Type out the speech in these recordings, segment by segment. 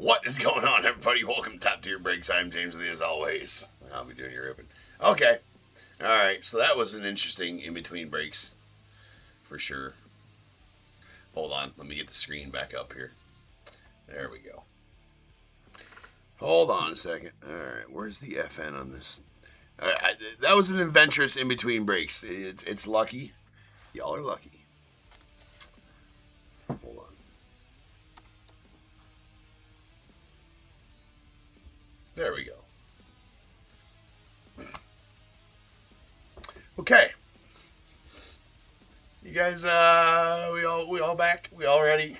What is going on, everybody? Welcome to Top Tier Breaks. I'm James with you as always. I'll be doing your ripping. Okay. Alright, so that was an interesting in-between breaks. For sure. Hold on. Let me get the screen back up here. There we go. Hold on a second. Alright, where's the FN on this? That was an adventurous in-between breaks. It's lucky. Y'all are lucky. Hold on. There we go. Okay. You guys, we all back? We all ready?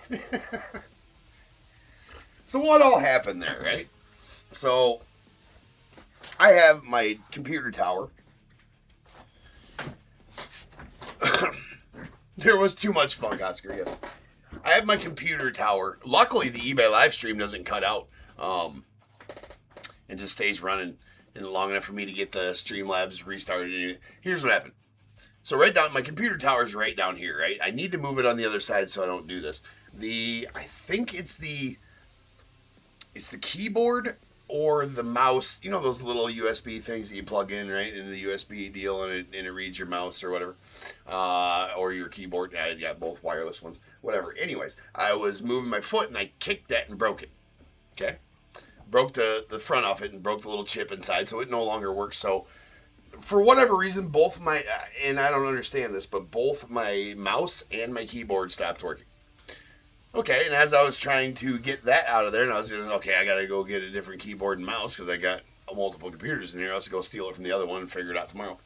So what all happened there, right? So I have my computer tower. There was too much fun, Oscar, yes. I have my computer tower. Luckily, the eBay live stream doesn't cut out. And just stays running and long enough for me to get the Streamlabs restarted. Here's what happened. So right down, my computer tower is right down here, right? I need to move it on the other side so I don't do this. I think it's the keyboard or the mouse. You know those little USB things that you plug in, right? In the USB deal and it reads your mouse or whatever. Or your keyboard. Yeah, both wireless ones. Whatever. Anyways, I was moving my foot and I kicked that and broke it. Okay? Broke the front off it and broke the little chip inside, so it no longer works. So for whatever reason, both my, and I don't understand this, but both my mouse and my keyboard stopped working. Okay, and as I was trying to get that out of there, and I was okay, I gotta go get a different keyboard and mouse because I got multiple computers in here. I was going to go steal it from the other one and figure it out tomorrow.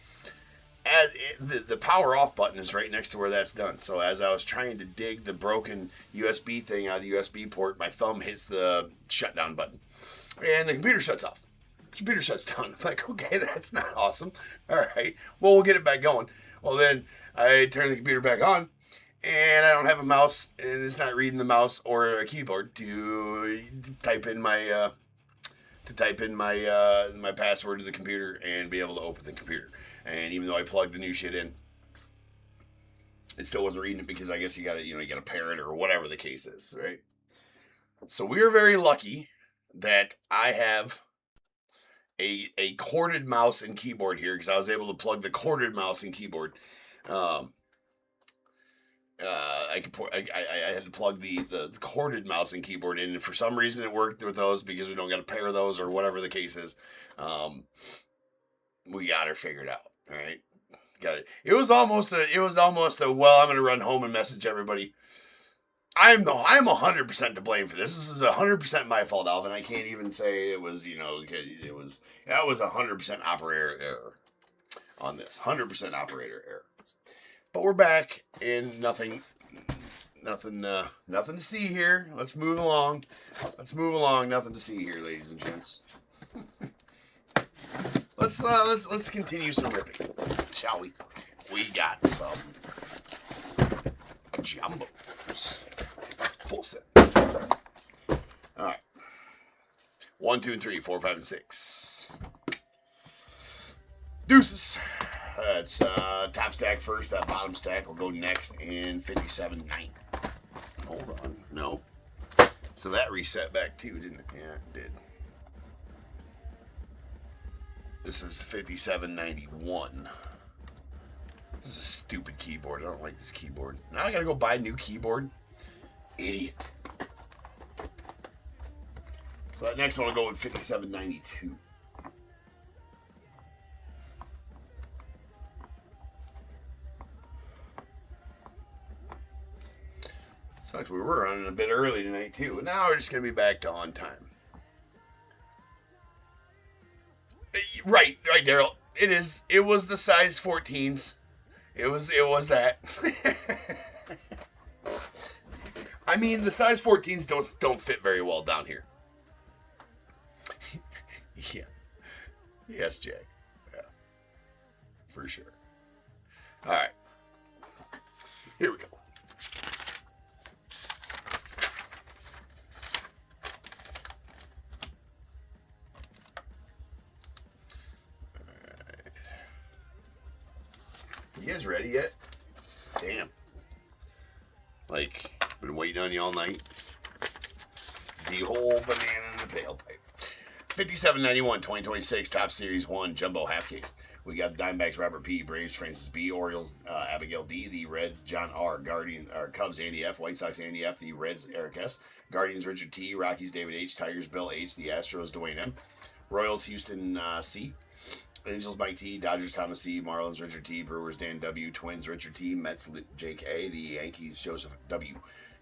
The power off button is right next to where that's done. So as I was trying to dig the broken USB thing out of the USB port, my thumb hits the shutdown button. And the computer shuts off. Computer shuts down. I'm like, okay, that's not awesome. All right, well, we'll get it back going. Well, then I turn the computer back on, and I don't have a mouse, and it's not reading the mouse or a keyboard to type in my my password to the computer and be able to open the computer. And even though I plugged the new shit in, it still wasn't reading it because I guess you gotta pair it or whatever the case is, right? So we are very lucky that I have a corded mouse and keyboard here because I was able to plug the corded mouse and keyboard. I had to plug the corded mouse and keyboard in, and for some reason it worked with those because we don't got to pair those or whatever the case is. We got her figured out. All right, got it. It was almost a well, I'm gonna run home and message everybody. I'm 100% to blame for this. This is 100% my fault, Alvin. I can't even say it was, that was 100% operator error on this. 100% operator error. But we're back and nothing to see here. Let's move along. Nothing to see here, ladies and gents. Let's continue some ripping, shall we? We got some jumbos. Full set. All right. 1, 2, 3, 4, 5, and 6. Deuces. That's top stack first. That bottom stack will go next in 57.9. Hold on. No. So that reset back too, didn't it? Yeah, it did. This is 57.91. This is a stupid keyboard. I don't like this keyboard. Now I gotta go buy a new keyboard. Idiot. So that next one will go with 57.92. Sucks we were running a bit early tonight too. But now we're just gonna be back to on time. Right, Daryl. It was the size 14s. It was that. I mean, the size 14s don't fit very well down here. Yeah. Yes, Jay. Yeah. For sure. All right. Here we go. You guys ready yet? Damn. Like, been waiting on you all night. The whole banana in the tailpipe. 5791 2026 Top Series 1 Jumbo Half Case. We got the Diamondbacks Robert P, Braves Francis B, Orioles Abigail D, the Reds John R, Cubs Andy F, White Sox Andy F, the Reds Eric S, Guardians Richard T, Rockies David H, Tigers Bill H, the Astros Dwayne M, Royals Houston C, Angels Mike T, Dodgers Thomas C, Marlins Richard T, Brewers Dan W, Twins Richard T, Mets Jake A, the Yankees Joseph W,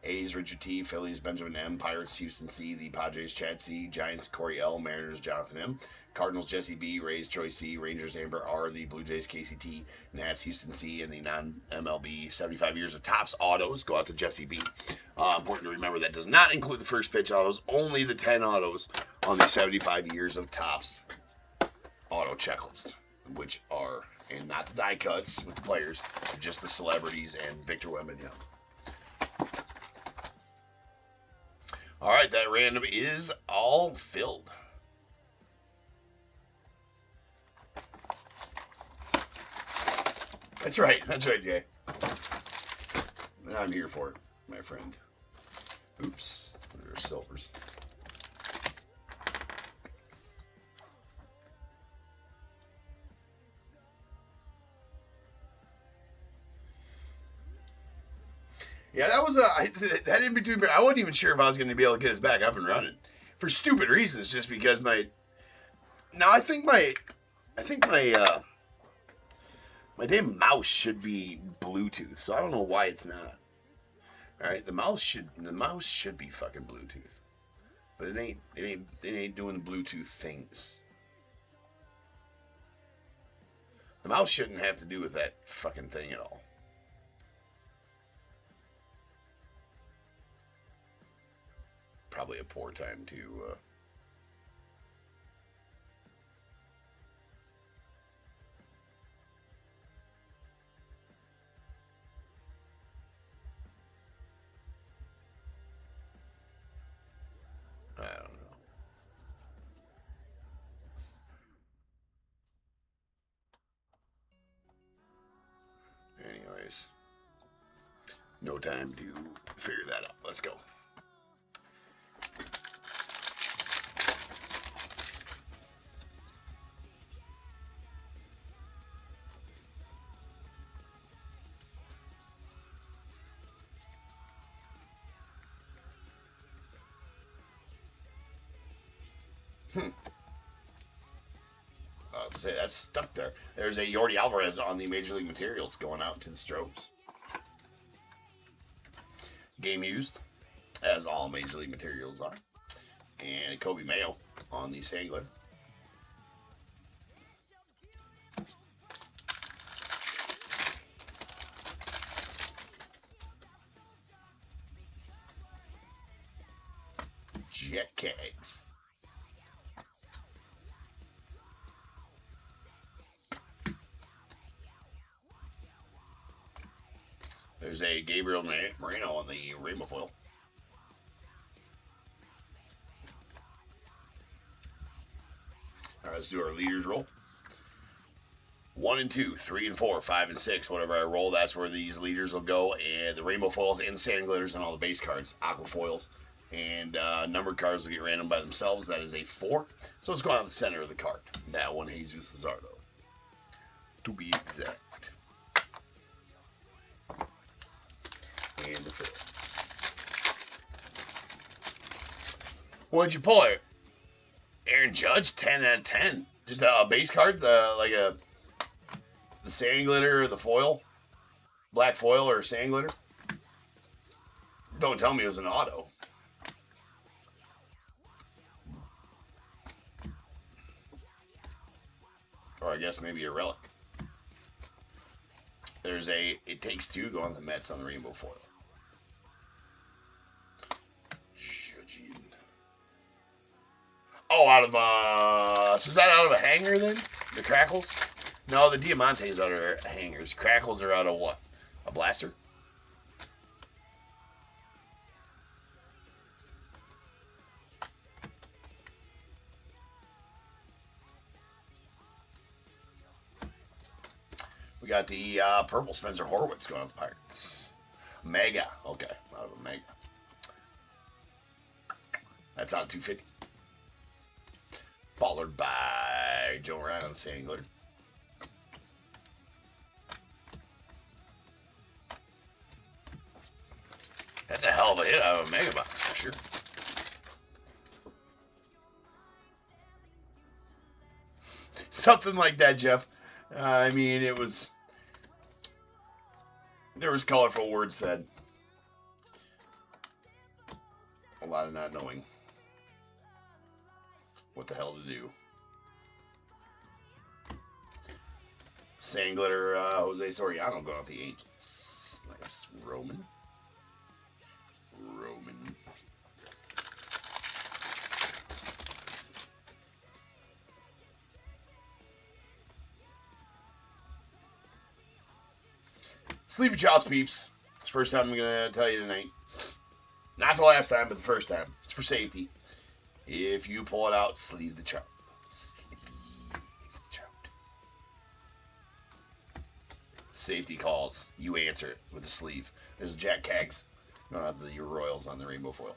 A's Richard T, Phillies Benjamin M, Pirates Houston C, the Padres Chad C, Giants Corey L, Mariners Jonathan M, Cardinals Jesse B, Rays Troy C, Rangers Amber R, the Blue Jays Casey T, Nats Houston C, and the non-MLB 75 years of Topps autos go out to Jesse B. Important to remember that does not include the first pitch autos, only the 10 autos on the 75 years of Topps auto checklist, which are, and not the die cuts with the players, just the celebrities and Victor Wembanyama. All right, that random is all filled. That's right, Jay. I'm here for it, my friend. Oops, there are silvers. Yeah, that was that in between. I wasn't even sure if I was going to be able to get his back up and running for stupid reasons, just because my damn mouse should be Bluetooth, so I don't know why it's not. All right, the mouse should be fucking Bluetooth, but it ain't doing the Bluetooth things. The mouse shouldn't have to do with that fucking thing at all. Probably a poor time to I don't know. Anyways, no time to figure that out. Let's go. Say that's stuck there. There's a Yordi Alvarez on the Major League Materials going out to the Strobes. Game used, as all Major League Materials are. And Kobe Mayo on the Sangler. Jet Kegs. There's a Gabriel Moreno on the rainbow foil. All right, let's do our leaders roll. 1 and 2, 3 and 4, 5 and 6. Whatever I roll, that's where these leaders will go. And the rainbow foils and the sand glitters and all the base cards, aqua foils, and numbered cards will get random by themselves. That is a 4. So it's going on the center of the card. That one, Jesus Luzardo, to be exact. And the fill. What'd you pull it? Aaron Judge, 10 out of 10. Just a base card, the sand glitter or the foil, black foil or sand glitter. Don't tell me it was an auto. Or I guess maybe a relic. There's a It Takes Two going on the Mets on the rainbow foil. Oh, out of so is that out of a hanger then? The crackles? No, the Diamantes out of hangers. Crackles are out of what? A blaster? We got the purple Spencer Horwitz going on the Pirates. Mega. Okay, out of a mega. That's on 250. Followed by Joe Ryan on the Sand Glitter. That's a hell of a hit out of a Mega Box, for sure. Something like that, Jeff. I mean, it was... There was colorful words said. A lot of not knowing what the hell to do. Sand Glitter, Jose Soriano going off the Angels. Nice. Roman. Sleepy Child's peeps. It's the first time I'm going to tell you tonight. Not the last time, but the first time. It's for safety. If you pull it out, sleeve the trout. Sleeve the trout. Safety calls. You answer it with a sleeve. There's Jack Cags. Going out to the Royals on the rainbow foil.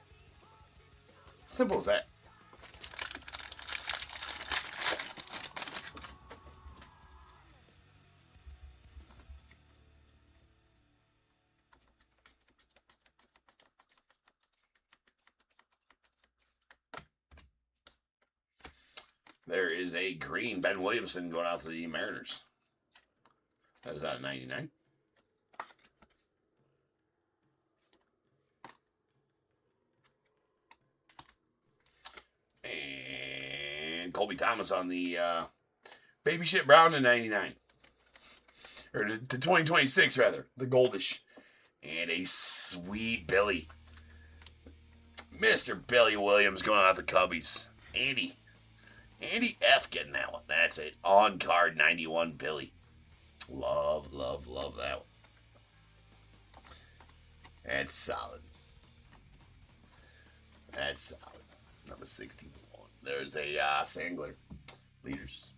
Simple as that. There is a green Ben Williamson going out to the Mariners. That is out of 99. And Colby Thomas on the Baby Shit Brown to 99. Or to 2026, rather. The Goldish. And a sweet Billy. Mr. Billy Williams going out the Cubbies. Andy F. getting that one. That's it. On card 91 Billy. Love, love, love that one. That's solid. That's solid. Number 61. There's a Sand Glitter. Leaders.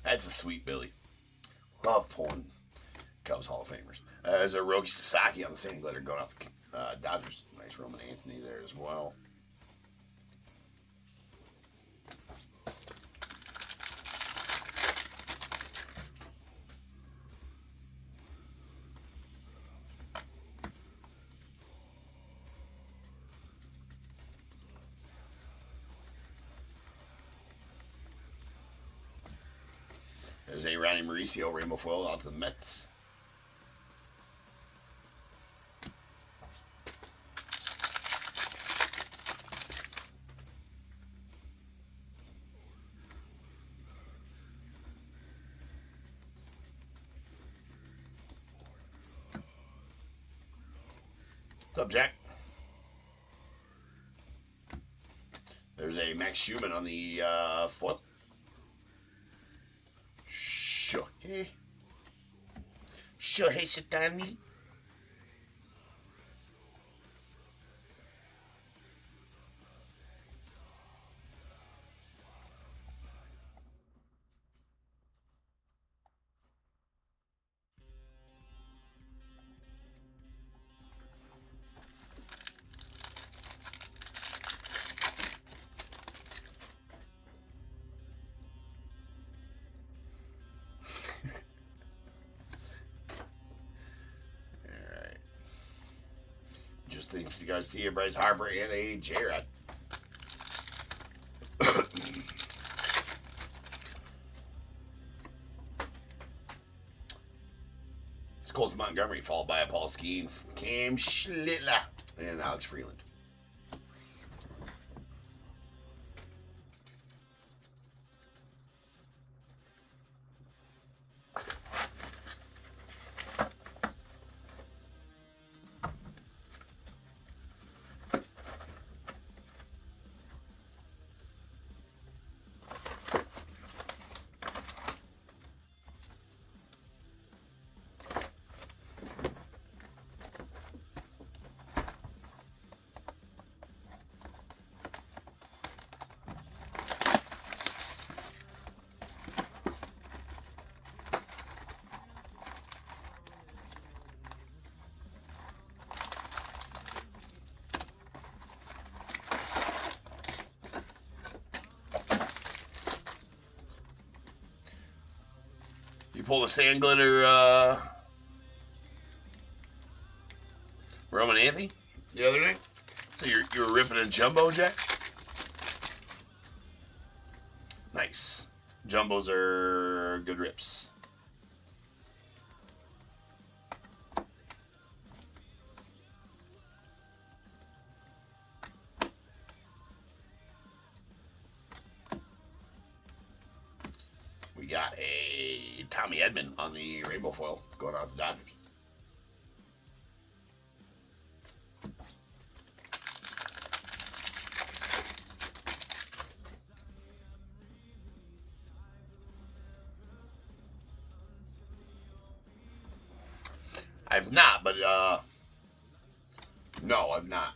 That's a sweet Billy. Love pulling Cubs Hall of Famers. There's a Roki Sasaki on the Sand Glitter going out the Dodgers. Nice Roman Anthony there as well. There's a Ronnie Mauricio rainbow foil out to the Mets. What's up, Jack? There's a Max Schumann on the foil. Shohei Shatani. Just to see a Bryce Harper and a J-Rod. It's Colson Montgomery, followed by a Paul Skeens, Cam Schlittler, and Alex Freeland. You pulled a sand glitter, Roman Anthony the other day. So you're ripping a jumbo, Jack? Nice. Jumbos are good rips. We got a Tommy Edman on the rainbow foil going out the Dodgers. I've not, but no, I've not.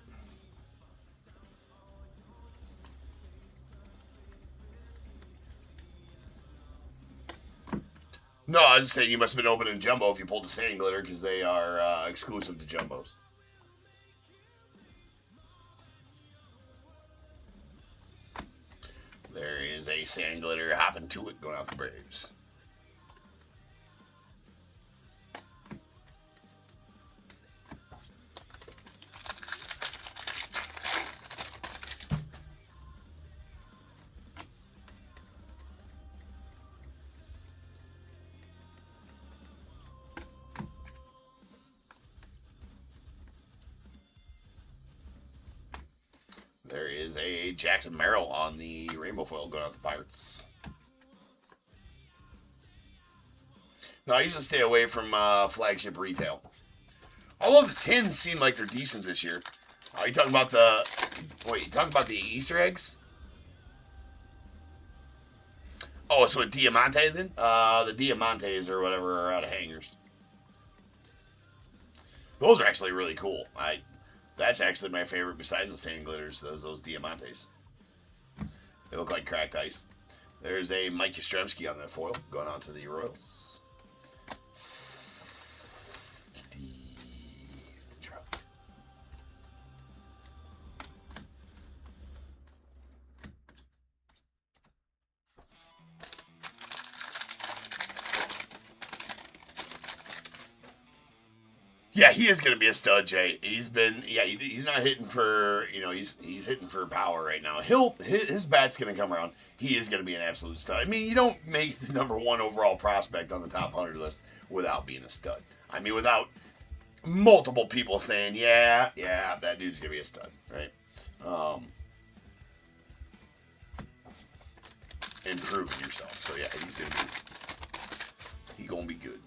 No, I was just saying you must have been opening jumbo if you pulled the sand glitter because they are exclusive to jumbos. There is a sand glitter hopping to it going out the Braves. There is a Jackson Merrill on the rainbow foil going out the Pirates. No, I usually stay away from flagship retail. Although the tins seem like they're decent this year. Are you talking about the... Wait, you talking about the Easter eggs? Oh, so a Diamante then? The Diamantes or whatever are out of hangers. Those are actually really cool. That's actually my favorite besides the sand glitters, those Diamantes. They look like cracked ice. There's a Mike Yastrzemski on that foil going on to the Royals. Yeah, he is going to be a stud, Jay. He's not hitting for, he's hitting for power right now. His bat's going to come around. He is going to be an absolute stud. I mean, you don't make the number one overall prospect on the top 100 list without being a stud. I mean, without multiple people saying, yeah, that dude's going to be a stud, right? Improving yourself. So, yeah, he's going to be good.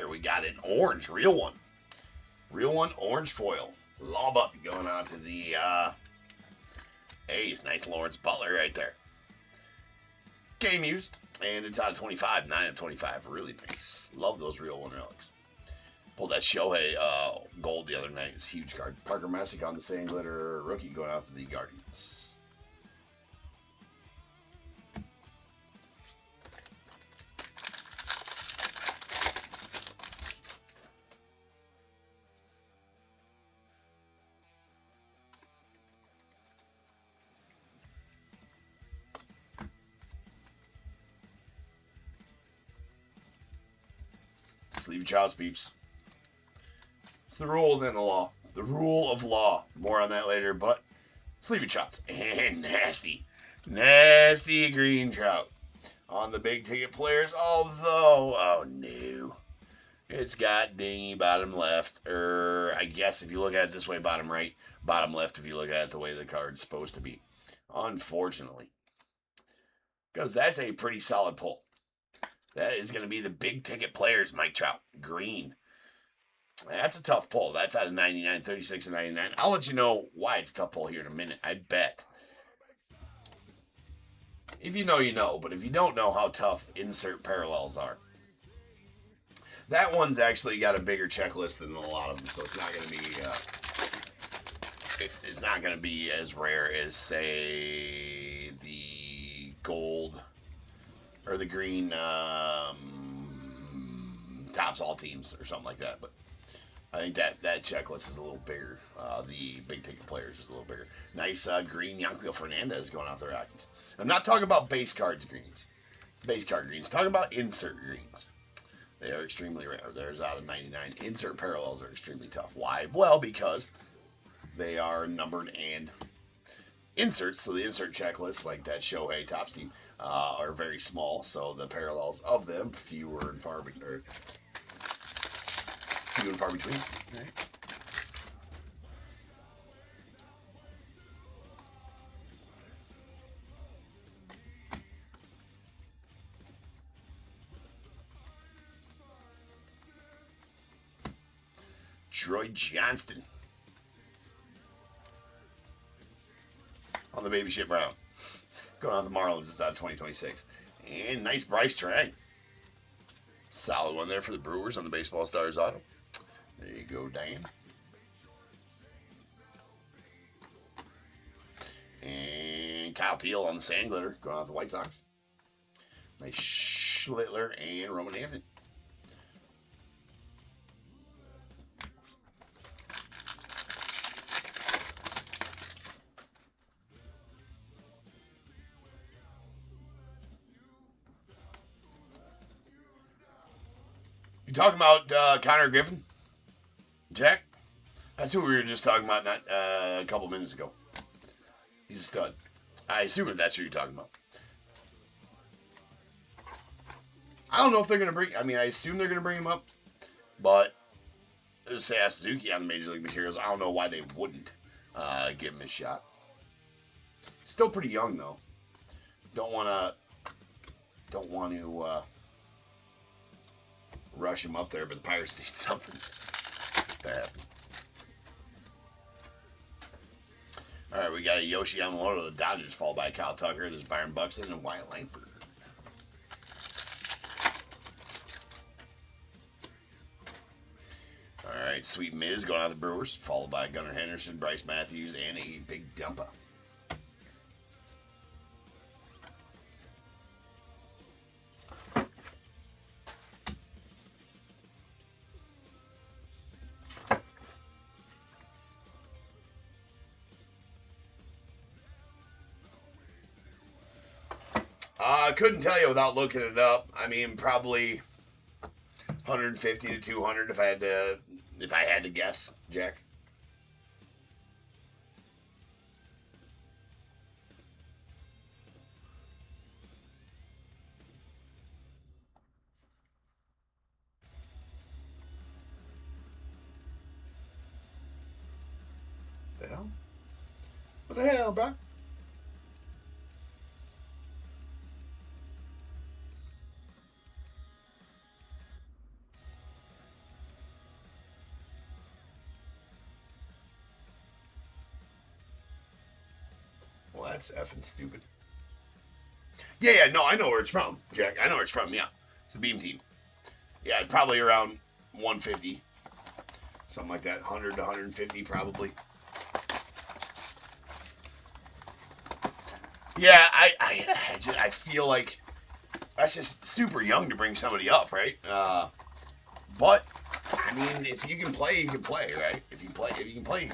We got an orange, real one orange foil. Lob up going on to the A's. Nice Lawrence Butler right there. Game used, and it's out of 25, 9 of 25. Really nice. Love those real one relics. Pulled that Shohei gold the other night. It's a huge card. Parker Messick on the sand glitter rookie going out to the Guardians. Sleeve your child's peeps. It's the rules and the law. The rule of law. More on that later, but sleeve your shots. And nasty green trout. On the big ticket players, although, oh no. It's got dingy bottom left, or I guess if you look at it this way, bottom right, bottom left if you look at it the way the card's supposed to be. Unfortunately. Because that's a pretty solid pull. That is going to be the big ticket players, Mike Trout. Green. That's a tough pull. That's out of 99, 36 and 99. I'll let you know why it's a tough pull here in a minute. I bet. If you know, you know. But if you don't know how tough insert parallels are. That one's actually got a bigger checklist than a lot of them. So it's not going to be... it's not going to be as rare as, say, the gold... or the green tops all teams or something like that. But I think that checklist is a little bigger. The big ticket players is a little bigger. Nice green Yanquiel Fernandez going out the Rockies. I'm not talking about base cards greens. Base card greens. Talking about insert greens. They are extremely rare. There's out of 99. Insert parallels are extremely tough. Why? Well, because they are numbered and inserts. So the insert checklist, like that Shohei Topps team, are very small. So the parallels of them few and far between. Right? Troy Johnston on the baby ship Brown. Going on the Marlins, it's out of 2026. And nice Bryce Terang. Solid one there for the Brewers on the Baseball Stars auto. There you go, Dan. And Kyle Teal on the Sand Glitter, going off the White Sox. Nice Schlittler and Roman Anthony. You talking about Connor Griffin? Jack? That's who we were just talking about not a couple minutes ago. He's a stud. I assume that's who you're talking about. I don't know if they're going to bring... I mean, I assume they're going to bring him up. But there's Seiya Suzuki on the Major League Materials. I don't know why they wouldn't give him a shot. Still pretty young, though. Don't want to rush him up there, but the Pirates need something to happen. All right, we got a Yoshi Yamamoto. The Dodgers fall by Kyle Tucker. There's Byron Buxton and Wyatt Langford. All right, Sweet Miz going out of the Brewers, followed by Gunnar Henderson, Bryce Matthews, and a Big Dumpa. I couldn't tell you without looking it up. I mean, probably 150 to 200 if I had to guess, Jack. The hell? What the hell, bro? Well, that's effing stupid. Yeah, no, I know where it's from, Jack. I know where it's from, yeah. It's the Beam Team. Yeah, probably around 150. Something like that. 100 to 150, probably. Yeah, I feel like that's just super young to bring somebody up, right? But, I mean, if you can play, you can play, right? If you can play, you can play.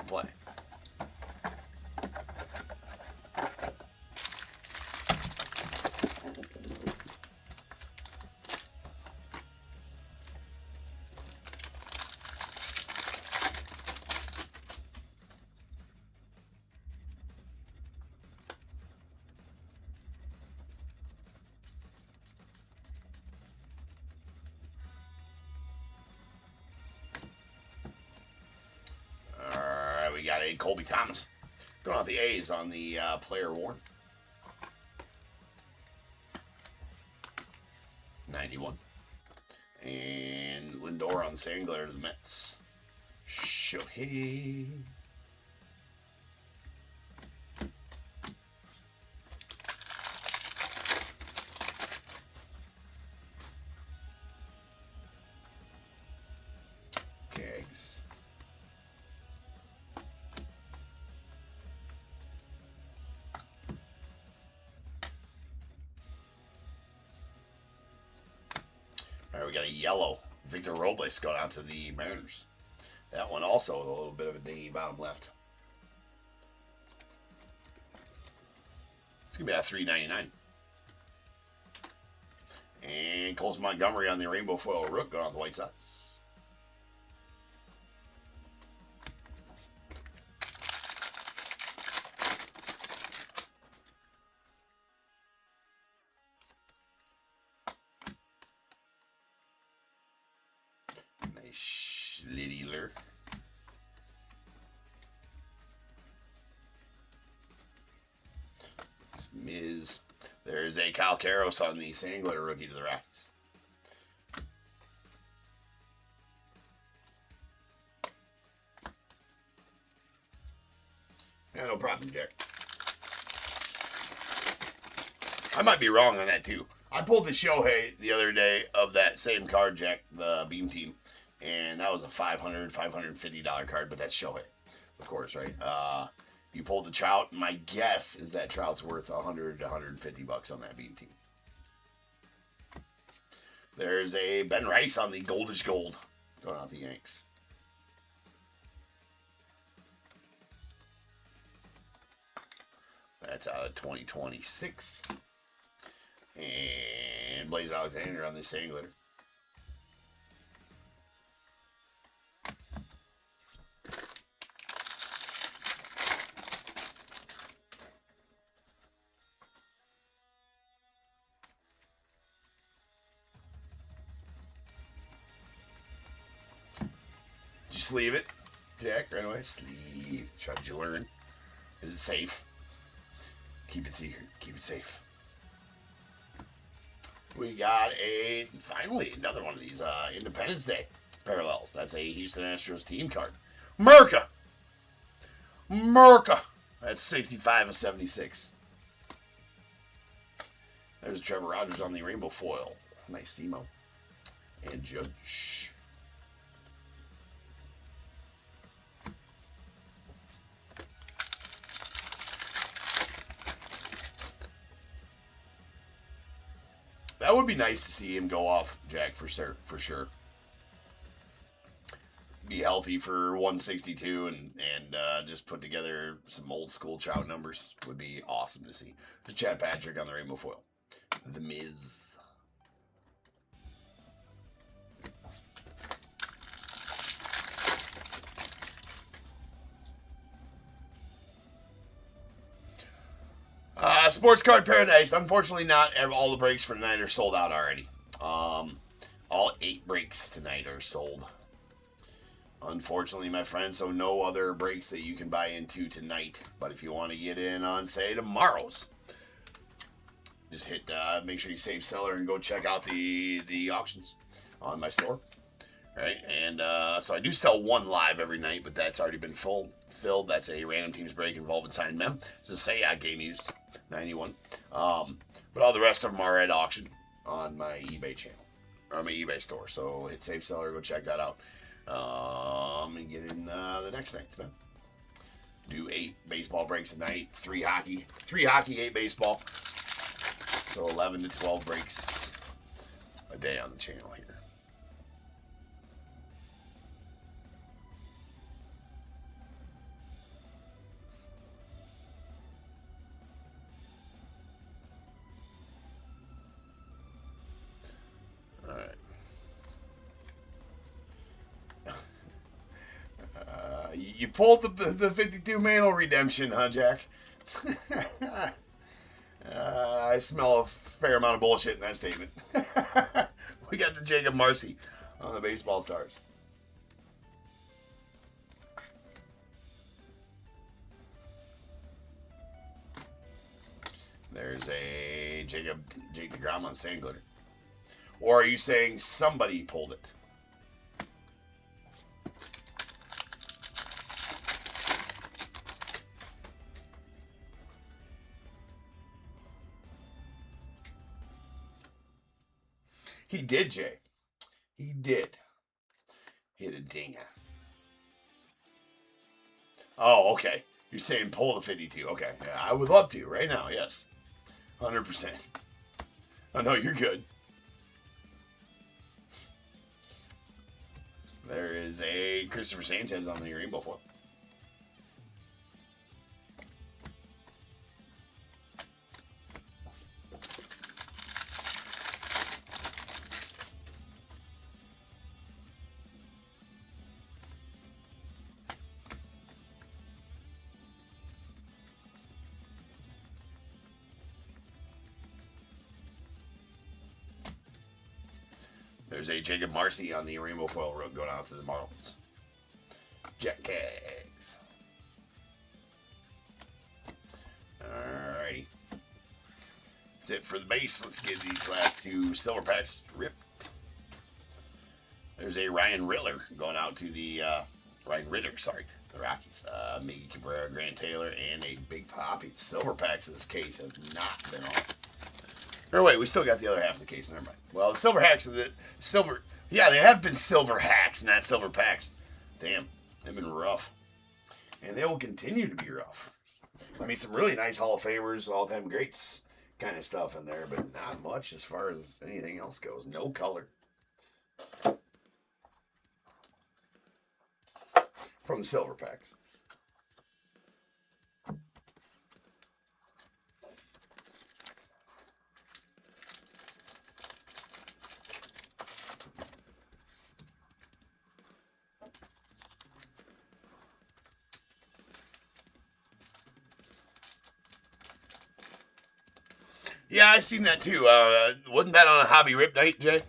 We got a Colby Thomas going off the A's on the player worn. 91. And Lindor on the Sand Glitter to the Mets. Shohei. Kegs. All right, we got a yellow Victor Robles going out to the Mariners. That one also with a little bit of a dingy bottom left. It's going to be at $3.99. And Coles Montgomery on the rainbow foil rook going on the White Sox. Nice Schlittler. Miz. There's a Cal Caros on the Sandler rookie to the Rockies. Yeah, no problem, Jack. I might be wrong on that, too. I pulled the Shohei the other day of that same card, Jack, the Beam Team, and that was a $550 card, but that's Shohei, of course, right? You pulled the Trout. My guess is that Trout's worth $100 to $150 on that Beam Team. There's a Ben Rice on the Goldish Gold going out the Yanks. That's out of 2026. And Blaze Alexander on the Sand Glitter. Sleeve it, Jack, right away. Sleeve. Try to learn. Is it safe? Keep it secret. Keep it safe. We got finally another one of these Independence Day parallels. That's a Houston Astros team card. Merca. That's 65 of 76. There's Trevor Rogers on the rainbow foil. Nice Simo. And Judge. That would be nice to see him go off, Jack, for sure. Be healthy for 162 and just put together some old school Trout numbers. Would be awesome to see. There's Chad Patrick on the rainbow foil. The Miz. Sports Card Paradise. Unfortunately, not all the breaks for tonight are sold out already. All 8 breaks tonight are sold. Unfortunately, my friend, so no other breaks that you can buy into tonight. But if you want to get in on, say, tomorrow's, just hit, make sure you save seller and go check out the auctions on my store. Right, and so I do sell one live every night, but that's already been filled. That's a random teams break involving signed mem. It's a Say game used 91. But all the rest of them are at auction on my eBay channel or my eBay store. So hit save seller, go check that out. And get in the next night, man. Do 8 baseball breaks a night, 3 hockey, 8 baseball. So 11 to 12 breaks a day on the channel here. You pulled the 52 Mantle redemption, huh, Jack? I smell a fair amount of bullshit in that statement. We got the Jacob Marcy on the Baseball Stars. There's a Jake DeGrom on Sand Glitter. Or are you saying somebody pulled it? He did, Jay. He did. Hit a dinger. Oh, okay. You're saying pull the 52. Okay. Yeah, I would love to right now. Yes. 100%. Oh, no, you're good. There is a Christopher Sanchez on the rainbow foil. There's a Jacob Marcy on the rainbow foil road going out to the Marlins. Jack Cags. Alrighty. That's it for the base. Let's get these last two silver packs ripped. There's a Ryan Ritter going out to the the Rockies. Miggy Cabrera, Grant Taylor, and a Big Poppy. The silver packs in this case have not been awesome. Or wait, we still got the other half of the case. Never mind. Well, the silver hacks of the silver. Yeah, they have been silver hacks, not silver packs. Damn, they've been rough, and they will continue to be rough. I mean, some really nice Hall of Famers, all-time greats kind of stuff in there, but not much as far as anything else goes. No color from the silver packs. Yeah, I seen that too. Wasn't that on a hobby rip night, Jay?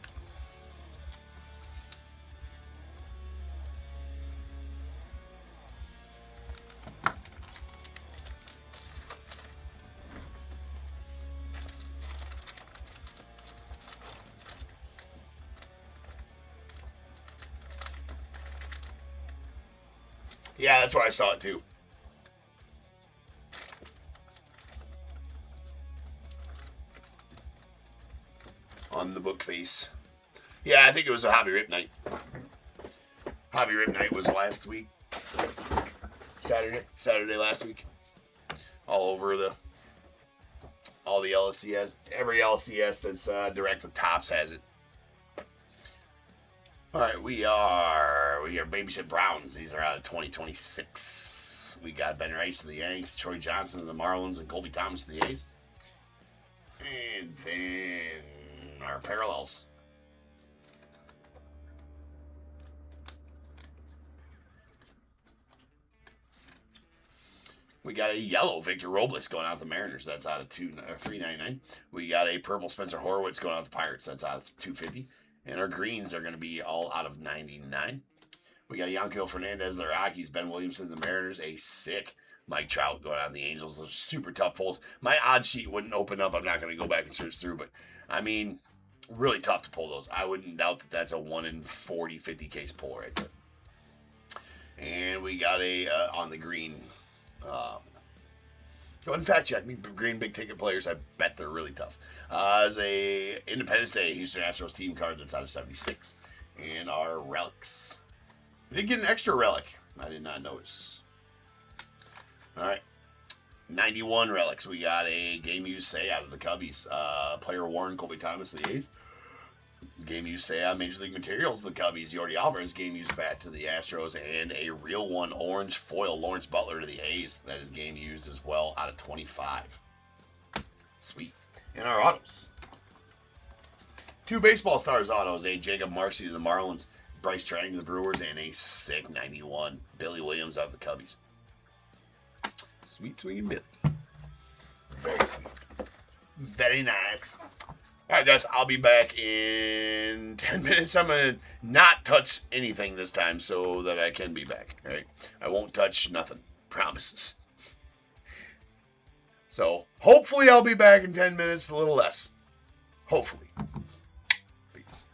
Yeah, that's where I saw it too. On the book face. Yeah, I think it was a hobby rip night. Hobby rip night was last week. Saturday last week. All over all the LCS. Every LCS that's direct with Topps has it. All right, we are Babysit Browns. These are out of 2026. We got Ben Rice of the Yanks, Troy Johnson of the Marlins, and Colby Thomas of the A's. And then our parallels. We got a yellow Victor Robles going out of the Mariners. That's out of $3.99. We got a purple Spencer Horwitz going out of the Pirates. That's out of $2.50. And our greens are going to be all out of $99. We got Yankel Fernandez, the Rockies, Ben Williamson, the Mariners, a sick Mike Trout going out of the Angels. Those are super tough pulls. My odd sheet wouldn't open up. I'm not going to go back and search through, but I mean, really tough to pull those. I wouldn't doubt that that's a 1 in 40, 50 case pull right there. And we got a on the green. Go ahead and fact check me. Green big ticket players, I bet they're really tough. As a Independence Day Houston Astros team card that's out of 76. And our relics. We did get an extra relic. I did not notice. All right. 91 relics. We got a game used say out of the Cubbies. Player Warren, Colby Thomas of the A's. Game used say on Major League Materials, the Cubbies. Yordi Alvarez, game used bat to the Astros. And a real one orange foil, Lawrence Butler to the A's. That is game used as well out of 25. Sweet. And our autos. 2 baseball stars autos. A Jacob Marcy to the Marlins. Bryce Trang to the Brewers. And a sick 91. Billy Williams out of the Cubbies. Sweet swinging Billy. Very sweet. Very nice. All right, guys, I'll be back in 10 minutes. I'm going to not touch anything this time so that I can be back. All right? I won't touch nothing. Promises. So, hopefully I'll be back in 10 minutes, a little less. Hopefully. Peace.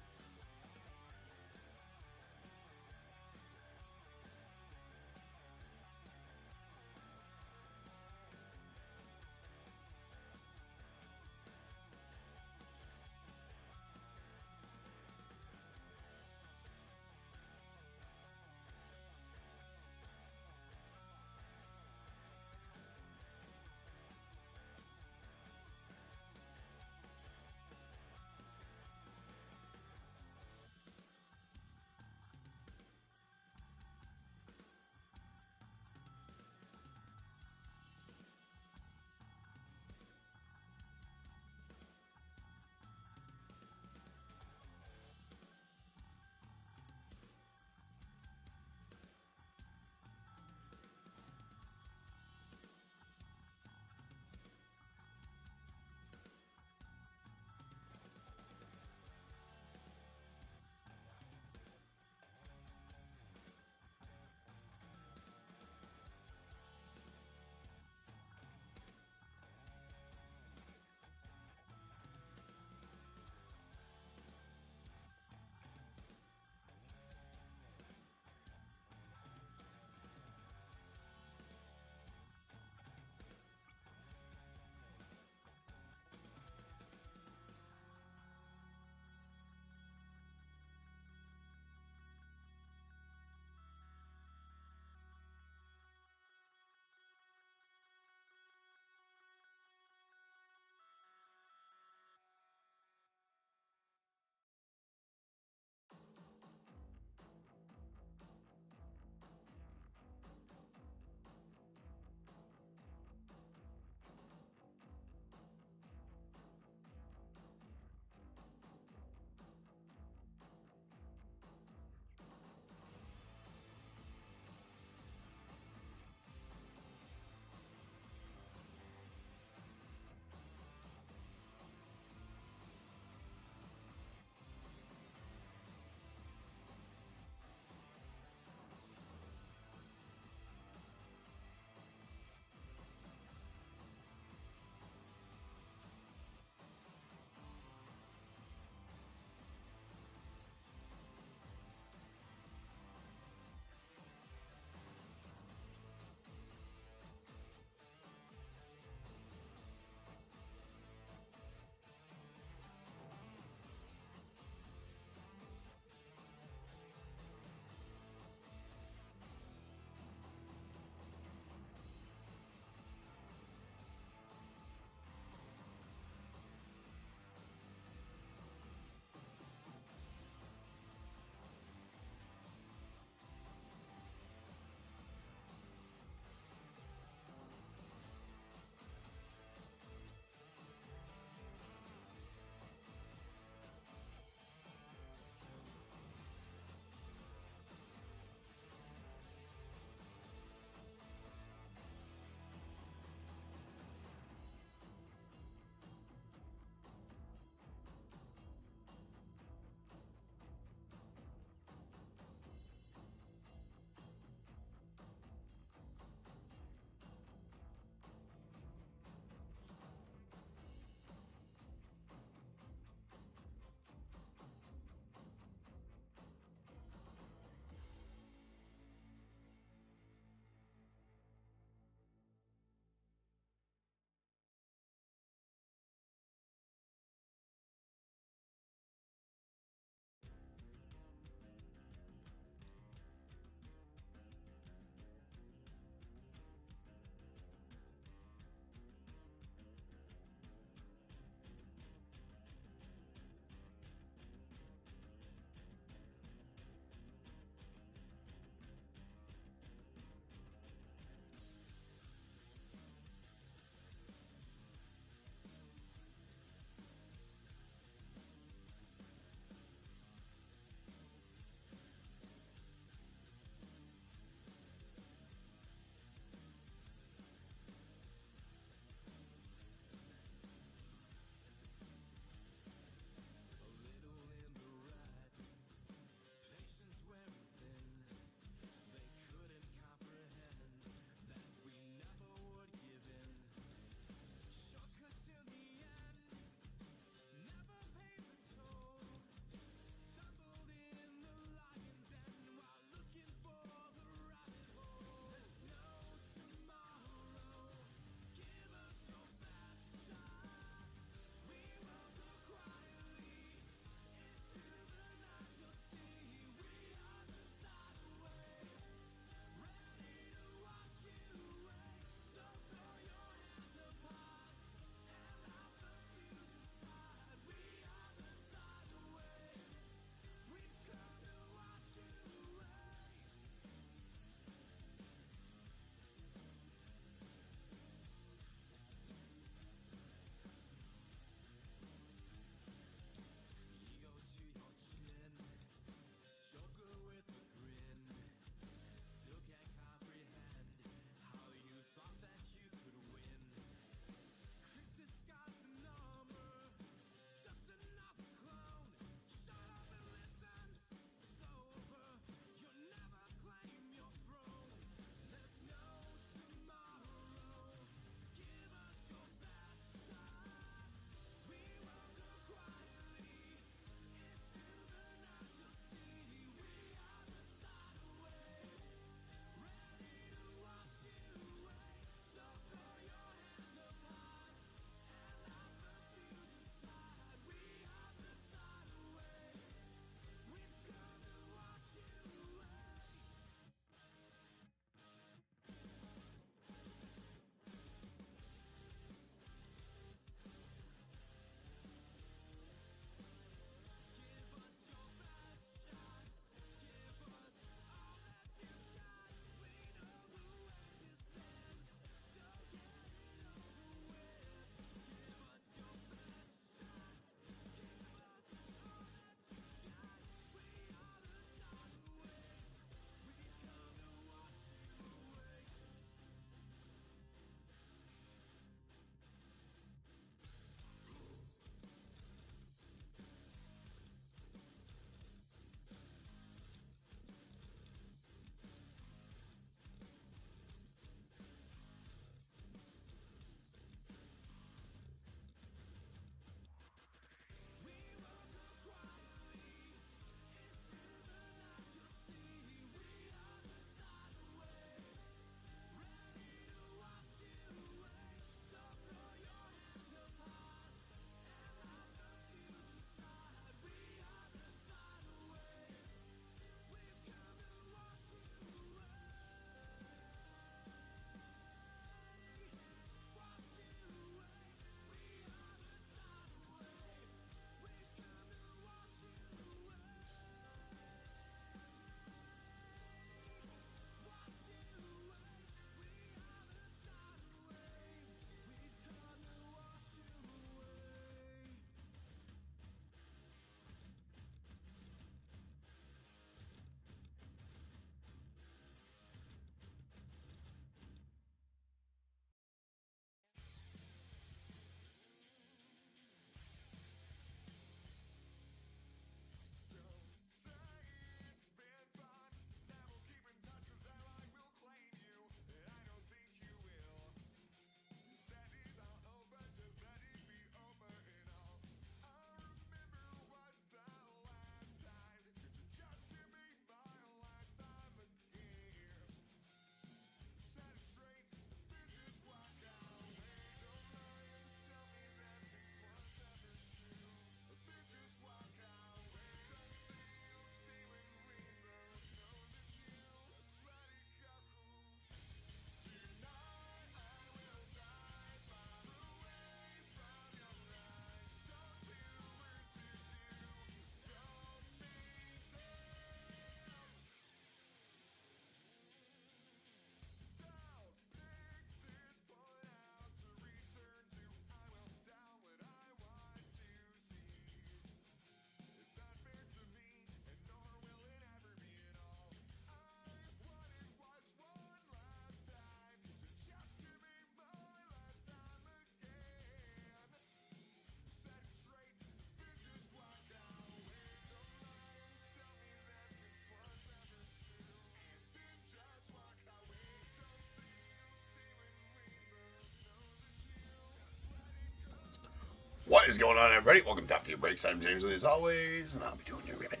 What is going on, everybody? Welcome to Top Tier Breaks. I'm James, as always, and I'll be doing your ribbon.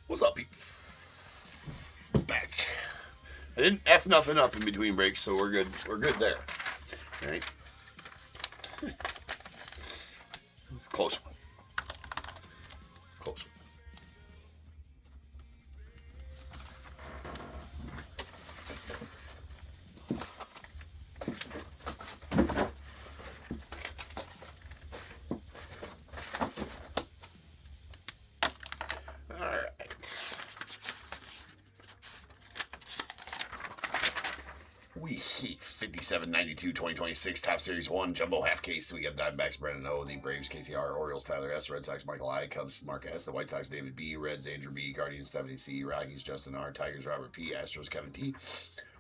What's up, peeps? Back. I didn't F nothing up in between breaks, so we're good. We're good there. All right. It's close. It's close. We heat 5792 2026 Top Series 1 Jumbo Half Case. We got Diamondbacks Brennan O, the Braves KCR, Orioles Tyler S, Red Sox Michael I, Cubs Mark S, the White Sox David B, Reds Andrew B, Guardians Stephanie C, Rockies Justin R, Tigers Robert P, Astros Kevin T,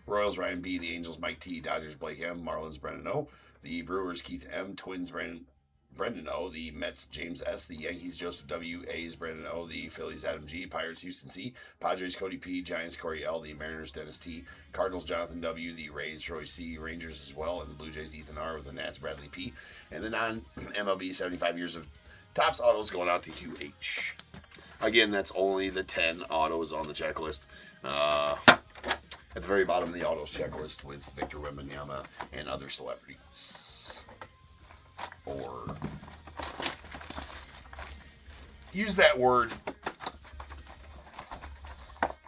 Royals Ryan B, the Angels Mike T, Dodgers Blake M, Marlins Brennan O, the Brewers Keith M, Twins Brendan O, the Mets James S, the Yankees Joseph W, A's Brandon O, the Phillies Adam G, Pirates Houston C, Padres Cody P, Giants Corey L, the Mariners Dennis T, Cardinals Jonathan W, the Rays Roy C, Rangers as well, and the Blue Jays Ethan R with the Nats Bradley P, and the non-MLB 75 years of Topps autos going out to Hugh H. Again, that's only the 10 autos on the checklist. At the very bottom of the autos checklist with Victor Wembanyama and other celebrities. Or use that word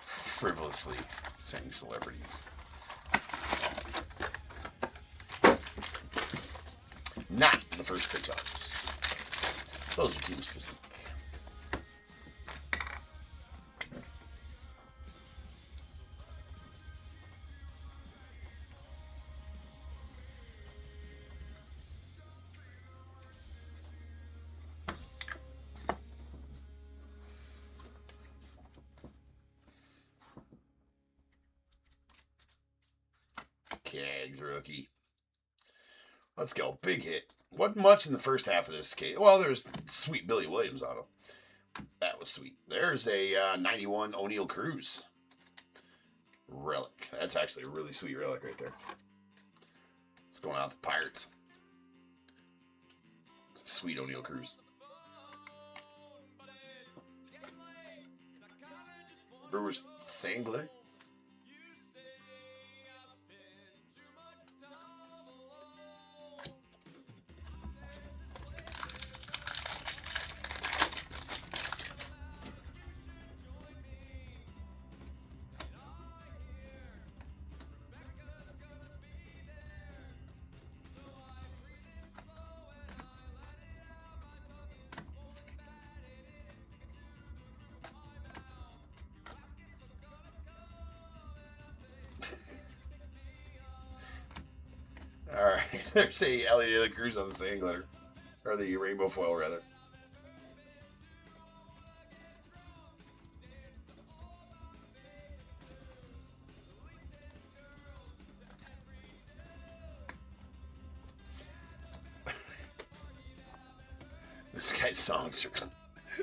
frivolously, saying celebrities. Not the first pitch offs. Those are team specific. Cags rookie. Let's go. Big hit. Wasn't much in the first half of this case. Well, there's sweet Billy Williams auto. That was sweet. There's a 91 O'Neal Cruz relic. That's actually a really sweet relic right there. It's going out to the Pirates. It's a sweet O'Neal Cruz. Brewers Sangler. All right, there's a Elliot De La Cruz on the sand glitter, or the rainbow foil rather. This guy's songs are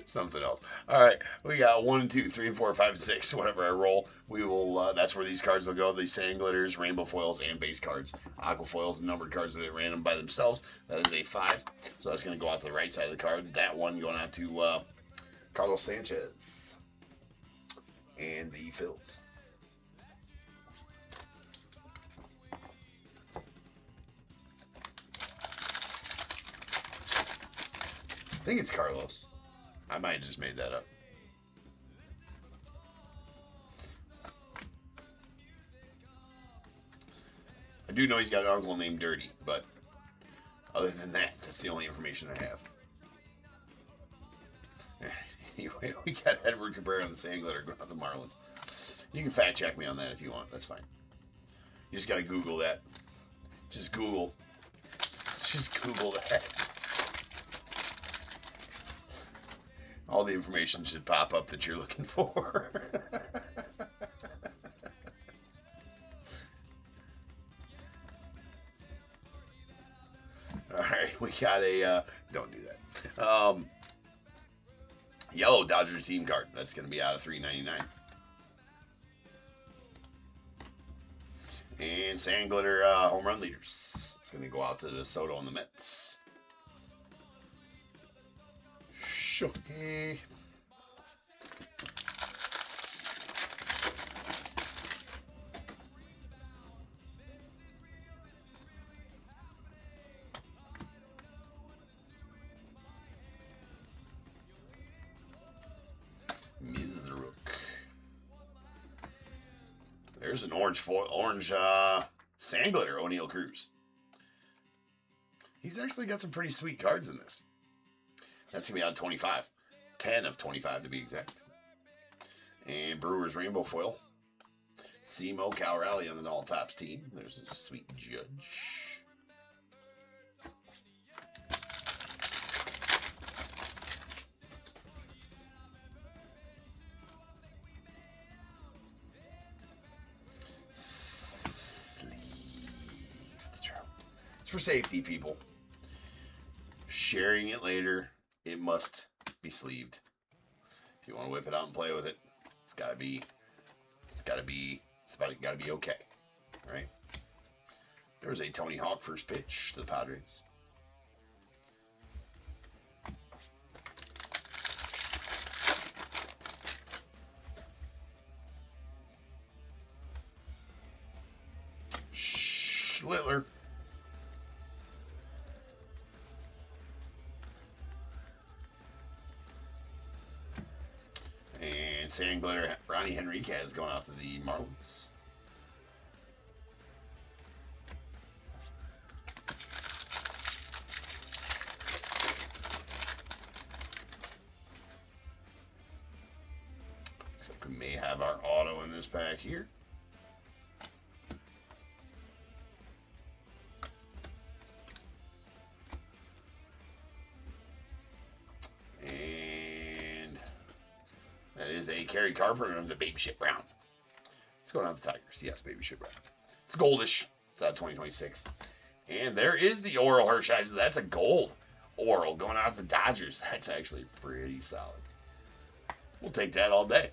something else. All right, we got 1, 2, 3, 4, 5, and 6. Whenever I roll, we will. That's where these cards will go. The sand glitters, rainbow foils, and base cards. Aqua foils and numbered cards that are random by themselves. That is a 5. So that's going to go out to the right side of the card. That one going out to Carlos Sanchez and the Phils. I think it's Carlos. I might have just made that up. I do know he's got an uncle named Dirty, but other than that, that's the only information I have. Anyway, we got Edward Cabrera on the sand glitter going on the Marlins. You can fact check me on that if you want. That's fine. You just got to Google that. Just Google that. All the information should pop up that you're looking for. All right, we got a, don't do that. Yellow Dodgers team card. That's going to be out of $3.99. And sand glitter home run leaders. It's going to go out to the Soto and the Mets. Shohei. Mizruk. There's an orange sand glitter, O'Neal Cruz. He's actually got some pretty sweet cards in this. That's going to be out of 25. 10 of 25 to be exact. And Brewers Rainbow Foil. Simo Cal Rally on the All Tops team. There's a sweet Judge. It's for safety, people. Sharing it later, it must be sleeved. If you want to whip it out and play with it, it's gotta be okay, right? There's a Tony Hawk first pitch to the Padres. Littler. And sand glitter, Ronnie Henriquez going off to the Marlins. Looks like we may have our auto in this pack here. Is a Kerry Carpenter and the Baby Shit Brown. It's going on the Tigers. Yes, Baby Shit Brown. It's goldish. It's out of 2026. And there is the Oral Hershiser. That's a gold Oral going out to the Dodgers. That's actually pretty solid. We'll take that all day.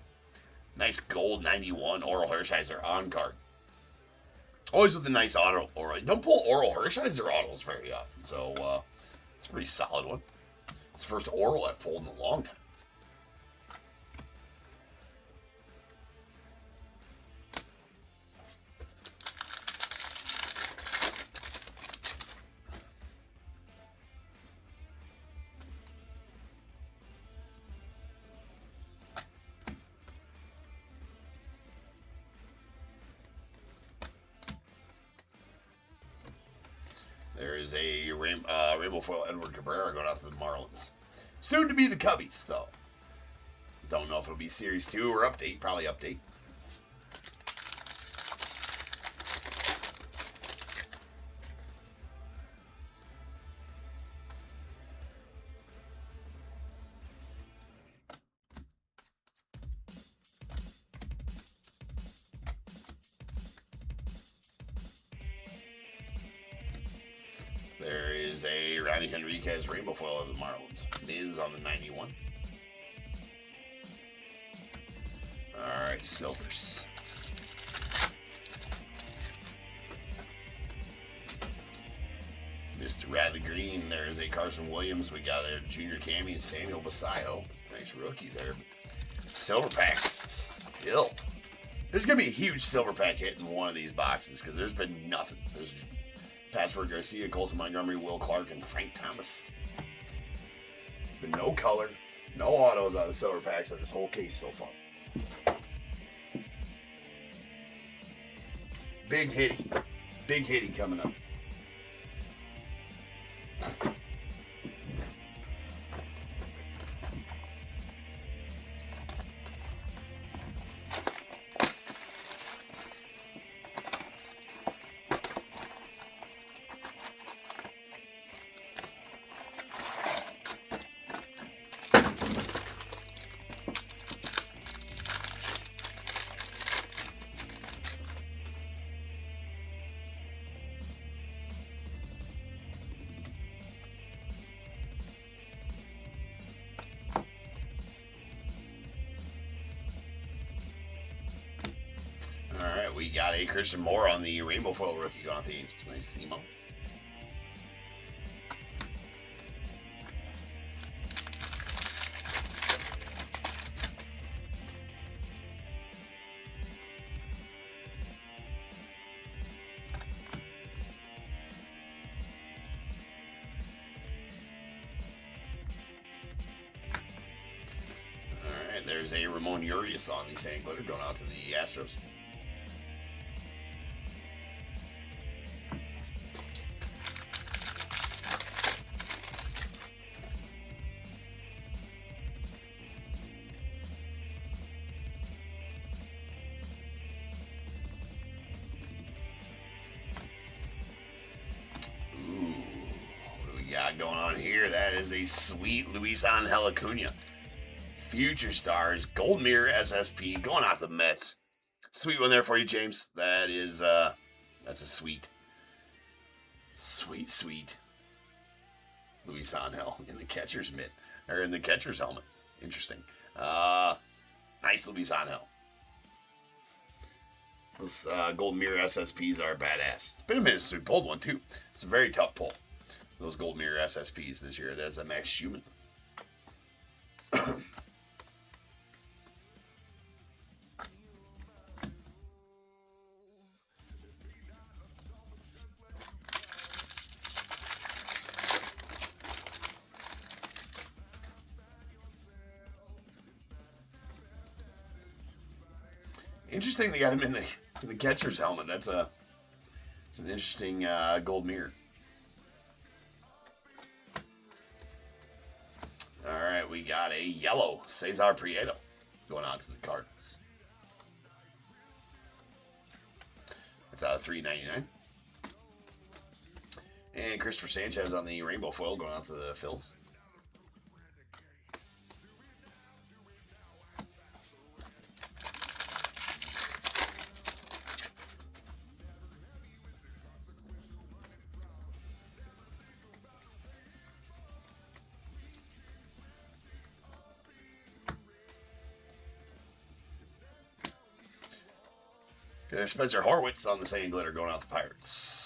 Nice gold 91 Oral Hershiser on card. Always with a nice auto Oral. Don't pull Oral Hershiser autos very often. So it's a pretty solid one. It's the first Oral I've pulled in a long time. There is a Rainbow Foil Edward Cabrera going out to the Marlins. Soon to be the Cubbies, though. Don't know if it'll be Series 2 or Update. Probably Update. There is a Ronnie Henriquez Rainbow Foil of the Marlins. Miz on the 91. Alright, Silvers. Mr. Radley Green. There is a Carson Williams. We got a Junior Cammy and Samuel Basayo. Nice rookie there. Silver packs still. There's going to be a huge silver pack hit in one of these boxes because there's been nothing. There's Password Garcia, Colson Montgomery, Will Clark, and Frank Thomas. But no color, no autos on the silver packs of this whole case so far. Big hitty coming up. Alright, we got a Christian Moore on the Rainbow Foil rookie going off the Angels. Nice theme. right, there's a Ramon Urias on the sand glitter going out to the Astros. Going on here, that is a sweet Luis Angel Acuna. Future Stars, Gold Mirror SSP, going out the Mets. Sweet one there for you, James. That is, that's a sweet Luis Angel in the catcher's mitt, or in the catcher's helmet. Interesting. Nice Luis Angel. Those Gold Mirror SSPs are badass. It's been a minute since we pulled one, too. It's a very tough pull. Those Gold Mirror SSPs this year. That's a Max Schumann. Interesting they got him in the catcher's helmet. It's an interesting Gold Mirror. Alright, we got a yellow Cesar Prieto going on to the Cardinals. That's out of $3.99. And Christopher Sanchez on the rainbow foil going on to the Phils. There's Spencer Horwitz on the same glitter going out the Pirates.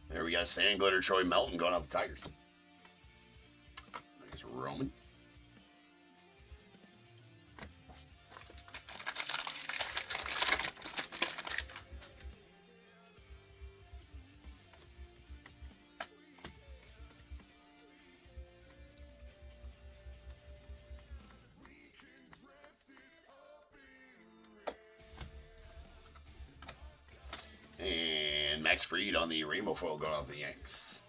There we got Sand Glitter Troy Melton going out the Tigers. There's Roman. And Max Fried on the rainbow foil going off the Yanks.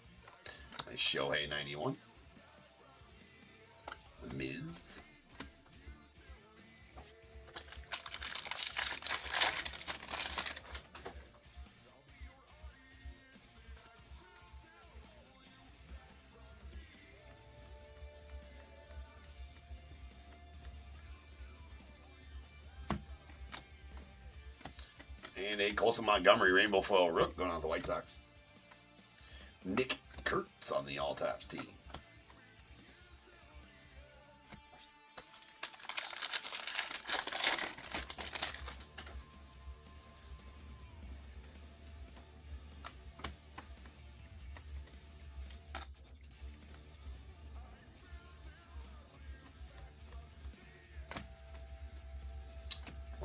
Nice Shohei 91. The Miz. And a Colson Montgomery rainbow foil rook going on the White Sox. Nick Kurtz on the all-taps team.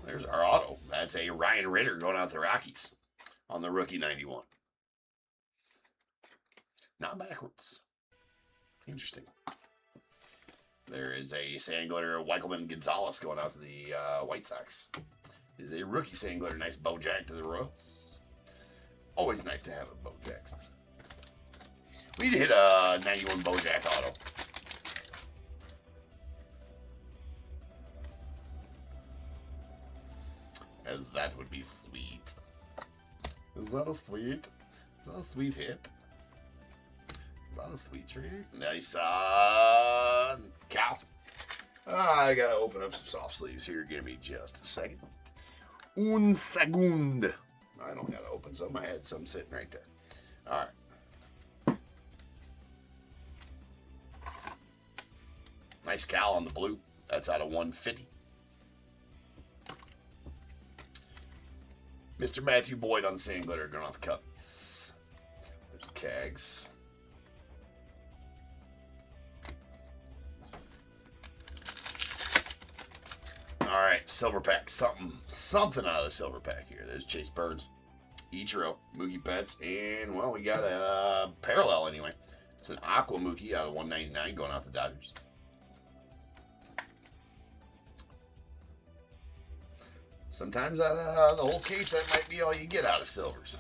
There's our auto. That's a Ryan Ritter going out the Rockies on the rookie 91. Not backwards. Interesting. There is a Sand Glitter Weichelman Gonzalez going out to the White Sox. Is a rookie Sand Glitter. Nice Bojack to the Royals. Always nice to have a Bojack. We need to hit a 91 Bojack auto. As that would be sweet. Is that a sweet? Is that a sweet hit? Is that a sweet treat? Nice, Cal. I gotta open up some soft sleeves here. Give me just a second. Un segundo. I don't gotta open some. I had some sitting right there. All right. Nice Cal on the blue. That's out of 150. Mr. Matthew Boyd on the sand glitter going off the Cubbies. There's Cags. All right, silver pack. Something out of the silver pack here. There's Chase Burns, Ichiro, Mookie Betts, and, well, we got a parallel anyway. It's an Aqua Mookie out of 199 going off the Dodgers. Sometimes out of the whole case, that might be all you get out of silvers.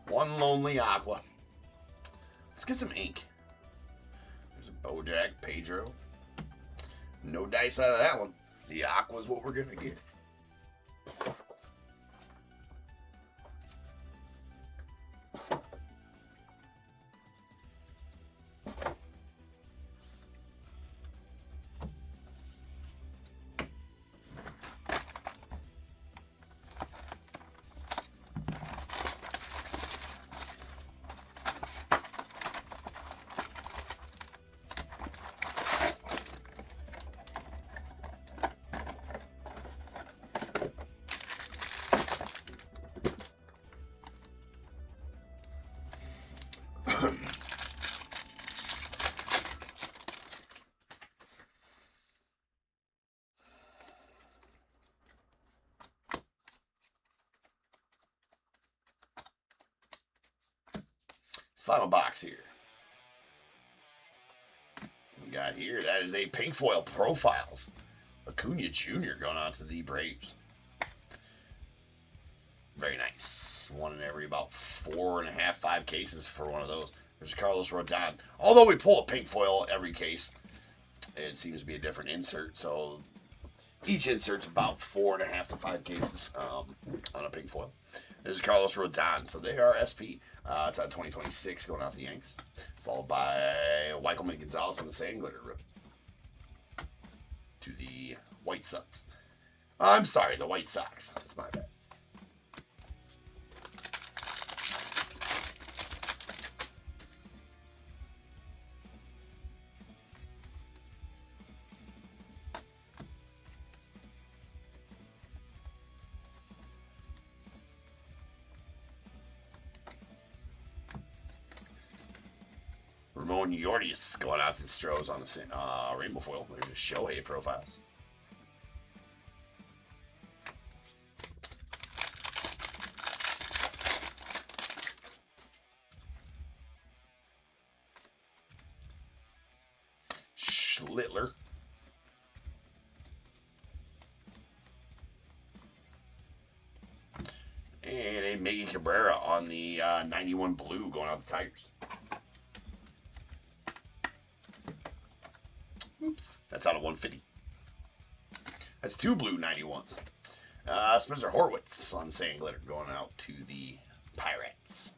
One lonely Aqua. Let's get some ink. There's a Bojack, Pedro. No dice out of that one. The Aqua's what we're going to get. Final box here. We got here, that is a pink foil profiles. Acuna Jr. going on to the Braves. Very nice. One in every about 4.5, 5 cases for one of those. There's Carlos Rodon. Although we pull a pink foil every case, it seems to be a different insert. So each insert's about 4.5 to 5 cases on a pink foil. There's Carlos Rodon. So they are SP. It's on 2026 going off the Yanks. Followed by Wikelman Gonzalez on the sand glitter rookie. To the White Sox. I'm sorry, the White Sox. That's my bad. Ramon Yordius going off the Stros on the rainbow foil. There's the Shohei profiles. Schlittler. And a Miggy Cabrera on the 91 blue going out the Tigers. Oops, that's out of 150. That's 2 blue 91s. Spencer Horwitz on sand glitter going out to the Pirates.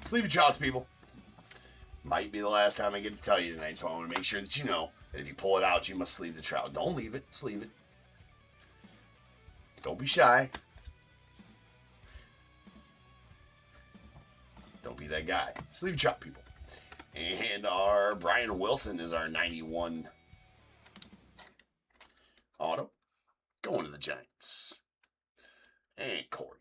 Sleeve your chops, people. Might be the last time I get to tell you tonight, so I want to make sure that you know that if you pull it out, you must sleeve the trout. Don't leave it. Sleeve it. Don't be shy. Don't be that guy. Sleeve your chop, people. And our Brian Wilson is our 91 auto. Going to the Giants. And Corey.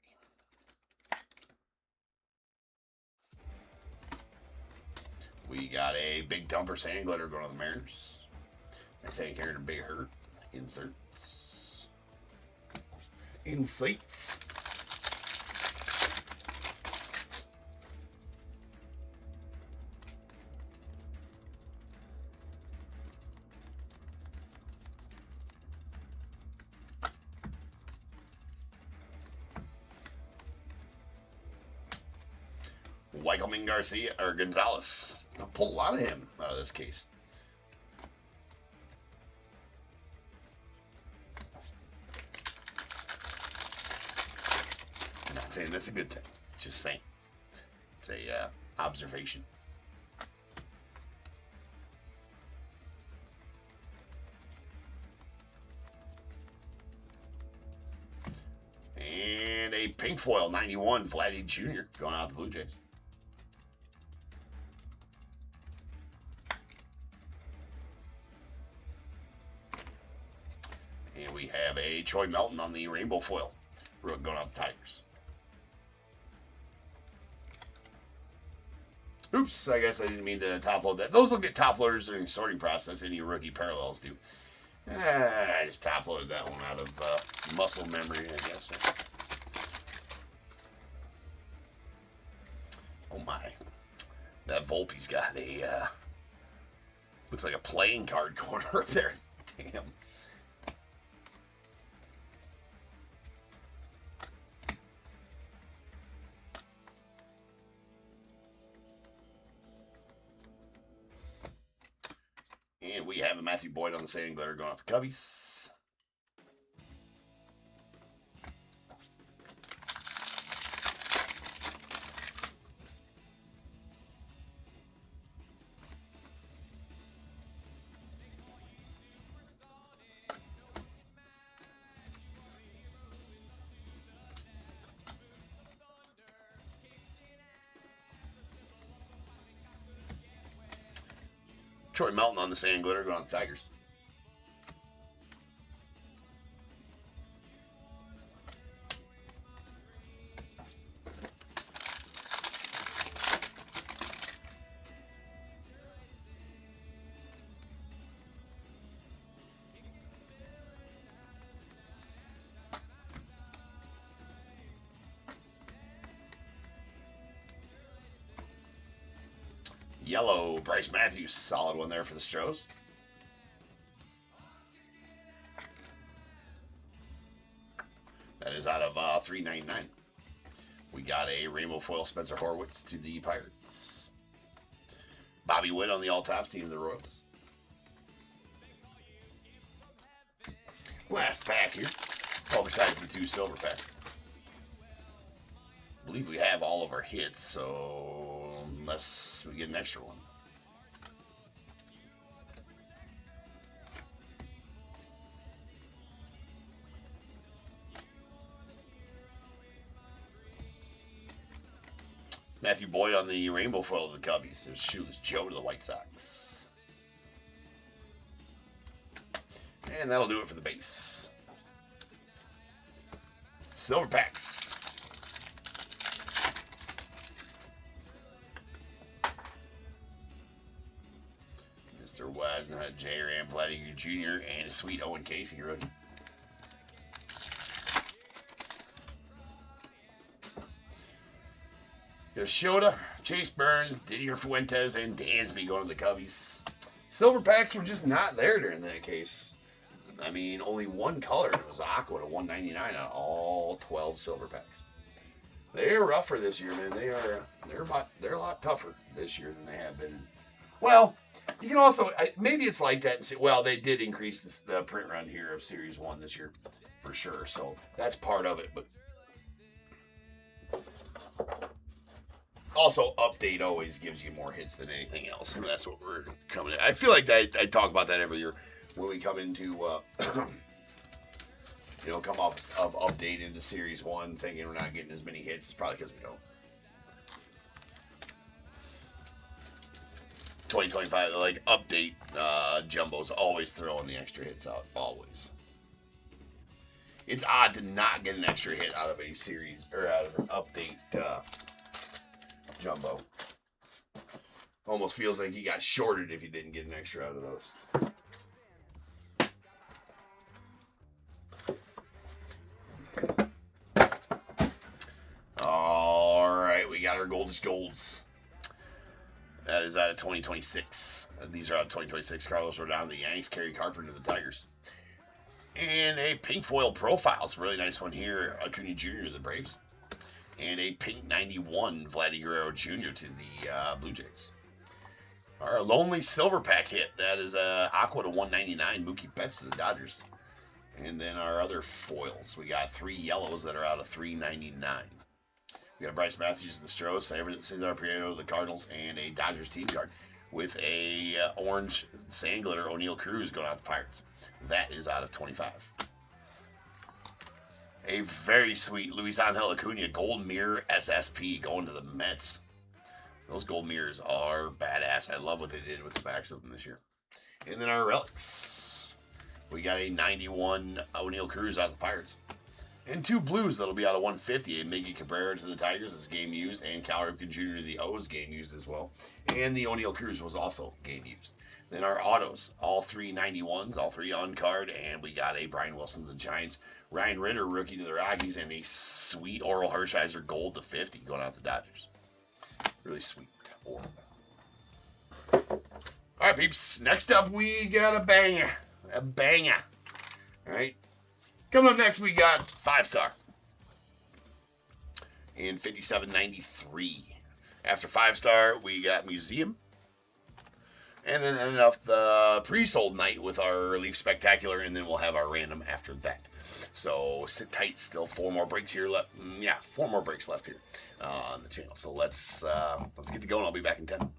We got a big dumper sand glitter going to the Mariners. That's taking care of the big hurt. Inserts. Insights. Wikelman Garcia or Gonzalez. I'll pull a lot of him out of this case. I'm not saying that's a good thing. Just saying. It's a observation. And a pink foil 91 Vladdy Jr. going out of the Blue Jays. And we have a Troy Melton on the rainbow foil going out the Tigers. Oops, I guess I didn't mean to top load that. Those will get top loaders during the sorting process. Any rookie parallels do. I just top loaded that one out of muscle memory, I guess. Oh my. That Volpe's got a, looks like a playing card corner there. Damn. And we have a Matthew Boyd on the sand glitter going off the Cubbies. Troy Melton on the sand glitter going on the Tigers. Yellow, Bryce Matthews, solid one there for the Stros. That is out of $3.99. We got a rainbow foil Spencer Horwitz to the Pirates. Bobby Witt on the all-tops team of the Royals. Last pack here. All besides the two silver packs. I believe we have all of our hits, so unless we get an extra one. Matthew Boyd on the rainbow foil of the Cubbies. There's Shoeless Joe to the White Sox. And that'll do it for the base. Silver packs. Mr. Wisnut, J. Ram Vladdy Jr., and a sweet Owen Casey rookie. There's Shota, Chase Burns, Didier Fuentes, and Dansby going to the Cubbies. Silver packs were just not there during that case. I mean, only one color. It was Aqua to $199 on all 12 silver packs. They're rougher this year, man. They're a lot tougher this year than they have been. Well, you can also maybe it's like that. And say, well, they did increase the print run here of Series 1 this year for sure. So that's part of it, but. Also, update always gives you more hits than anything else. And that's what we're coming at. I feel like I talk about that every year when we come into, come off of update into Series 1 thinking we're not getting as many hits. It's probably because we don't. 2025, like, update Jumbo's always throwing the extra hits out. Always. It's odd to not get an extra hit out of a series, or out of an update Jumbo. Almost feels like he got shorted if he didn't get an extra out of those. All right, we got our Goldish Golds. That is out of 2026. These are out of 2026. Carlos Rodon, the Yanks. Kerry Carpenter to the Tigers. And a pink foil profiles. Really nice one here. Acuna Jr. to the Braves. And a pink 91 Vladdy Guerrero Jr. to the Blue Jays. Our lonely silver pack hit. That is Aqua to $199. Mookie Betts to the Dodgers. And then our other foils. We got 3 yellows that are out of $3.99. We got Bryce Matthews to the Stros, Cesar Prieto to the Cardinals, and a Dodgers team card with a orange sand glitter O'Neal Cruz going out to the Pirates. That is out of 25. A very sweet Luis Angel Acuna Gold Mirror SSP going to the Mets. Those gold mirrors are badass. I love what they did with the backs of them this year. And then our relics. We got a 91 O'Neal Cruz out of the Pirates. And 2 blues that'll be out of 150. And Miggy Cabrera to the Tigers is game used. And Cal Ripken Jr. to the O's game used as well. And the O'Neal Cruz was also game used. Then our autos, all 3 91s, all 3 on card. And we got a Brian Wilson to the Giants. Ryan Ritter, rookie to the Rockies. And a sweet Oral Hershiser gold to 50 going out to the Dodgers. Really sweet. All right, peeps. Next up, we got a banger. A banger. All right. Coming up next, we got 5-star. And 57.93. After 5-star, we got Museum. And then enough the pre-sold night with our Leaf Spectacular, and then we'll have our random after that. So sit tight. Still 4 more breaks here left. Yeah, 4 more breaks left here on the channel. So let's get to going. I'll be back in 10.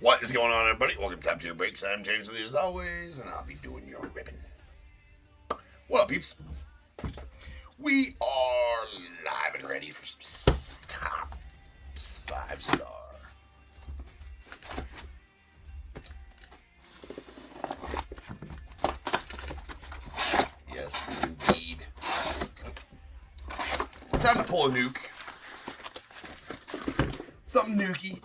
What is going on, everybody? Welcome to Top Tier Breaks. I'm James with you as always, and I'll be doing your ribbon. What up, peeps? We are live and ready for some top 5-star. Yes, indeed. Time to pull a nuke. Something nukey.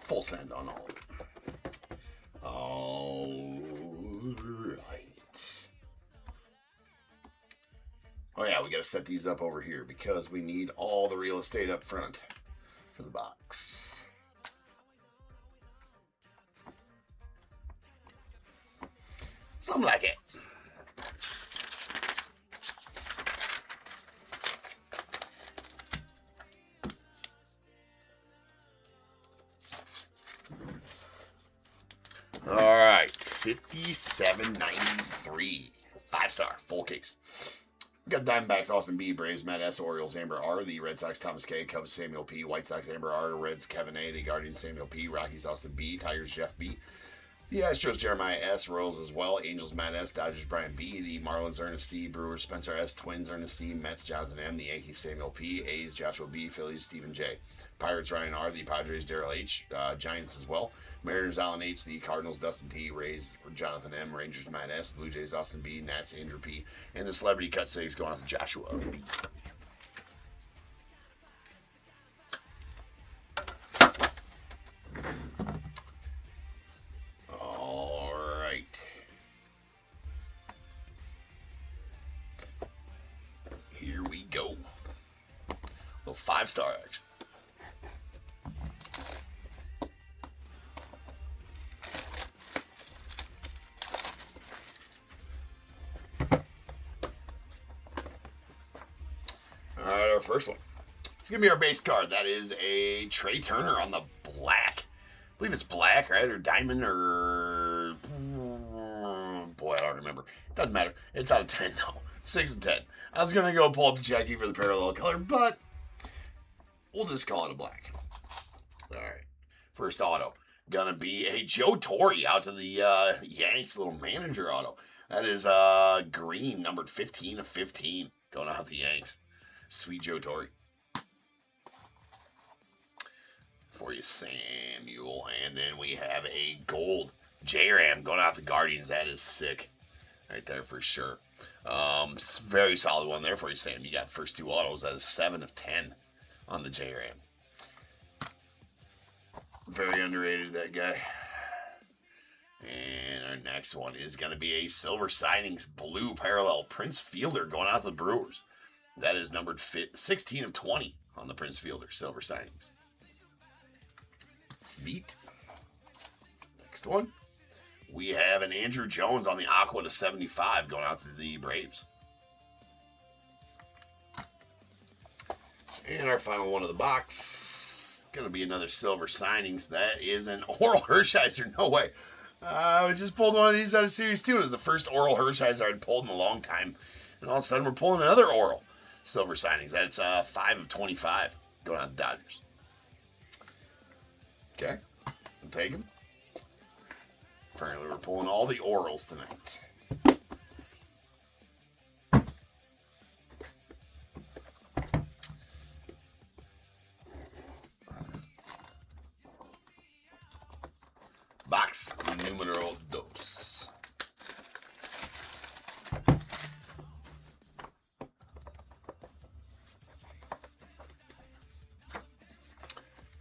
Full send on all of it. All right. Oh yeah, we gotta set these up over here because we need all the real estate up front for the box. Something like it. All right, 57.93, 5-star, full case. We got Diamondbacks, Austin B, Braves, Matt S, Orioles, Amber R, the Red Sox, Thomas K, Cubs, Samuel P, White Sox, Amber R, Reds, Kevin A, the Guardians, Samuel P, Rockies, Austin B, Tigers, Jeff B, the Astros, Jeremiah S, Royals as well, Angels, Matt S, Dodgers, Brian B, the Marlins, Ernest C, Brewers, Spencer S, Twins, Ernest C, Mets, Jonathan M, the Yankees, Samuel P, A's, Joshua B, Phillies, Stephen J, Pirates, Ryan R, the Padres, Darrell H, Giants as well, Mariners, Alan H, the Cardinals, Dustin T, Rays, Jonathan M, Rangers, Matt S, Blue Jays, Austin B, Nats, Andrew P, and the Celebrity Cut 6 going out to Joshua B. All right. Here we go. A little 5-star action. Alright, our first one. It's going to be our base card. That is a Trey Turner on the black. I believe it's black, right? Or diamond, or... Boy, I don't remember. Doesn't matter. It's out of 10, though. 6 of 10. I was going to go pull up the Jackie for the parallel color, but we'll just call it a black. Alright. First auto. Gonna be a Joe Torre out to the Yanks little manager auto. That is green, numbered 15 of 15. Going out to the Yanks. Sweet Joe Torre. For you, Samuel. And then we have a gold J-Ram going out the Guardians. That is sick. Right there for sure. Very solid one there for you, Sam. You got the first 2 autos. That is 7 of 10 on the J-Ram. Very underrated, that guy. And our next one is going to be a Silver Signings blue parallel Prince Fielder going out to the Brewers. That is numbered 16 of 20 on the Prince Fielder Silver Signings. Sweet. Next one. We have an Andrew Jones on the Aqua to 75 going out to the Braves. And our final one of the box. Going to be another Silver Signings. That is an Oral Hershiser. No way. I just pulled one of these out of Series 2. It was the first Oral Hershiser I'd pulled in a long time. And all of a sudden we're pulling another Oral Silver Signings. That's 5 of 25 going on the Dodgers. Okay, we'll take them. Apparently we're pulling all the Orals tonight. Box numero 2.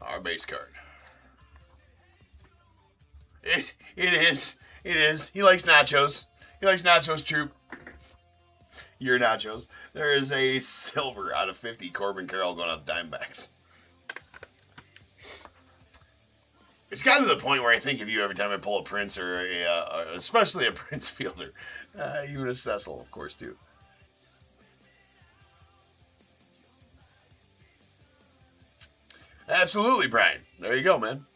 Our base card. It is. He likes nachos. He likes nachos, troop. Your nachos. There is a silver out of 50 Corbin Carroll going out the Diamondbacks. It's gotten to the point where I think of you every time I pull a Prince or especially a Prince Fielder. Even a Cecil, of course, too. Absolutely, Brian. There you go, man.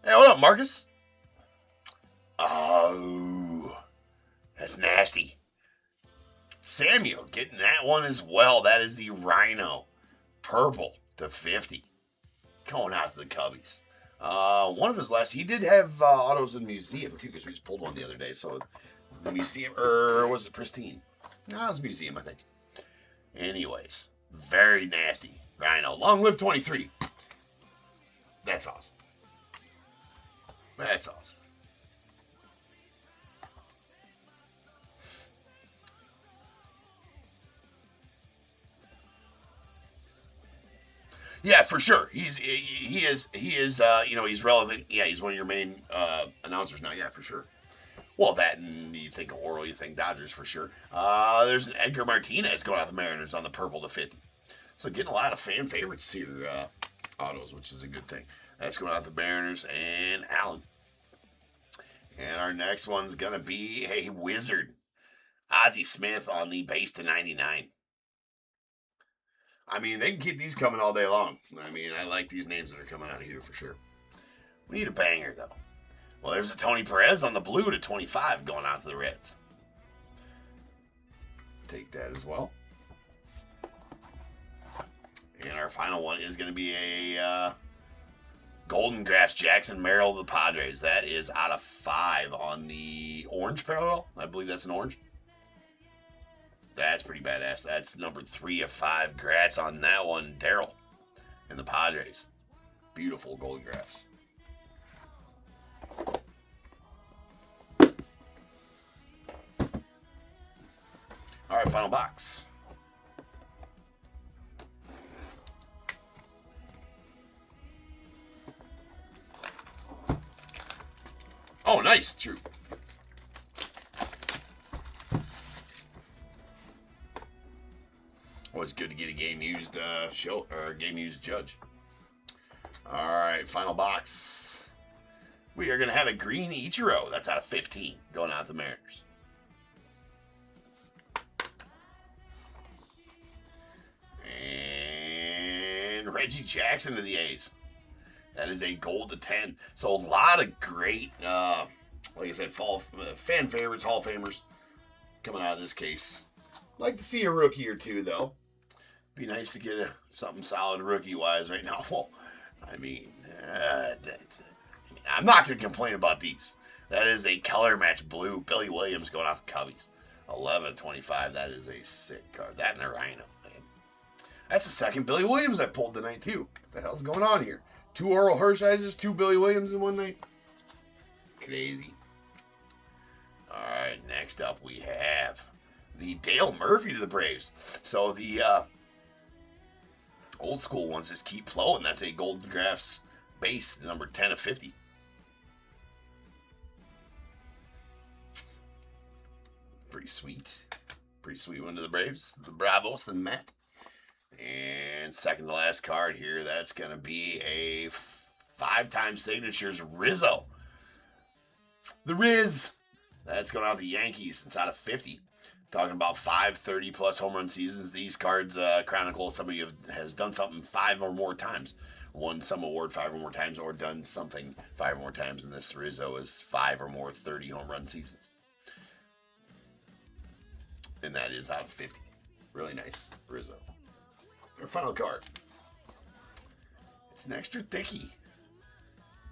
Hey, what up, Marcus? Oh, that's nasty. Samuel getting that one as well. That is the Rhino. Purple to 50. Going out to the Cubbies. One of his last, he did have autos in the museum too, because we just pulled one the other day. So the museum, or was it Pristine? No, it was museum, I think. Anyways, very nasty. Rhino. Long live 23. That's awesome. That's awesome. Yeah, for sure. He is he's relevant. Yeah, he's one of your main announcers now. Yeah, for sure. Well, that and you think Oral, you think Dodgers for sure. There's an Edgar Martinez going out the Mariners on the purple to 50. So getting a lot of fan favorites here, autos, which is a good thing. That's going out the Mariners and Allen. And our next one's gonna be a Wizard, Ozzie Smith on the base to 99. I mean, they can keep these coming all day long. I mean, I like these names that are coming out of here for sure. We need a banger, though. Well, there's a Tony Perez on the blue to 25 going out to the Reds. Take that as well. And our final one is going to be a Golden Graphs Jackson Merrill of the Padres. That is out of 5 on the orange parallel. I believe that's an orange. That's pretty badass. That's number 3 of 5. Grats on that one, Daryl and the Padres. Beautiful Golden Graphs. All right, final box. Oh, nice. True. Always good to get a game used show or game used judge. All right, final box. We are going to have a green Ichiro. That's out of 15 going out to the Mariners. And Reggie Jackson to the A's. That is a gold to 10. So a lot of great, like I said, fall fan favorites, Hall of Famers coming out of this case. Like to see a rookie or two, though. Be nice to get something solid rookie-wise right now. Well, I mean, I'm not going to complain about these. That is a color match blue. Billy Williams going off the Cubbies. 11-25. That is a sick card. That and the Rhino, man. That's the second Billy Williams I pulled tonight, too. What the hell's going on here? 2 Oral Hershises, 2 Billy Williams in one night. Crazy. All right, next up we have the Dale Murphy to the Braves. So the old school ones just keep flowing. That's a Golden Graphs base, number 10 of 50. Pretty sweet. Pretty sweet one to the Braves. The Bravos and Matt. And second to last card here, that's going to be a 5-time signatures Rizzo. The Riz. That's going out the Yankees. It's out of 50. Talking about 5 30-plus home run seasons. These cards chronicle somebody who has done something 5 or more times. Won some award 5 or more times, or done something 5 or more times. And this Rizzo is 5 or more 30 home run seasons. And that is out of 50. Really nice Rizzo. Our final card. It's an extra thickie.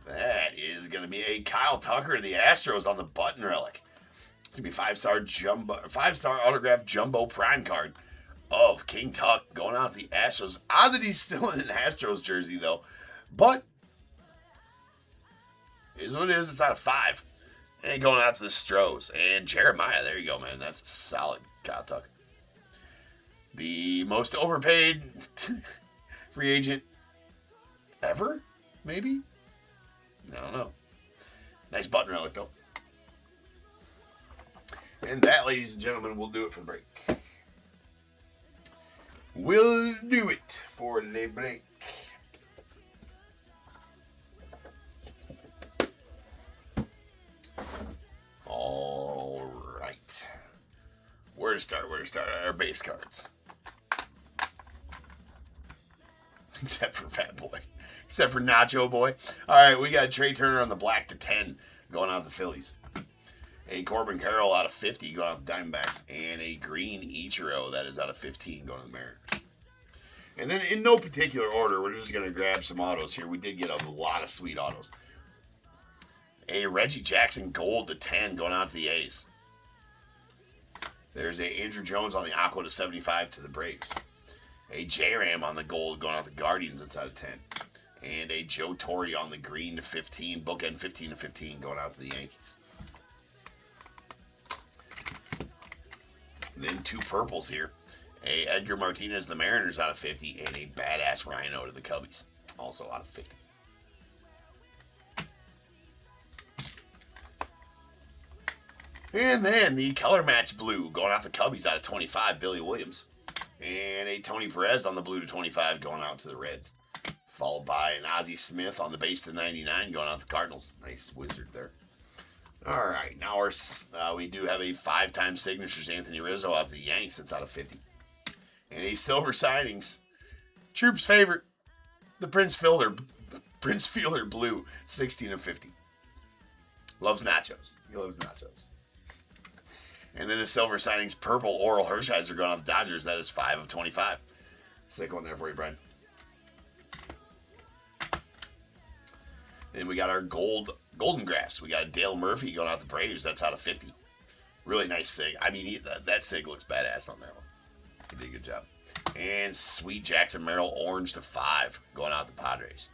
That is going to be a Kyle Tucker of the Astros on the button relic. It's going to be 5-star autograph jumbo prime card of King Tuck going out to the Astros. Odd that he's still in an Astros jersey, though. But, it is what it is. It's out of 5. And going out to the Stros. And Jeremiah, there you go, man. That's a solid Kyle Tucker. The most overpaid free agent ever, maybe? I don't know. Nice button relic, though. And that, ladies and gentlemen, will do it for the break. We'll do it for the break. All right. Where to start? Our base cards. Except for Fat Boy. Except for Nacho Boy. All right, we got Trey Turner on the black to 10 going out of the Phillies. A Corbin Carroll out of 50 going out the Diamondbacks. And a green Ichiro that is out of 15 going to the Mariners. And then in no particular order, we're just going to grab some autos here. We did get a lot of sweet autos. A Reggie Jackson gold to 10 going out to the A's. There's a Andrew Jones on the Aqua to 75 to the Braves. A J-Ram on the gold going out to the Guardians. That's out of 10. And a Joe Torre on the green to 15. Bookend 15 to 15 going out to the Yankees. Then two purples here. A Edgar Martinez, the Mariners, out of 50. And a badass Rhino to the Cubbies. Also out of 50. And then the color match blue going out the Cubbies out of 25, Billy Williams. And a Tony Perez on the blue to 25 going out to the Reds. Followed by an Ozzie Smith on the base to 99 going out to the Cardinals. Nice wizard there. All right, now we do have a 5-time signatures Anthony Rizzo out to the Yanks. That's out of 50. And a silver signings. Troop's favorite, the Prince Fielder blue, 16 of 50. Loves nachos. He loves nachos. And then a silver signings purple Oral Hershiser going on the Dodgers. That is 5 of 25. Sick one there for you, Brian. Then we got our golden graphs. We got a Dale Murphy going out the Braves. That's out of 50. Really nice sig. I mean, that sig looks badass on that one. He did a good job. And sweet Jackson Merrill orange to 5 going out the Padres.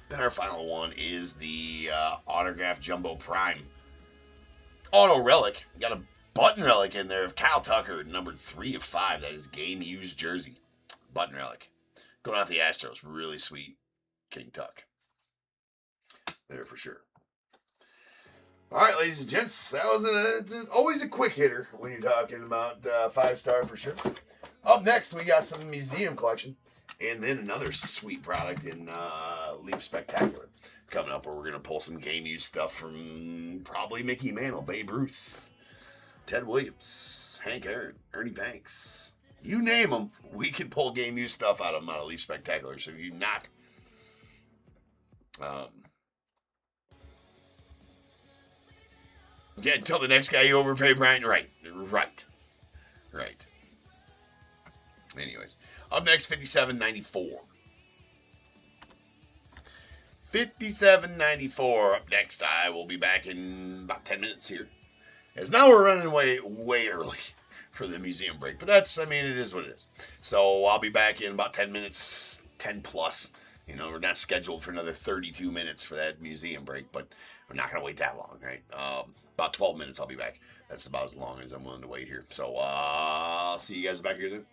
Then our final one is the autograph Jumbo Prime auto relic. We got a button relic in there of Kyle Tucker, numbered 3 of 5. That is game used jersey. Button relic. Going out the Astros. Really sweet King Tuck. There for sure. All right, ladies and gents. That was always a quick hitter when you're talking about 5-star for sure. Up next, we got some museum collection. And then another sweet product in Leaf Spectacular coming up, where we're going to pull some game use stuff from probably Mickey Mantle, Babe Ruth, Ted Williams, Hank Aaron, Ernie Banks. You name them, we can pull game use stuff out of them out of Leaf Spectacular. So you not... yeah, tell the next guy you overpay, Brian. Right. Anyways, up next, 57.94. 57.94 up next. I will be back in about 10 minutes here. As now we're running way early for the museum break. But that's, I mean, it is what it is. So I'll be back in about 10 minutes, 10 plus. You know, we're not scheduled for another 32 minutes for that museum break, but we're not going to wait that long, right? About 12 minutes I'll be back. That's about as long as I'm willing to wait here. So I'll see you guys back here then.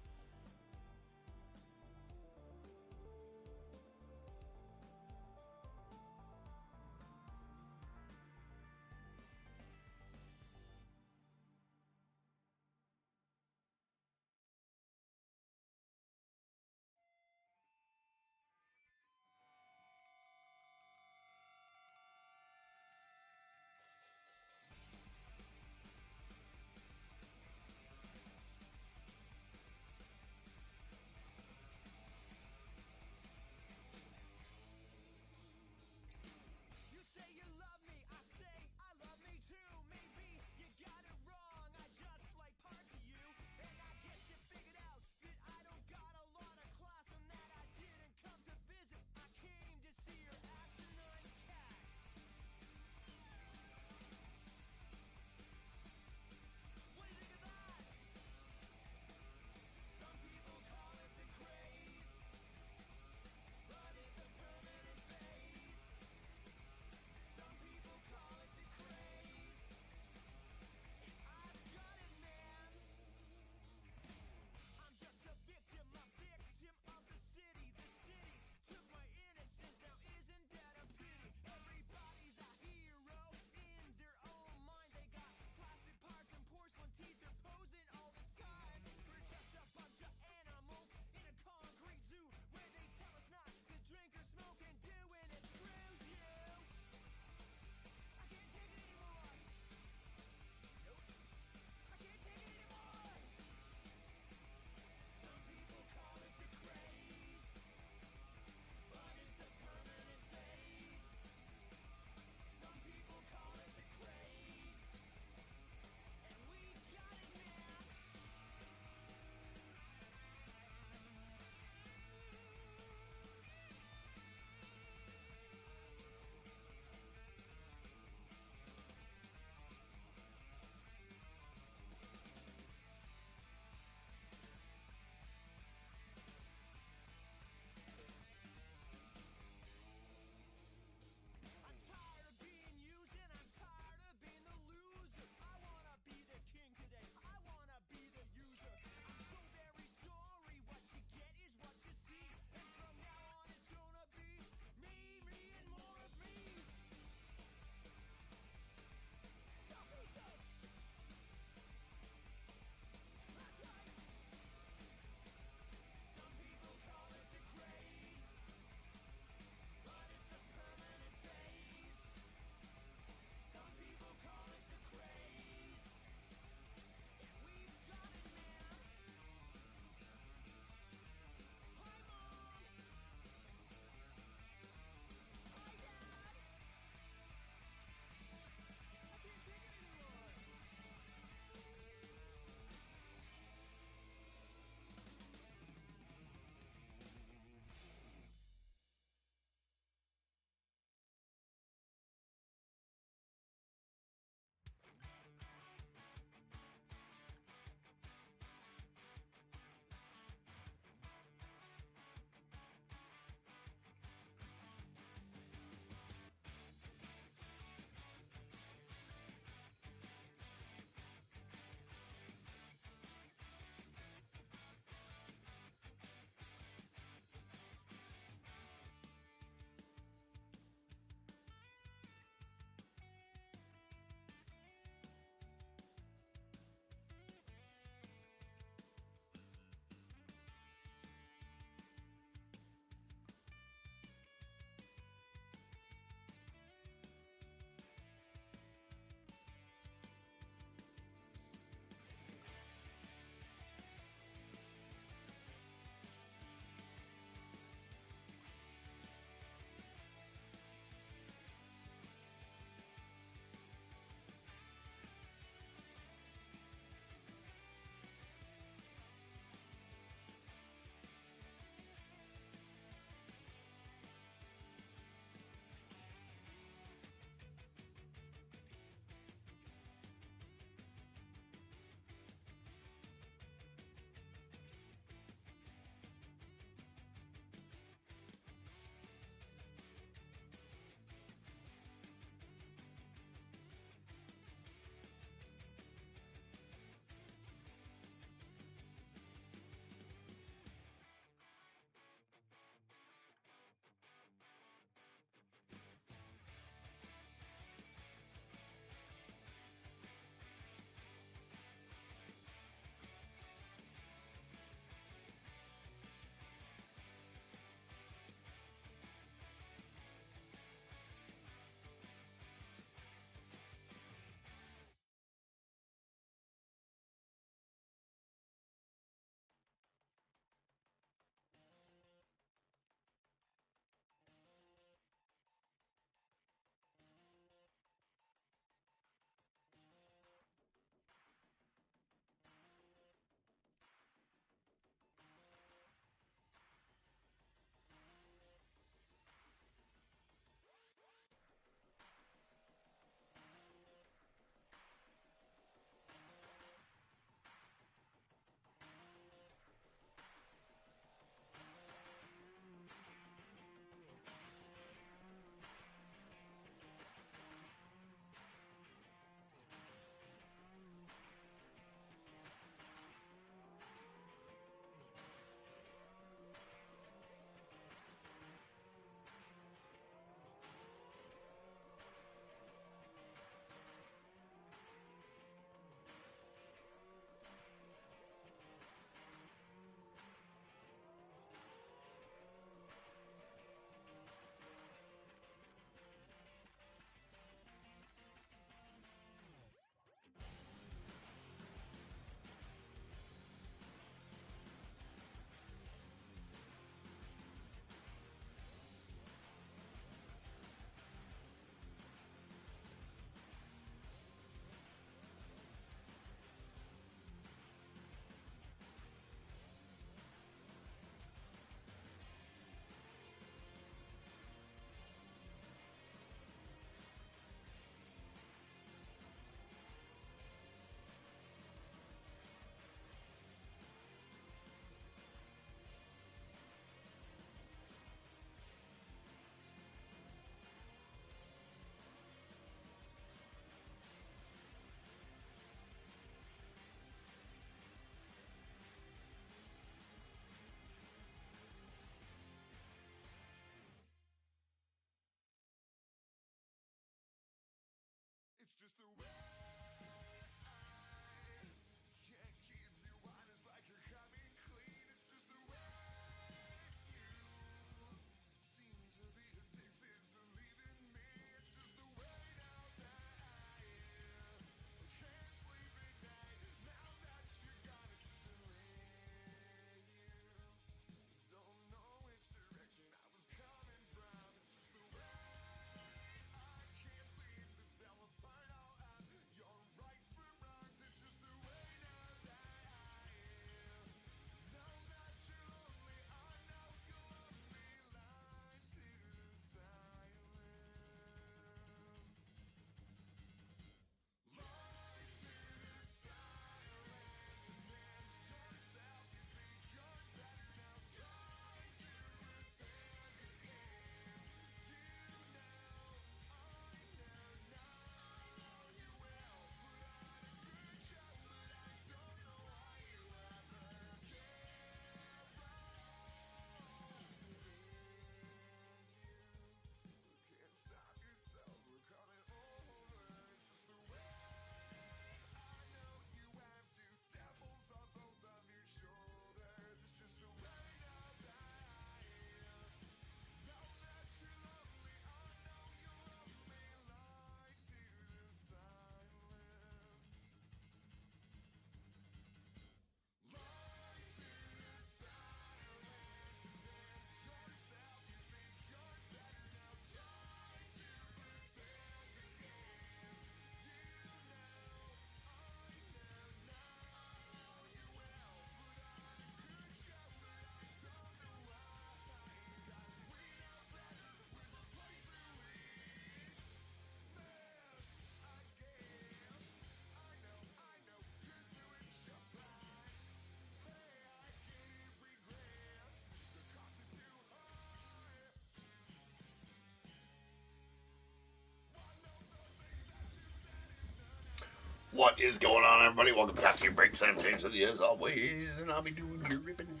What is going on, everybody? Welcome back to your break. Sam James with you as always, and I'll be doing your ripping.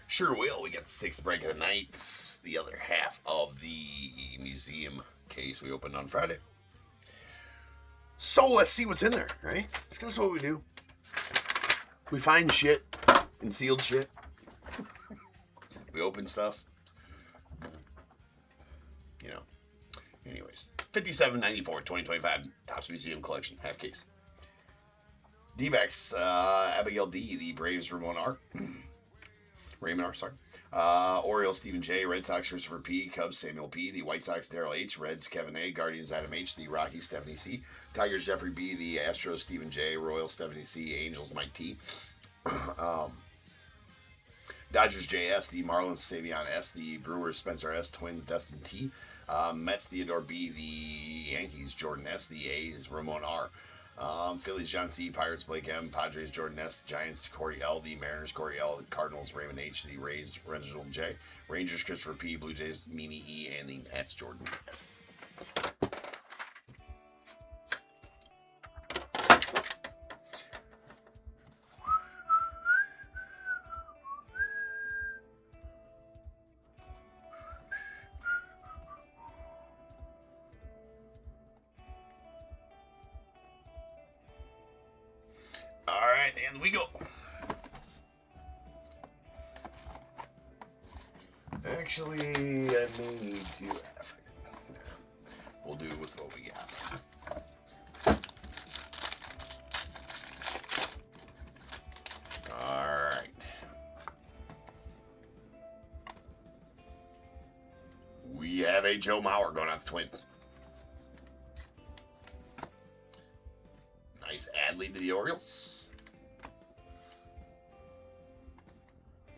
Sure will. We got the sixth break of the night, the other half of the museum case we opened on Friday. So let's see what's in there, right? That's what we do. We find shit and sealed shit. We open stuff. You know. Anyways. 5794 2025 Topps Museum Collection, half case. D-backs, Abigail D, the Braves, Raymond R. Orioles, Stephen J. Red Sox, Christopher P. Cubs, Samuel P. The White Sox, Darrell H. Reds, Kevin A. Guardians, Adam H. The Rockies, Stephanie C. Tigers, Jeffrey B. The Astros, Stephen J. Royals, Stephanie C. Angels, Mike T. Dodgers, JS. The Marlins, Savion S. The Brewers, Spencer S. Twins, Dustin T. Mets, Theodore B. The Yankees, Jordan S. The A's, Ramon R. Phillies, John C. Pirates, Blake M. Padres, Jordan S. Giants, Corey L. The Mariners, Corey L. The Cardinals, Raymond H. The Rays, Reginald J. Rangers, Christopher P. Blue Jays, Mimi E. And the Nats, Jordan S. Alright, and we go. Actually, I may need to. We'll do with what we got. Alright. We have a Joe Mauer going out the Twins. Nice ad lead to the Orioles.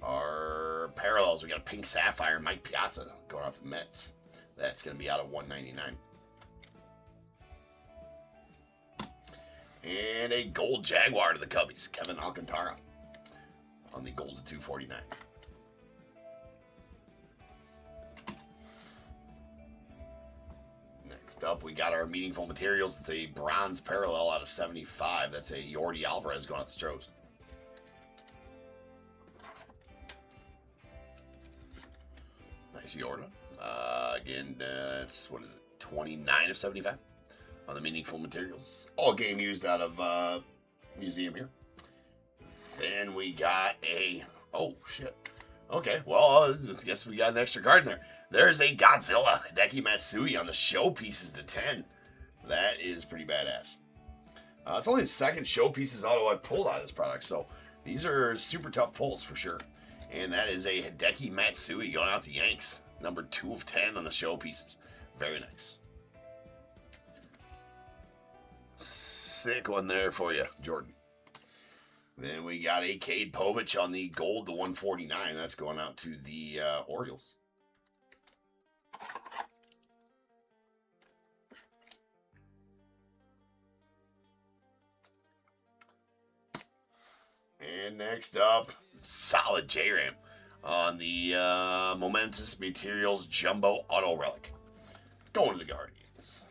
Our parallels, we got a pink sapphire, Mike Piazza going off the Mets. That's going to be out of 199. And a gold Jaguar to the Cubbies, Kevin Alcantara on the gold to 249. Next up, we got our meaningful materials. It's a bronze parallel out of 75. That's a Yordi Alvarez going off the Stros. Nice Yorda. Again, it's, what is it, 29 of 75 on the meaningful materials. All game used out of museum here. Then we got a, oh shit. Okay, well, I guess we got an extra card in there. There's a Godzilla, Hideki Matsui on the showpieces to 10. That is pretty badass. It's only the second showpieces auto I've pulled out of this product, so these are super tough pulls for sure. And that is a Hideki Matsui going out the Yanks. Number 2 of 10 on the showpieces. Very nice. Sick one there for you, Jordan. Then we got a Cade Povich on the gold to 149. That's going out to the Orioles. And next up, solid J-Ram on the Momentous Materials Jumbo Auto Relic. Going to the Guardians.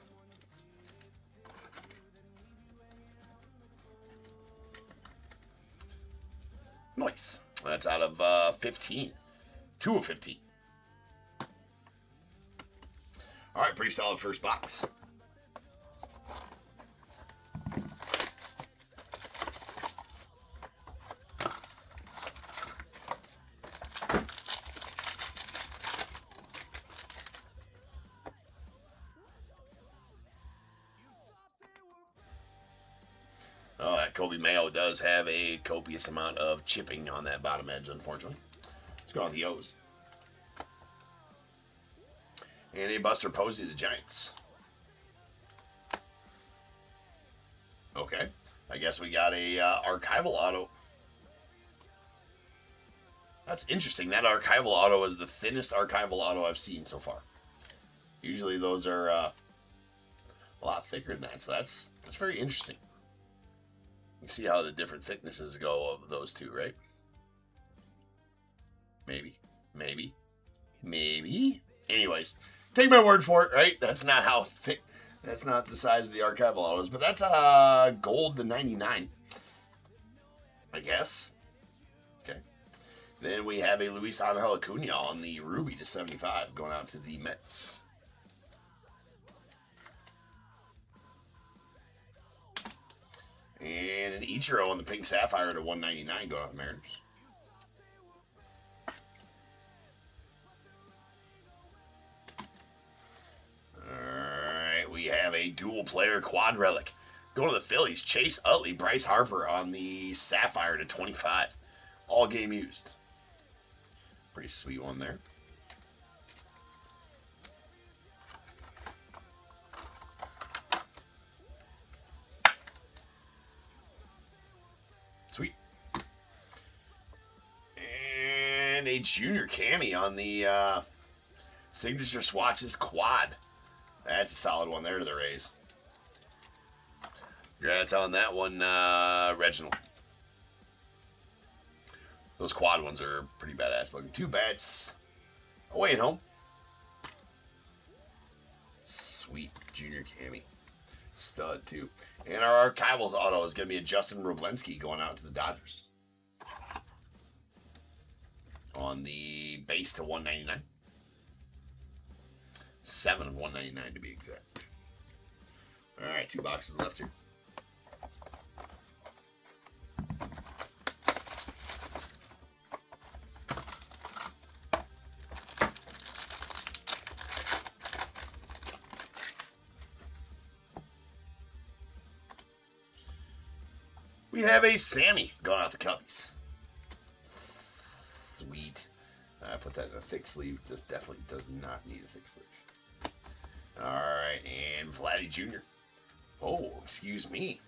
Nice. That's out of 15. 2 of 15. All right, pretty solid first box. Oh, that Kobe Mayo does have a copious amount of chipping on that bottom edge, unfortunately. Let's go on the O's. And a Buster Posey, the Giants. Okay. I guess we got a archival auto. That's interesting. That archival auto is the thinnest archival auto I've seen so far. Usually those are a lot thicker than that, so that's very interesting. You see how the different thicknesses go of those two, right? Maybe. Anyways, take my word for it, right? That's not how thick That's not the size of the archival autos, but that's gold to 99, I guess. Okay. Then we have a Luis Angel Acuna on the ruby to 75 going out to the Mets. And an Ichiro on the pink sapphire to 199 going out to the Mariners. Alright, we have a dual player quad relic. Going to the Phillies, Chase Utley, Bryce Harper on the sapphire to 25. All game used. Pretty sweet one there. Sweet. And a junior cami on the signature swatches quad. That's a solid one there to the Rays. Congrats on that one, Reginald. Those quad ones are pretty badass looking. 2 bats away and home. Sweet junior cami. Stud, too. And our archivals auto is going to be a Justin Roblenski going out to the Dodgers. On the base to 199. 7 of 199 to be exact. All right, 2 boxes left here. We have a Sammy going out the Cubbies. Sweet. I put that in a thick sleeve. This definitely does not need a thick sleeve. Alright, and Vladdy Jr. Oh, excuse me.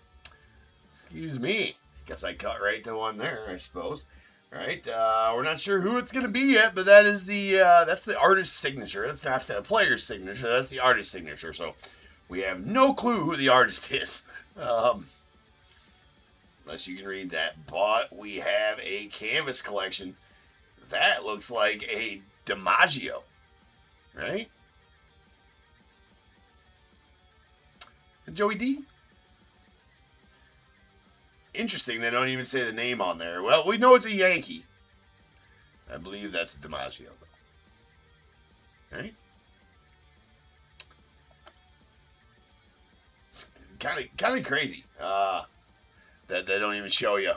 Excuse me. Guess I cut right to one there, I suppose. Alright, we're not sure who it's going to be yet, but that is that's the artist's signature. That's not the player's signature. That's the artist's signature. So we have no clue who the artist is. Unless you can read that. But we have a canvas collection. That looks like a DiMaggio. Right? Joey D? Interesting, they don't even say the name on there. Well, we know it's a Yankee. I believe that's a DiMaggio. Right? It's kind of crazy. That they don't even show you.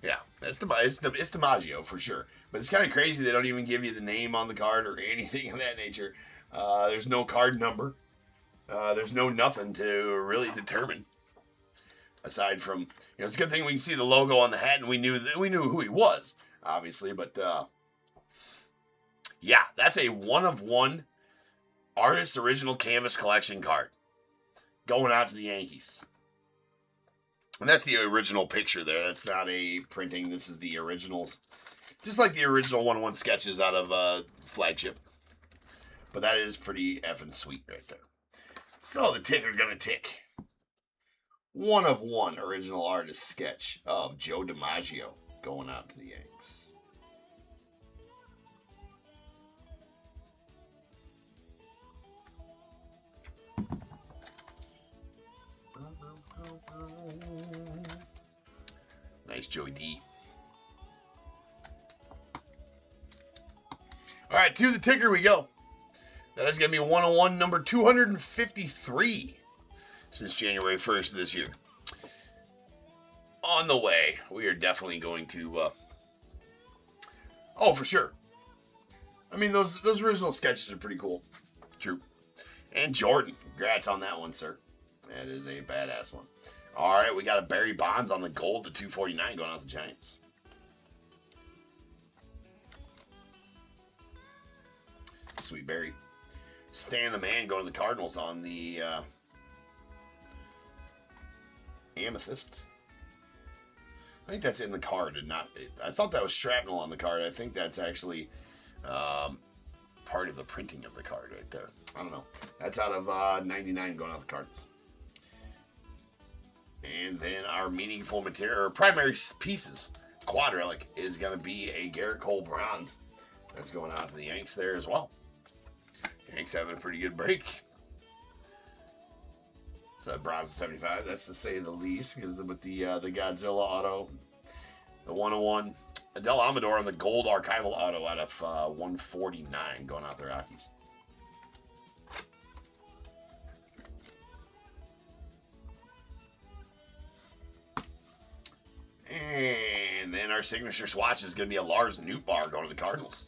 Yeah, it's DiMaggio for sure. But it's kind of crazy they don't even give you the name on the card or anything of that nature. There's no card number. There's no nothing to really determine. Aside from, it's a good thing we can see the logo on the hat and we knew who he was, obviously. But yeah, that's a 1-of-1 artist original canvas collection card going out to the Yankees. And that's the original picture there. That's not a printing. This is the originals. Just like the original 1-of-1 sketches out of Flagship. But that is pretty effing sweet right there. So the ticker's going to tick. 1-of-1 original artist sketch of Joe DiMaggio going out to the Yanks. Nice Joey D. All right, to the ticker we go. That is going to be 1-of-1 number 253 since January 1st of this year. On the way, we are definitely going to... oh, for sure. I mean, those original sketches are pretty cool. True. And Jordan, congrats on that one, sir. That is a badass one. All right, we got a Barry Bonds on the gold to 249 going out the Giants. Sweet Barry. Stan the Man going to the Cardinals on the amethyst. I think that's in the card and not... I thought that was shrapnel on the card. I think that's actually part of the printing of the card right there. I don't know. That's out of 99 going out the Cardinals. And then our meaningful material, or primary pieces, quad relic, is going to be a Garrett Cole bronze. That's going out to the Yanks there as well. Yanks having a pretty good break. It's a bronze 75. That's to say the least, because with the Godzilla auto, the 101, Adele Amador on the gold archival auto out of 149 going out the Rockies. And then our signature swatch is going to be a Lars Nootbaar going to the Cardinals.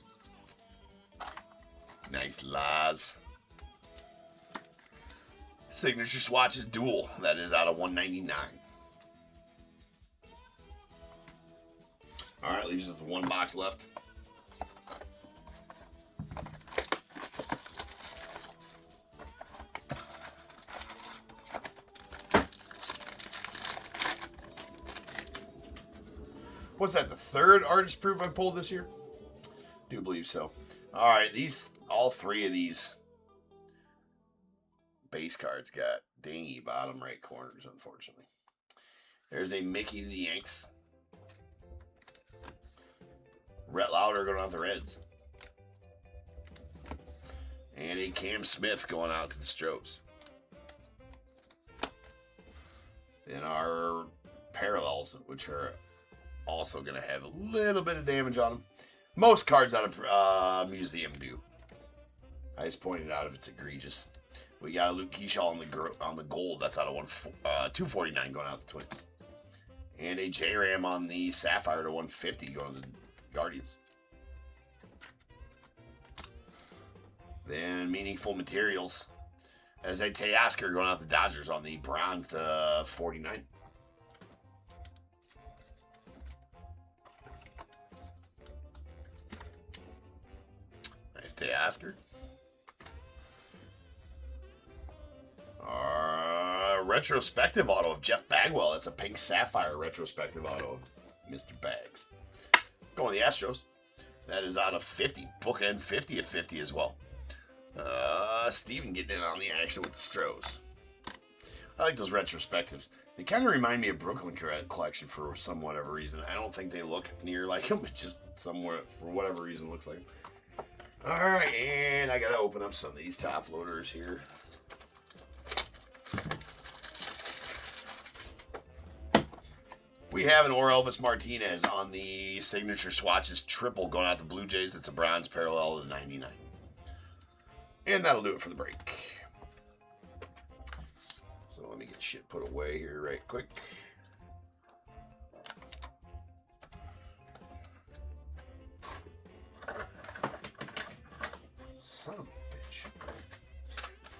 Nice, Lars. Signature swatch is dual. That is out of 199. All right, leaves us the one box left. Was that the third artist proof I pulled this year? Do believe so. All right, all three of these base cards got dingy bottom right corners, unfortunately. There's a Mickey to the Yanks. Rhett Lauder going out the Reds. And a Cam Smith going out to the Stros. Then our parallels, which are also going to have a little bit of damage on them. Most cards out of Museum do. I just pointed out if it's egregious. We got a Luke Keyshaw on the gold. That's out of 249 going out the Twins. And a J-Ram on the Sapphire to 150 going to the Guardians. Then Meaningful Materials. As a Teoscar going out the Dodgers on the bronze to 49. Nice Teoscar. Retrospective auto of Jeff Bagwell. That's a pink sapphire retrospective auto of Mr. Bags. Going to the Astros. That is out of 50. Bookend 50 of 50 as well. Steven getting in on the action with the Stros. I like those retrospectives. They kind of remind me of Brooklyn Collection for some whatever reason. I don't think they look near like them. It just somewhere, for whatever reason, looks like them. All right, and I got to open up some of these top loaders here. We have an Elvis Martinez on the signature swatches triple going out the Blue Jays. It's a bronze parallel to 99. And that'll do it for the break. So let me get shit put away here right quick. Son of a bitch.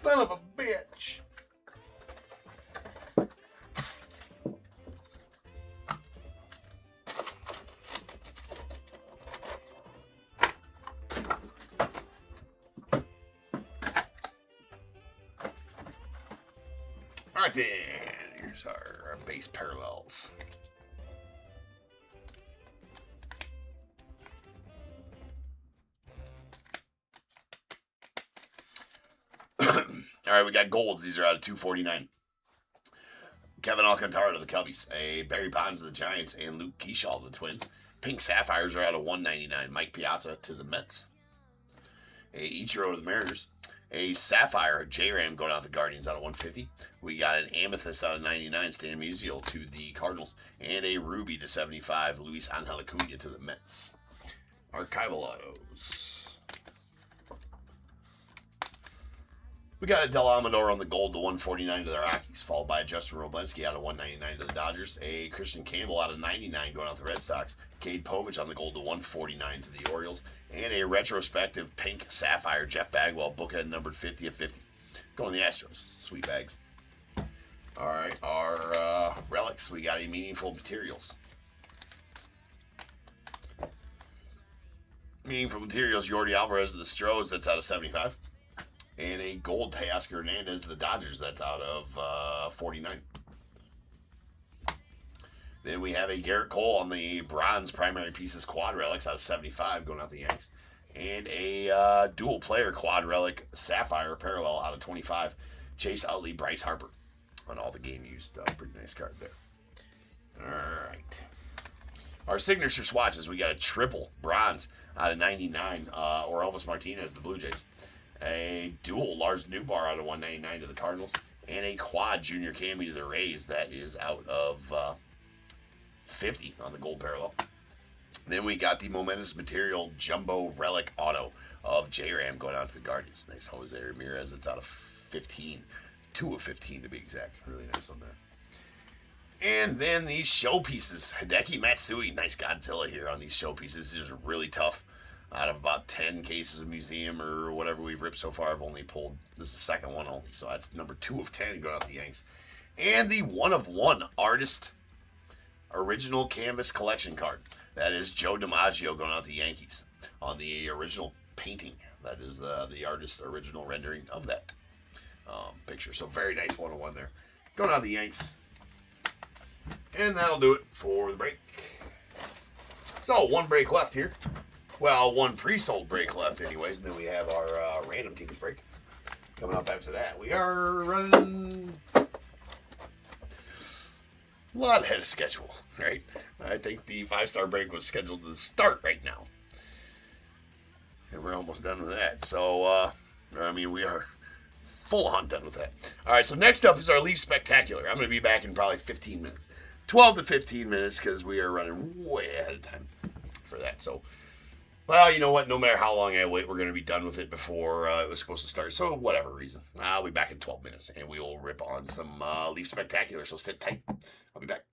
Son of a bitch. Alright then, here's our base parallels. Alright, we got golds. These are out of 249. Kevin Alcantara to the Cubbies. A Barry Bonds to the Giants. And Luke Keyshaw to the Twins. Pink Sapphires are out of 199. Mike Piazza to the Mets. A Ichiro to the Mariners. A Sapphire, J-Ram going out the Guardians out of 150. We got an Amethyst out of 99, Stan Musial to the Cardinals. And a Ruby to 75, Luis Angel Acuna to the Mets. Archival autos. We got a Del Amador on the gold to 149 to the Rockies, followed by a Justin Roblenski out of 199 to the Dodgers. A Christian Campbell out of 99 going out the Red Sox. Cade Povich on the gold to 149 to the Orioles. And a retrospective pink sapphire Jeff Bagwell, bookend numbered 50 of 50. Going to the Astros. Sweet bags. All right, our relics. We got a Meaningful Materials. Meaningful Materials, Yordi Alvarez of the Stros. That's out of 75. And a gold Teoscar Hernandez of the Dodgers. That's out of 49. Then we have a Garrett Cole on the bronze primary pieces quad relics out of 75 going out the Yanks. And a dual player quad relic sapphire parallel out of 25. Chase Utley, Bryce Harper on all the game used. Pretty nice card there. All right. Our signature swatches, we got a triple bronze out of 99 or Elvis Martinez, the Blue Jays. A dual Lars Nootbaar out of 199 to the Cardinals. And a quad junior cami to the Rays that is out of 50 on the gold parallel. Then we got the momentous material jumbo relic auto of J-Ram going out to the Guardians. Nice Jose Ramirez. It's out of 15. 2 of 15 to be exact. Really nice one there. And then these showpieces. Hideki Matsui. Nice Godzilla here on these showpieces. This is really tough. Out of about 10 cases of museum or whatever we've ripped so far, I've only pulled, this is the second one only. So that's number 2 of 10 going out the Yanks. And the 1 of 1 artist original canvas collection card. That is Joe DiMaggio going out the Yankees on the original painting. That is the artist's original rendering of that picture. So very nice 1 of 1 there. Going out the Yanks. And that'll do it for the break. So 1 break left here. Well, 1 pre-sold break left anyways. And then we have our random teams break coming up after that. We are running a lot ahead of schedule, right? I think the 5-star break was scheduled to start right now. And we're almost done with that. So, we are full on done with that. All right, so next up is our Leaf Spectacular. I'm going to be back in probably 15 minutes. 12 to 15 minutes because we are running way ahead of time for that. So, well, you know what? No matter how long I wait, we're going to be done with it before it was supposed to start. So, whatever reason. I'll be back in 12 minutes, and we will rip on some Leaf Spectacular. So, sit tight. I'll be back.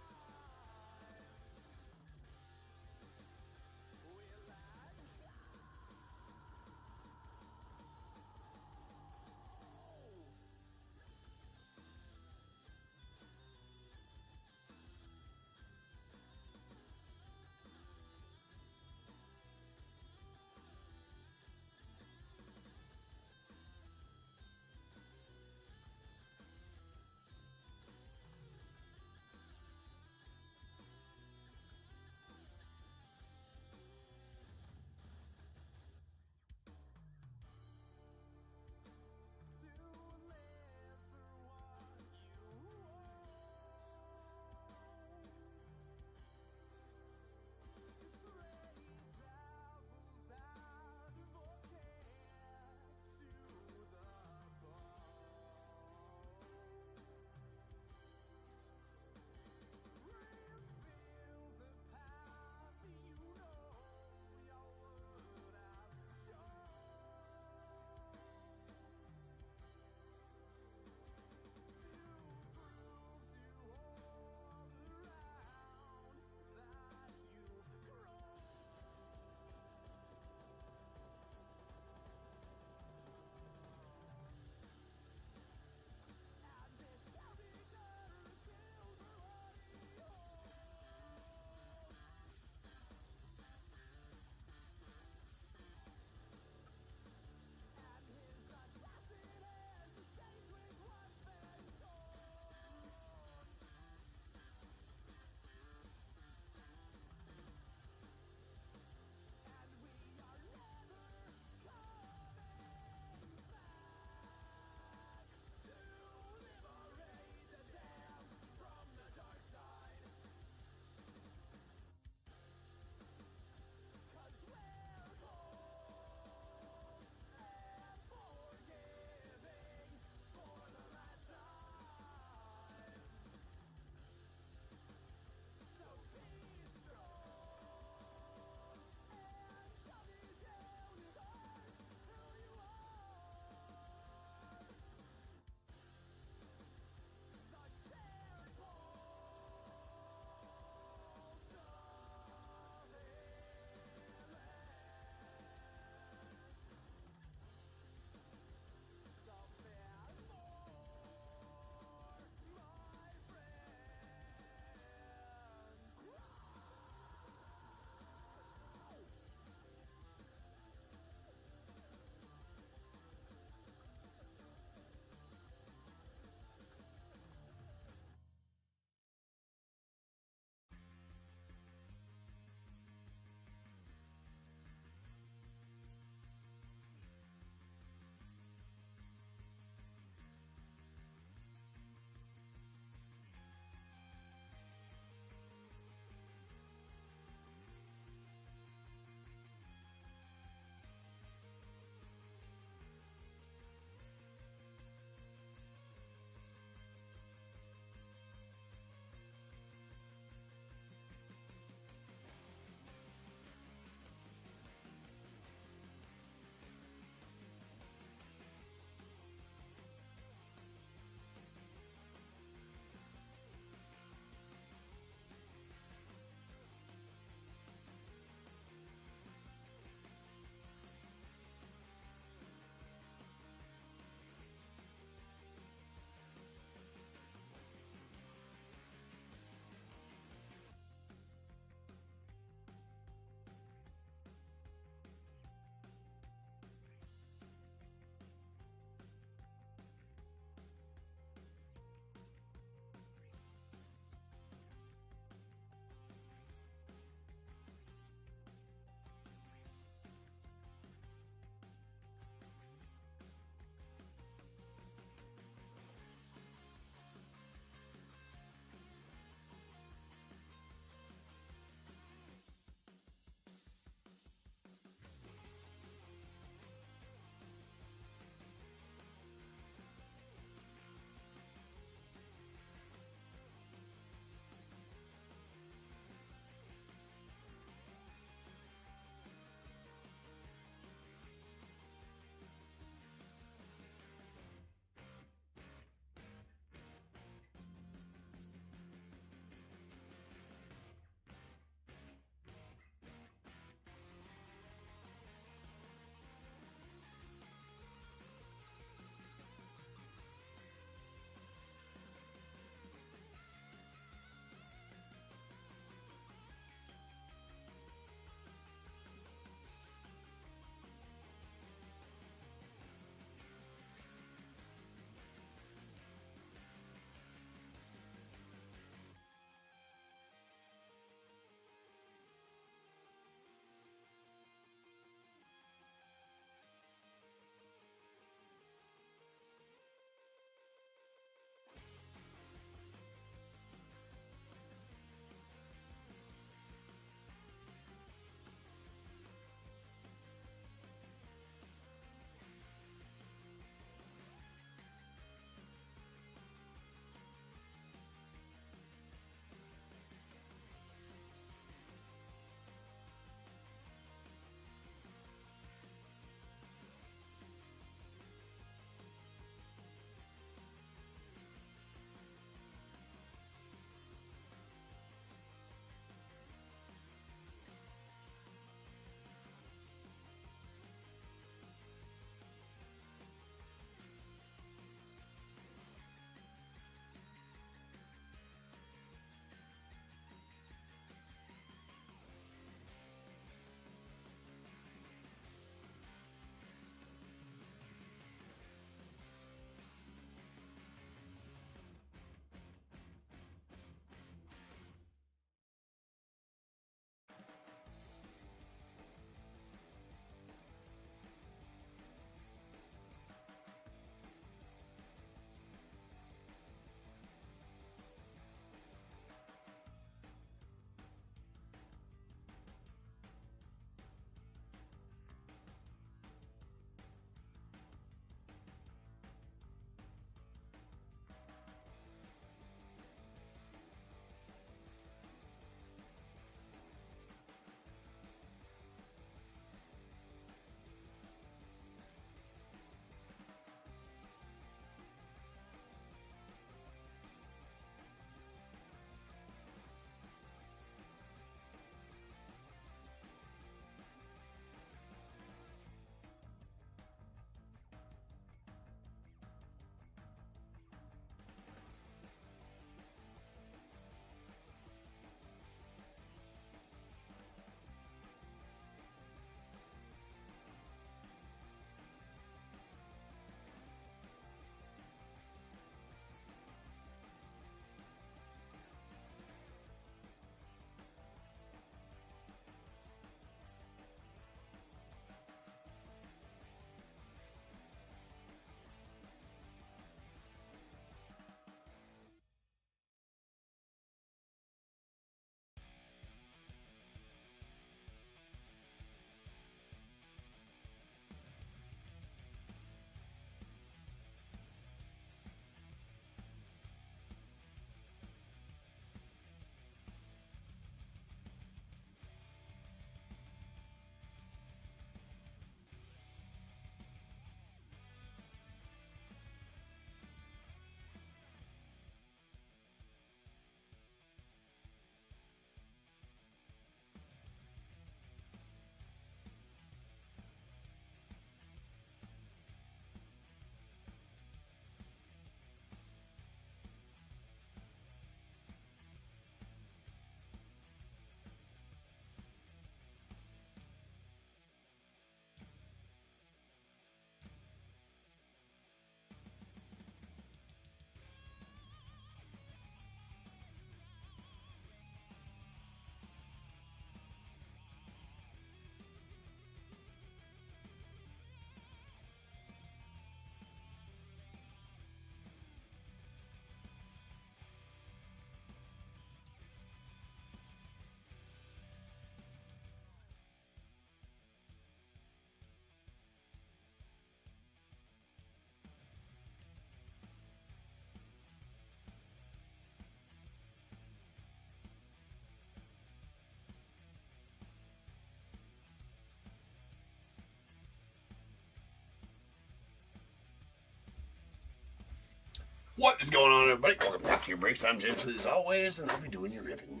What is going on, everybody? Welcome back to your breaks. I'm James, as always, and I'll be doing your ripping.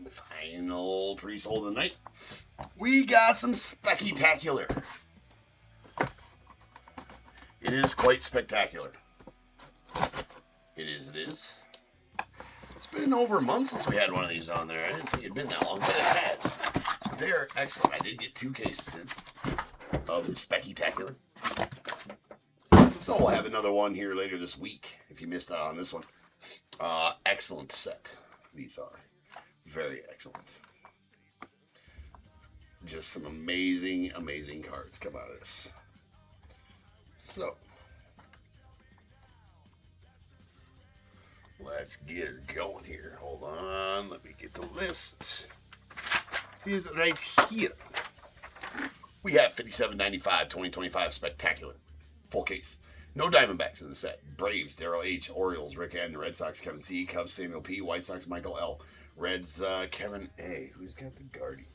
Final pre-sold of the night. We got some spectacular. It is quite spectacular. It is. It's been over a month since we had one of these on there. I didn't think it'd been that long, but it has. They are excellent. I did get 2 cases in of the spectacular. So we'll have another one here later this week, if you missed out on this one. Excellent set. These are very excellent. Just some amazing, amazing cards come out of this. So, let's get her going here. Hold on, let me get the list. It is right here. We have 57.95 2025 spectacular. Full case. No Diamondbacks in the set. Braves, Darryl H. Orioles, Rick N. Red Sox, Kevin C. Cubs, Samuel P. White Sox, Michael L. Reds, Kevin A. Who's got the Guardians?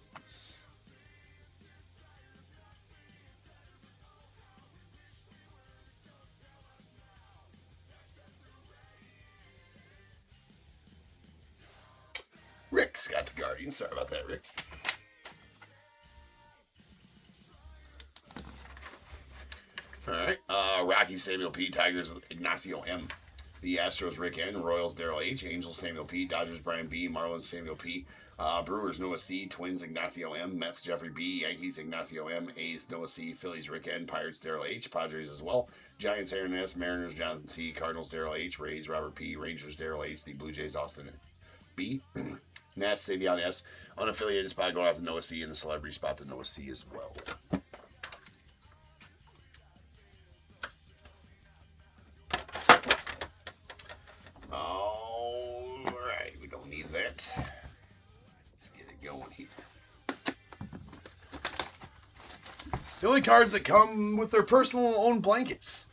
Rick's got the Guardians. Sorry about that, Rick. All right. Rocky, Samuel P. Tigers, Ignacio M. The Astros, Rick N. Royals, Darryl H. Angels, Samuel P. Dodgers, Brian B. Marlins, Samuel P. Brewers, Noah C. Twins, Ignacio M. Mets, Jeffrey B. Yankees, Ignacio M. A's, Noah C. Phillies, Rick N. Pirates, Darryl H. Padres as well. Giants, Aaron S. Mariners, Jonathan C. Cardinals, Darryl H. Rays, Robert P. Rangers, Darryl H. The Blue Jays, Austin B. Nats, Savion S. Unaffiliated spot going out to Noah C. And the celebrity spot to Noah C. as well. The only cards that come with their personal own blankets.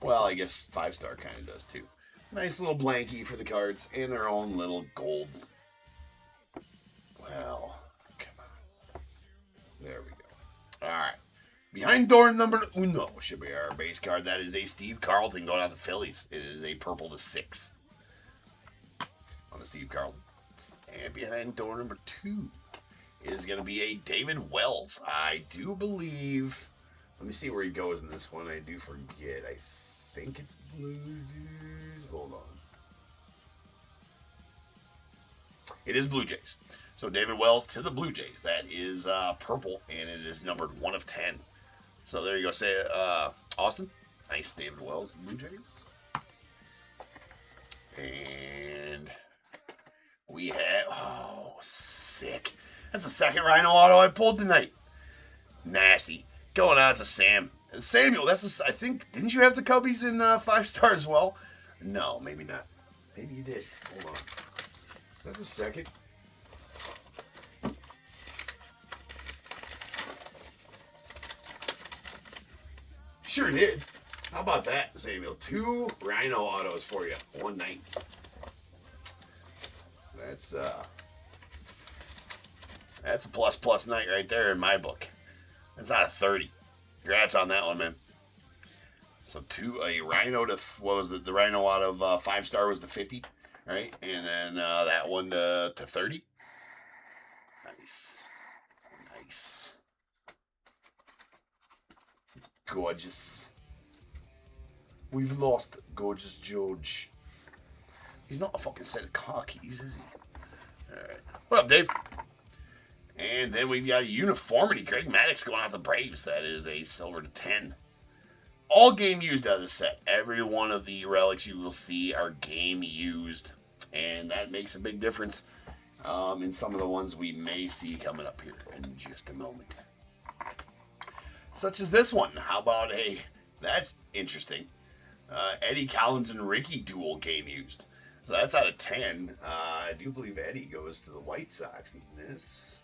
Well, I guess 5-star kind of does too. Nice little blankie for the cards and their own little gold. Well, come on. There we go. All right. Behind door number uno should be our base card. That is a Steve Carlton going out to Phillies. It is a purple to 6 on the Steve Carlton. And behind door number 2 is going to be a David Wells. I do believe, let me see where he goes in this one. I do forget. I think it's Blue Jays. Hold on. It is Blue Jays. So David Wells to the Blue Jays. That is purple, and it is numbered 1 of 10. So there you go. Say, Austin. Nice, David Wells, Blue Jays. And we have, oh, sick. That's the second Rhino auto I pulled tonight. Nasty. Going out to Sam. Samuel, that's I think, didn't you have the Cubbies in 5-star as well? No, maybe not. Maybe you did. Hold on. Is that the second? Sure did. How about that, Samuel? 2 Rhino autos for you. One night. That's a plus night right there in my book. That's not a 30. Congrats on that one, man. So a Rhino to, what was it? The Rhino out of 5-star was the 50, right? And then that one to 30. Nice. Gorgeous. We've lost Gorgeous George. He's not a fucking set of car keys, is he? All right. What up, Dave? And then we've got a uniformity. Greg Maddux going out the Braves. That is a silver to 10. All game used out of the set. Every one of the relics you will see are game used. And that makes a big difference in some of the ones we may see coming up here in just a moment. Such as this one. How about that's interesting. Eddie Collins and Ricky dual game used. So that's out of 10. I do believe Eddie goes to the White Sox in this.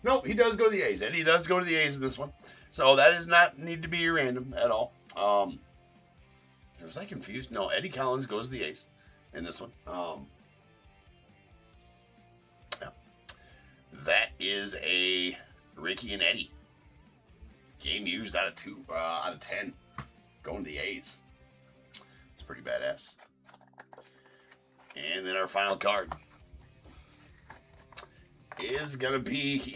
Nope, he does go to the A's. Eddie does go to the A's in this one. So that does not need to be random at all. Was I confused? No, Eddie Collins goes to the A's in this one. Yeah. That is a Ricky and Eddie. Game used out of 10. Going to the A's. It's pretty badass. And then our final card is going to be,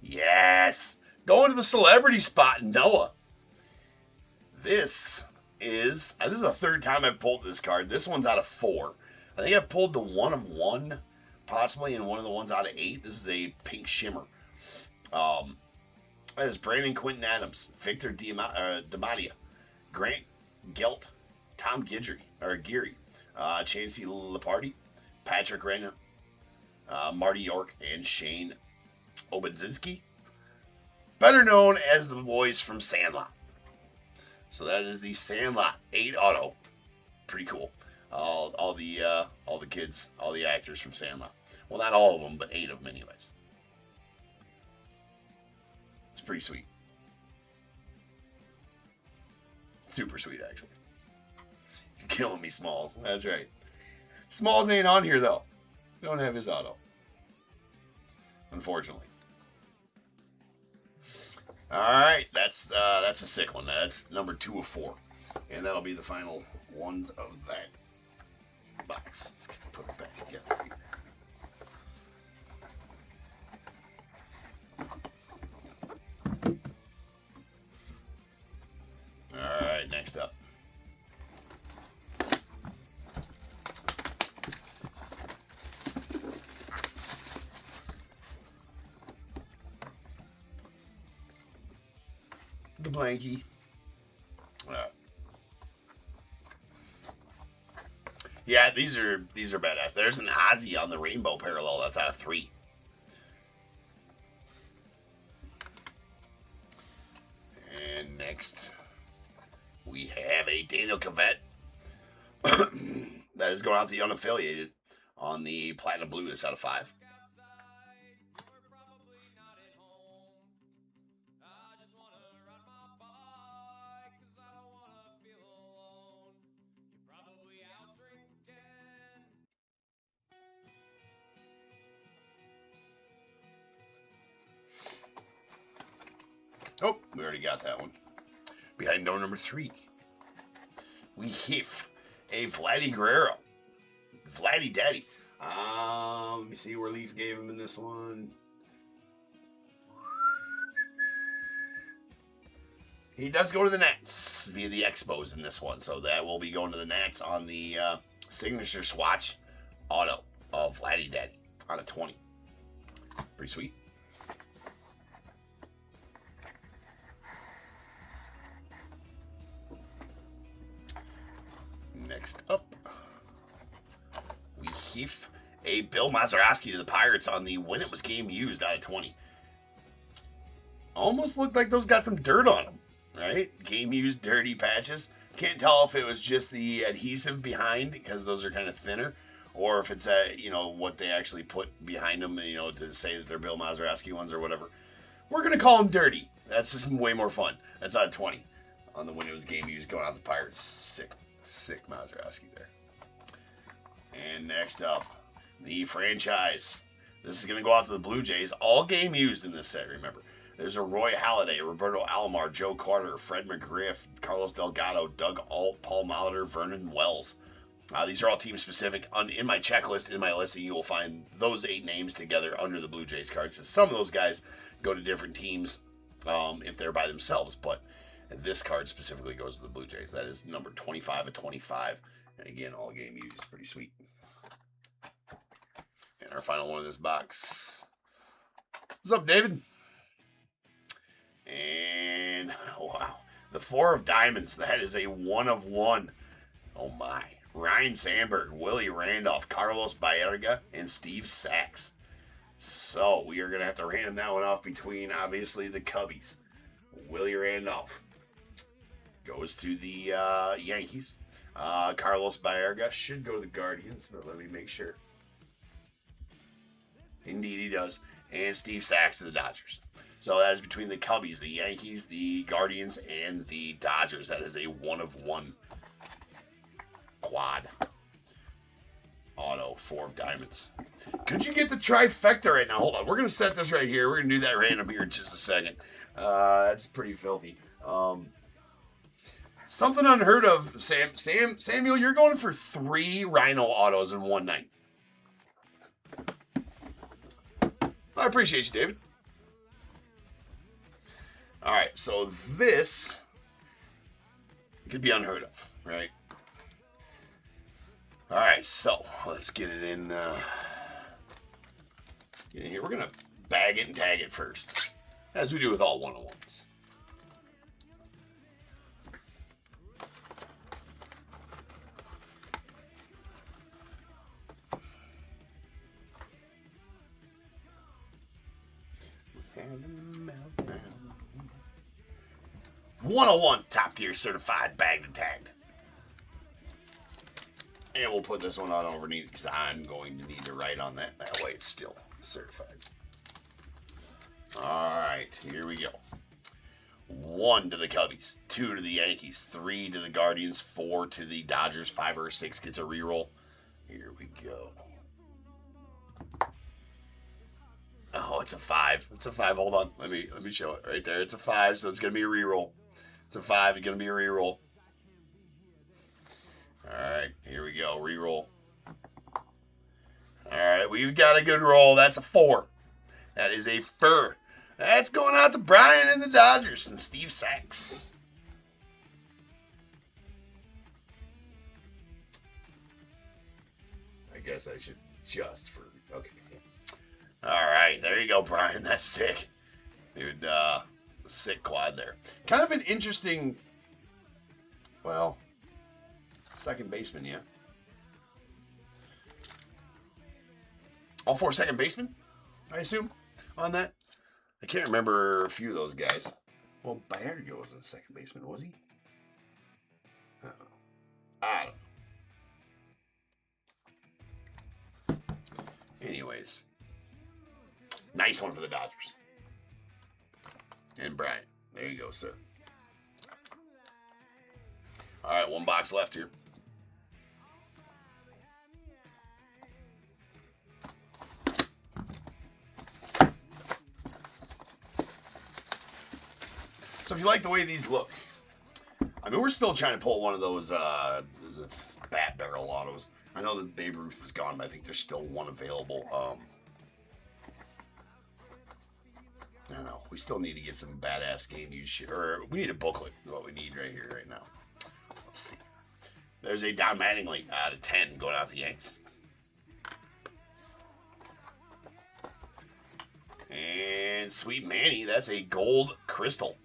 yes, going to the celebrity spot, Noah. This is the third time I've pulled this card. This one's out of 4. I think I've pulled the 1 of 1, possibly, and one of the ones out of 8. This is a pink shimmer. That is Brandon Quinton Adams, Victor Dematia, Grant Gelt, Tom Geary, Chancey Lepardi, Patrick Reyna, Marty York, and Shane Obadzinski, better known as the boys from Sandlot. So that is the Sandlot 8 auto. Pretty cool. All the kids, all the actors from Sandlot. Well, not all of them, but 8 of them anyways. It's pretty sweet. Super sweet, actually. You're killing me, Smalls. That's right. Smalls ain't on here, though. Don't have his auto. Unfortunately. All right, that's a sick one. That's number 2 of 4. And that'll be the final ones of that box. Let's put it back together here. All right, next up. The blankie. Yeah, these are badass. There's an Ozzy on the rainbow parallel. That's out of 3. And next, we have a Daniel Cavett. That is going out to the unaffiliated on the platinum blue. That's out of 5. Oh, we already got that one. Behind door number 3, we have a Vladdy Guerrero. Vladdy Daddy. Let me see where Leaf gave him in this one. He does go to the Nats via the Expos in this one, so that will be going to the Nats on the signature swatch auto of Vladdy Daddy out of 20. Pretty sweet. Next up, we have a Bill Mazeroski to the Pirates on the when it was game used out of 20. Almost looked like those got some dirt on them, right? Game used dirty patches. Can't tell if it was just the adhesive behind because those are kind of thinner, or if it's what they actually put behind them, to say that they're Bill Mazeroski ones or whatever. We're gonna call them dirty. That's just way more fun. That's out of 20 on the when it was game used going out the Pirates. Sick Mazeroski there. And next up, the franchise. This is going to go out to the Blue Jays. All game used in this set, remember. There's a Roy Halladay, Roberto Alomar, Joe Carter, Fred McGriff, Carlos Delgado, Doug Alt, Paul Molitor, Vernon Wells. These are all team specific. In my checklist, in my listing, you will find those 8 names together under the Blue Jays cards. So some of those guys go to different teams if they're by themselves, but this card specifically goes to the Blue Jays. That is number 25 of 25. And again, all game used. Pretty sweet. And our final one of this box. What's up, David? And, wow. The 4 of diamonds. That is a 1 of 1. Oh, my. Ryan Sandberg, Willie Randolph, Carlos Baerga, and Steve Sachs. So, we are going to have to random that one off between, obviously, the Cubbies. Willie Randolph goes to the Yankees. Carlos Baerga should go to the Guardians, but let me make sure. Indeed, he does. And Steve Sachs to the Dodgers. So that is between the Cubbies, the Yankees, the Guardians, and the Dodgers. That is a 1 of 1 quad. auto, 4 of diamonds. Could you get the trifecta right now? Hold on. We're going to set this right here. We're going to do that random here in just a second. That's pretty filthy. Something unheard of, Samuel, you're going for 3 Rhino autos in one night. I appreciate you, David. All right, so this could be unheard of, right? All right, so let's get it in. Get in here. We're gonna bag it and tag it first, as we do with all 101s. And 101 top tier certified bagged and tagged. And we'll put this one on underneath because I'm going to need to write on that. That way it's still certified. Alright, here we go. 1 to the Cubbies, 2 to the Yankees, 3 to the Guardians, 4 to the Dodgers, 5 or 6 gets a reroll. Here we go. Oh, it's a 5. It's a 5. Hold on. Let me show it right there. It's a 5, so it's going to be a reroll. It's a 5. It's going to be a reroll. All right, here we go. Reroll. All right, we've got a good roll. That's a 4. That is a fur. That's going out to Brian and the Dodgers and Steve Sachs. I guess I should just for... Okay. All right, there you go, Brian. That's sick. Dude, sick quad there. Kind of an interesting, well, second baseman, yeah. All 4 second basemen, I assume, on that. I can't remember a few of those guys. Well, Bayardo wasn't a second baseman, was he? I don't know. Anyways. Nice one for the Dodgers. And Brian. There you go, sir. All right, 1 box left here. So if you like the way these look, I mean, we're still trying to pull one of those the bat barrel autos. I know that Babe Ruth is gone, but I think there's still one available. I don't know. We still need to get some badass game use shit. Or we need a booklet. What we need right here, right now. Let's see. There's a Don Mattingly out of 10 going out to the Yanks. And Sweet Manny, that's a gold crystal.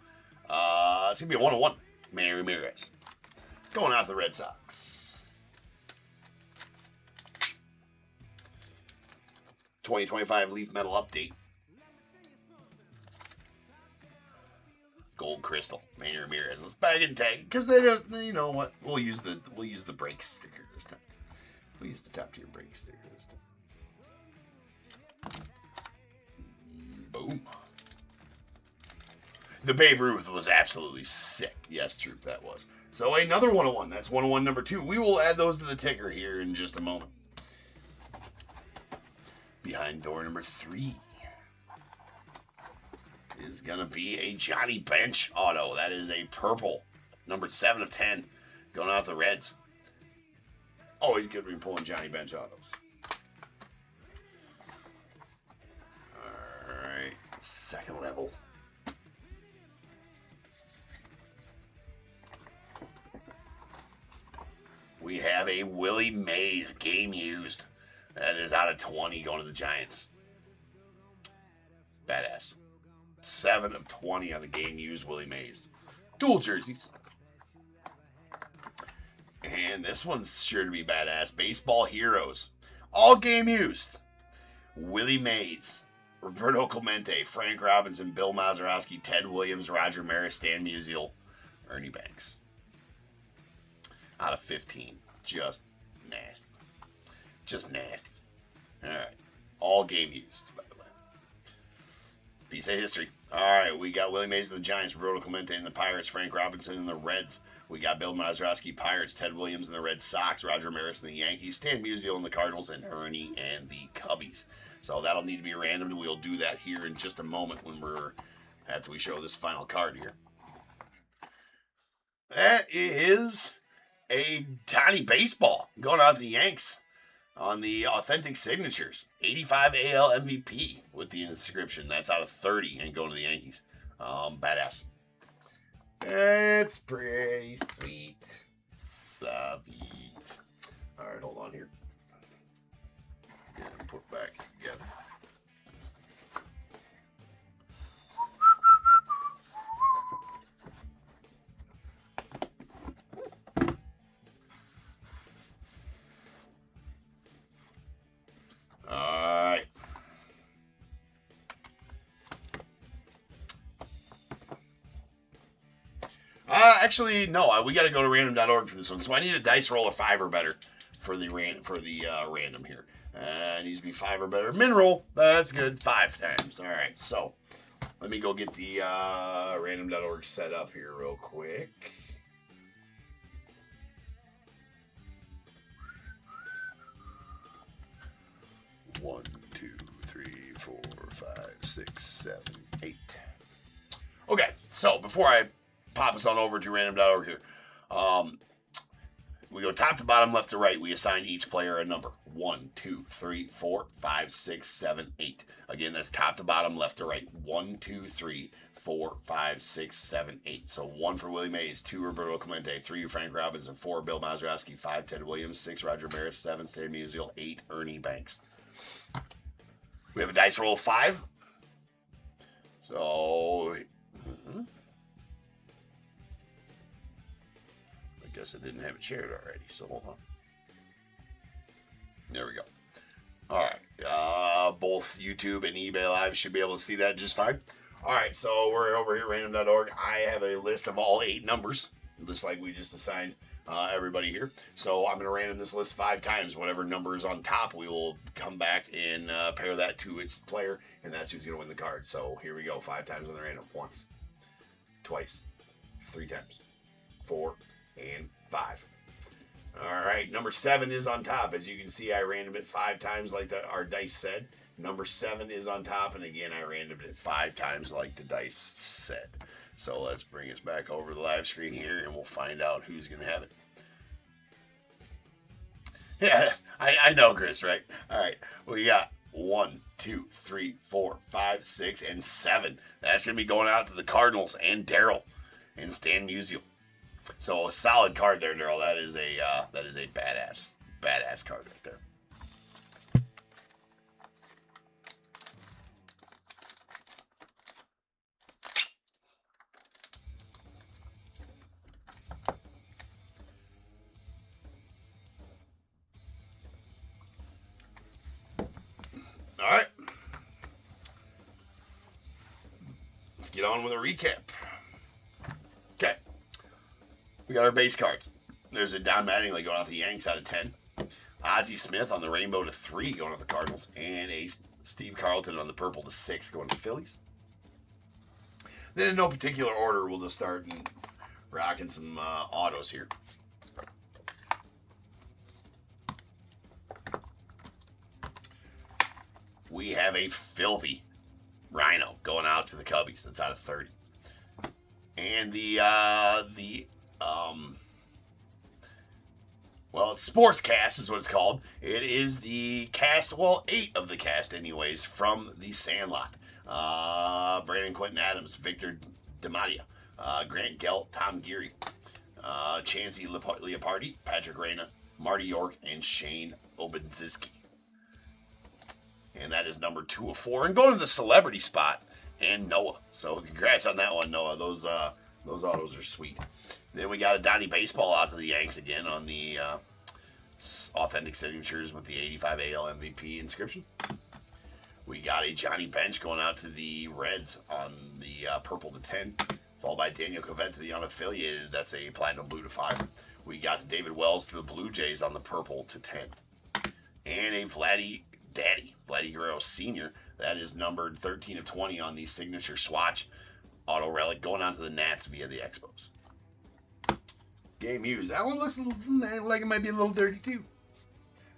It's going to be a 101. Manny Ramirez. Going out to the Red Sox. 2025 Leaf Metal Update. Gold crystal, Manny Ramirez. Let's bag and tag because they don't. You know what? We'll use the break sticker this time. We'll use the top tier break sticker this time. Boom. The Babe Ruth was absolutely sick. Yes, true, that was. So another 101. That's 101 number 2. We will add those to the ticker here in just a moment. Behind door number 3. Is going to be a Johnny Bench auto. That is a purple. Numbered 7 of 10. Going out the Reds. Always good when you're pulling Johnny Bench autos. Alright. Second level. We have a Willie Mays game used. That is out of 20 going to the Giants. Badass. 7 of 20 on the game used Willie Mays. Dual jerseys. And this one's sure to be badass. Baseball Heroes. All game used. Willie Mays. Roberto Clemente. Frank Robinson. Bill Mazeroski. Ted Williams. Roger Maris. Stan Musial. Ernie Banks. Out of 15. Just nasty. Just nasty. Alright. All game used, by the way. Piece of history. All right, we got Willie Mays and the Giants, Roberto Clemente and the Pirates, Frank Robinson and the Reds, We got Bill Mazeroski, Pirates, Ted Williams and the Red Sox, Roger Maris and the Yankees, Stan Musial and the Cardinals, and Ernie and the Cubbies. So that'll need to be random, and we'll do that here in just a moment after we show this final card here. That is a Donnie Baseball going out to the Yanks on the authentic signatures. 85 AL MVP with the inscription. That's out of 30 and going to the Yankees. Badass. That's pretty sweet. Sweet. All right, hold on here. Yeah, put back together. All right. Actually, no. We got to go to random.org for this one. So I need a dice roll of 5 or better for the random here. It needs to be 5 or better. Min roll. That's good. 5 times. All right. So let me go get the random.org set up here real quick. One, 2, 3, 4, 5, 6, 7, 8. Okay, so before I pop us on over to random.org here, we go top to bottom, left to right. We assign each player a number. 1, 2, 3, 4, 5, 6, 7, 8. Again, that's top to bottom, left to right. 1, 2, 3, 4, 5, 6, 7, 8. So 1 for Willie Mays, 2 Roberto Clemente, 3 Frank Robinson, 4 Bill Mazeroski, 5 Ted Williams, 6 Roger Maris, 7 Stan Musial, 8 Ernie Banks. We have a dice roll of 5. So, I guess I didn't have it shared already, so hold on. There we go. All right. Both YouTube and eBay Live should be able to see that just fine. All right, so we're over here, random.org. I have a list of all 8 numbers, just like we just assigned everybody here. So I'm going to random this list 5 times. Whatever number is on top, we will come back and pair that to its player, and that's who's going to win the card. So here we go, 5 times on the random. Once, twice, 3 times, 4, and 5. All right, number 7 is on top. As you can see, I randomed it 5 times like our dice said. Number 7 is on top, and again, I randomed it 5 times like the dice said. So let's bring us back over to the live screen here, and we'll find out who's going to have it. Yeah, I know, Chris, right? All right, we got 1, 2, 3, 4, 5, 6, and 7. That's going to be going out to the Cardinals and Daryl and Stan Musial. So a solid card there, Daryl. That is a badass card right there. All right. Let's get on with a recap. Okay. We got our base cards. There's a Don Mattingly going off the Yanks out of 10. Ozzie Smith on the rainbow to 3 going off the Cardinals. And a Steve Carlton on the purple to 6 going to the Phillies. Then in no particular order, we'll just start rocking some autos here. We have a filthy Rhino going out to the Cubbies. That's out of 30. And Sports Cast is what it's called. It is the cast, 8 of the cast anyways, from The Sandlot. Brandon Quentin Adams, Victor DiMattia, Grant Gelt, Tom Geary, Chansey Leopardi, Patrick Reyna, Marty York, and Shane Obinziski. And that is number 2 of 4. And going to the celebrity spot, and Noah. So congrats on that one, Noah. Those autos are sweet. Then we got a Donnie Baseball out to the Yanks again on the authentic signatures with the 85 AL MVP inscription. We got a Johnny Bench going out to the Reds on the purple to 10, followed by Daniel Covett to the unaffiliated. That's a platinum blue to 5. We got the David Wells to the Blue Jays on the purple to 10. And a Vladdy Guerrero Sr. That is numbered 13 of 20 on the signature swatch auto relic going on to the Nats via the Expos. Game used. That one looks like it might be a little dirty too.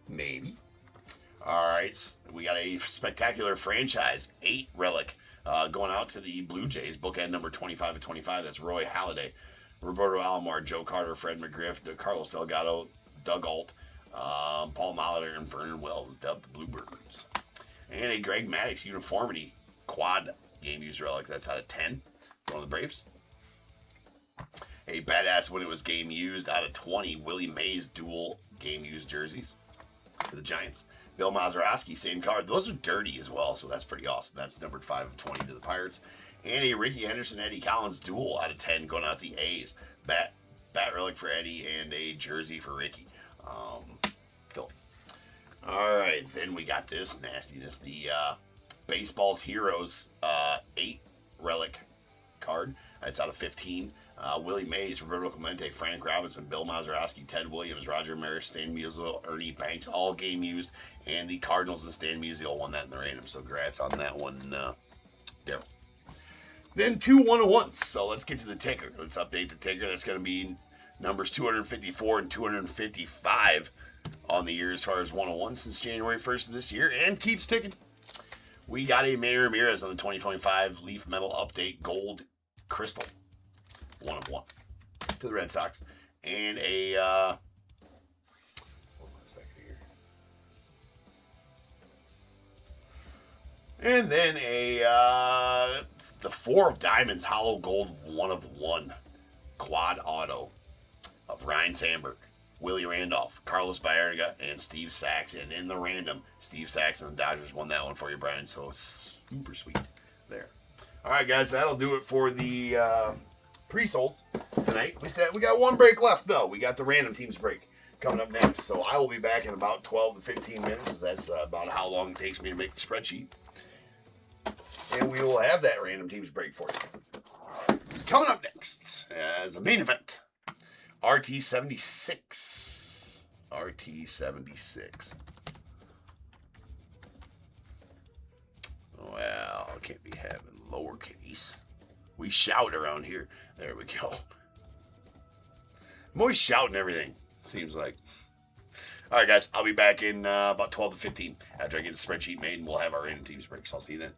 Maybe. All right, we got a spectacular franchise 8 relic going out to the Blue Jays. Bookend number 25 of 25. That's Roy Halladay, Roberto Alomar, Joe Carter, Fred McGriff, Carlos Delgado, Doug Alt, Paul Molitor, and Vernon Wells, dubbed the Bluebirds. And a Greg Maddux uniformity quad game used relic. That's out of 10. Going to the Braves. A badass when it was game used out of 20. Willie Mays dual game used jerseys for the Giants. Bill Mazeroski, same card. Those are dirty as well, so that's pretty awesome. That's numbered 5 of 20 to the Pirates. And a Ricky Henderson, Eddie Collins duel out of 10 going out the A's. Bat relic for Eddie and a jersey for Ricky. Filthy. All right, then we got this nastiness. The Baseball's Heroes 8 relic card. That's out of 15. Willie Mays, Roberto Clemente, Frank Robinson, Bill Mazeroski, Ted Williams, Roger Maris, Stan Musial, Ernie Banks, all game used. And the Cardinals and Stan Musial won that in the random. So congrats on that one, Daryl. Then 2 101s. So let's get to the ticker. Let's update the ticker. That's going to be numbers 254 and 255 on the year as far as 101 since January 1st of this year. And keeps ticking. We got a Manny Ramirez on the 2025 Leaf Metal Update Gold Crystal. 1 of 1 to the Red Sox. And a hold on a second here. And then a the 4 of Diamonds Hollow Gold 1 of 1 quad auto of Ryan Sandberg, Willie Randolph, Carlos Baerga, and Steve Sachs. And in the random, Steve Sachs and the Dodgers won that one for you, Brian. So super sweet there. All right, guys, that'll do it for the pre-solds tonight. We got one break left, though. We got the random teams break coming up next. So I will be back in about 12 to 15 minutes, as that's about how long it takes me to make the spreadsheet. And we will have that random teams break for you. Coming up next as the main event, RT76. RT76. Well, I can't be having lowercase. We shout around here. There we go. I'm always shouting everything, seems like. All right, guys. I'll be back in about 12 to 15 after I get the spreadsheet made, and we'll have our random teams break. So I'll see you then.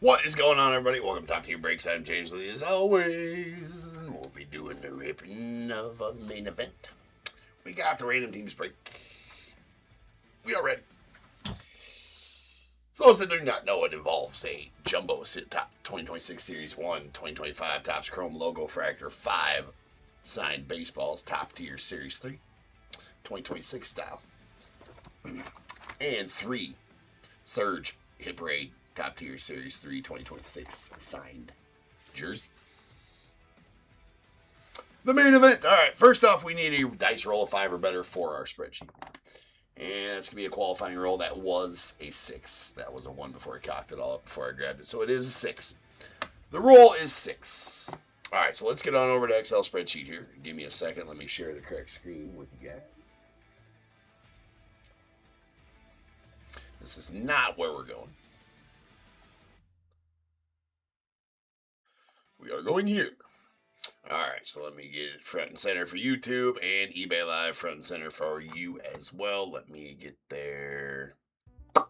What is going on, everybody? Welcome to Top Tier Breaks. I'm James Lee, as always. We'll be doing the ripping of the main event. We got the random teams break. We are ready. For those that do not know, it involves a Jumbo Top 2026 Series 1, 2025 Topps Chrome Logo Fractor 5 signed baseballs, Top Tier Series 3, 2026 style, and 3 Surge Hit Parade Top Tier Series 3 2026 signed jerseys. The main event. All right, first off, we need a dice roll of 5 or better for our spreadsheet. And it's going to be a qualifying roll. That was a 6. That was a 1 before I cocked it all up before I grabbed it. So it is a 6. The roll is 6. All right, so let's get on over to Excel spreadsheet here. Give me a second. Let me share the correct screen with you guys. This is not where we're going. We are going here. All right, so let me get it front and center for YouTube and eBay Live front and center for you as well. Let me get there. All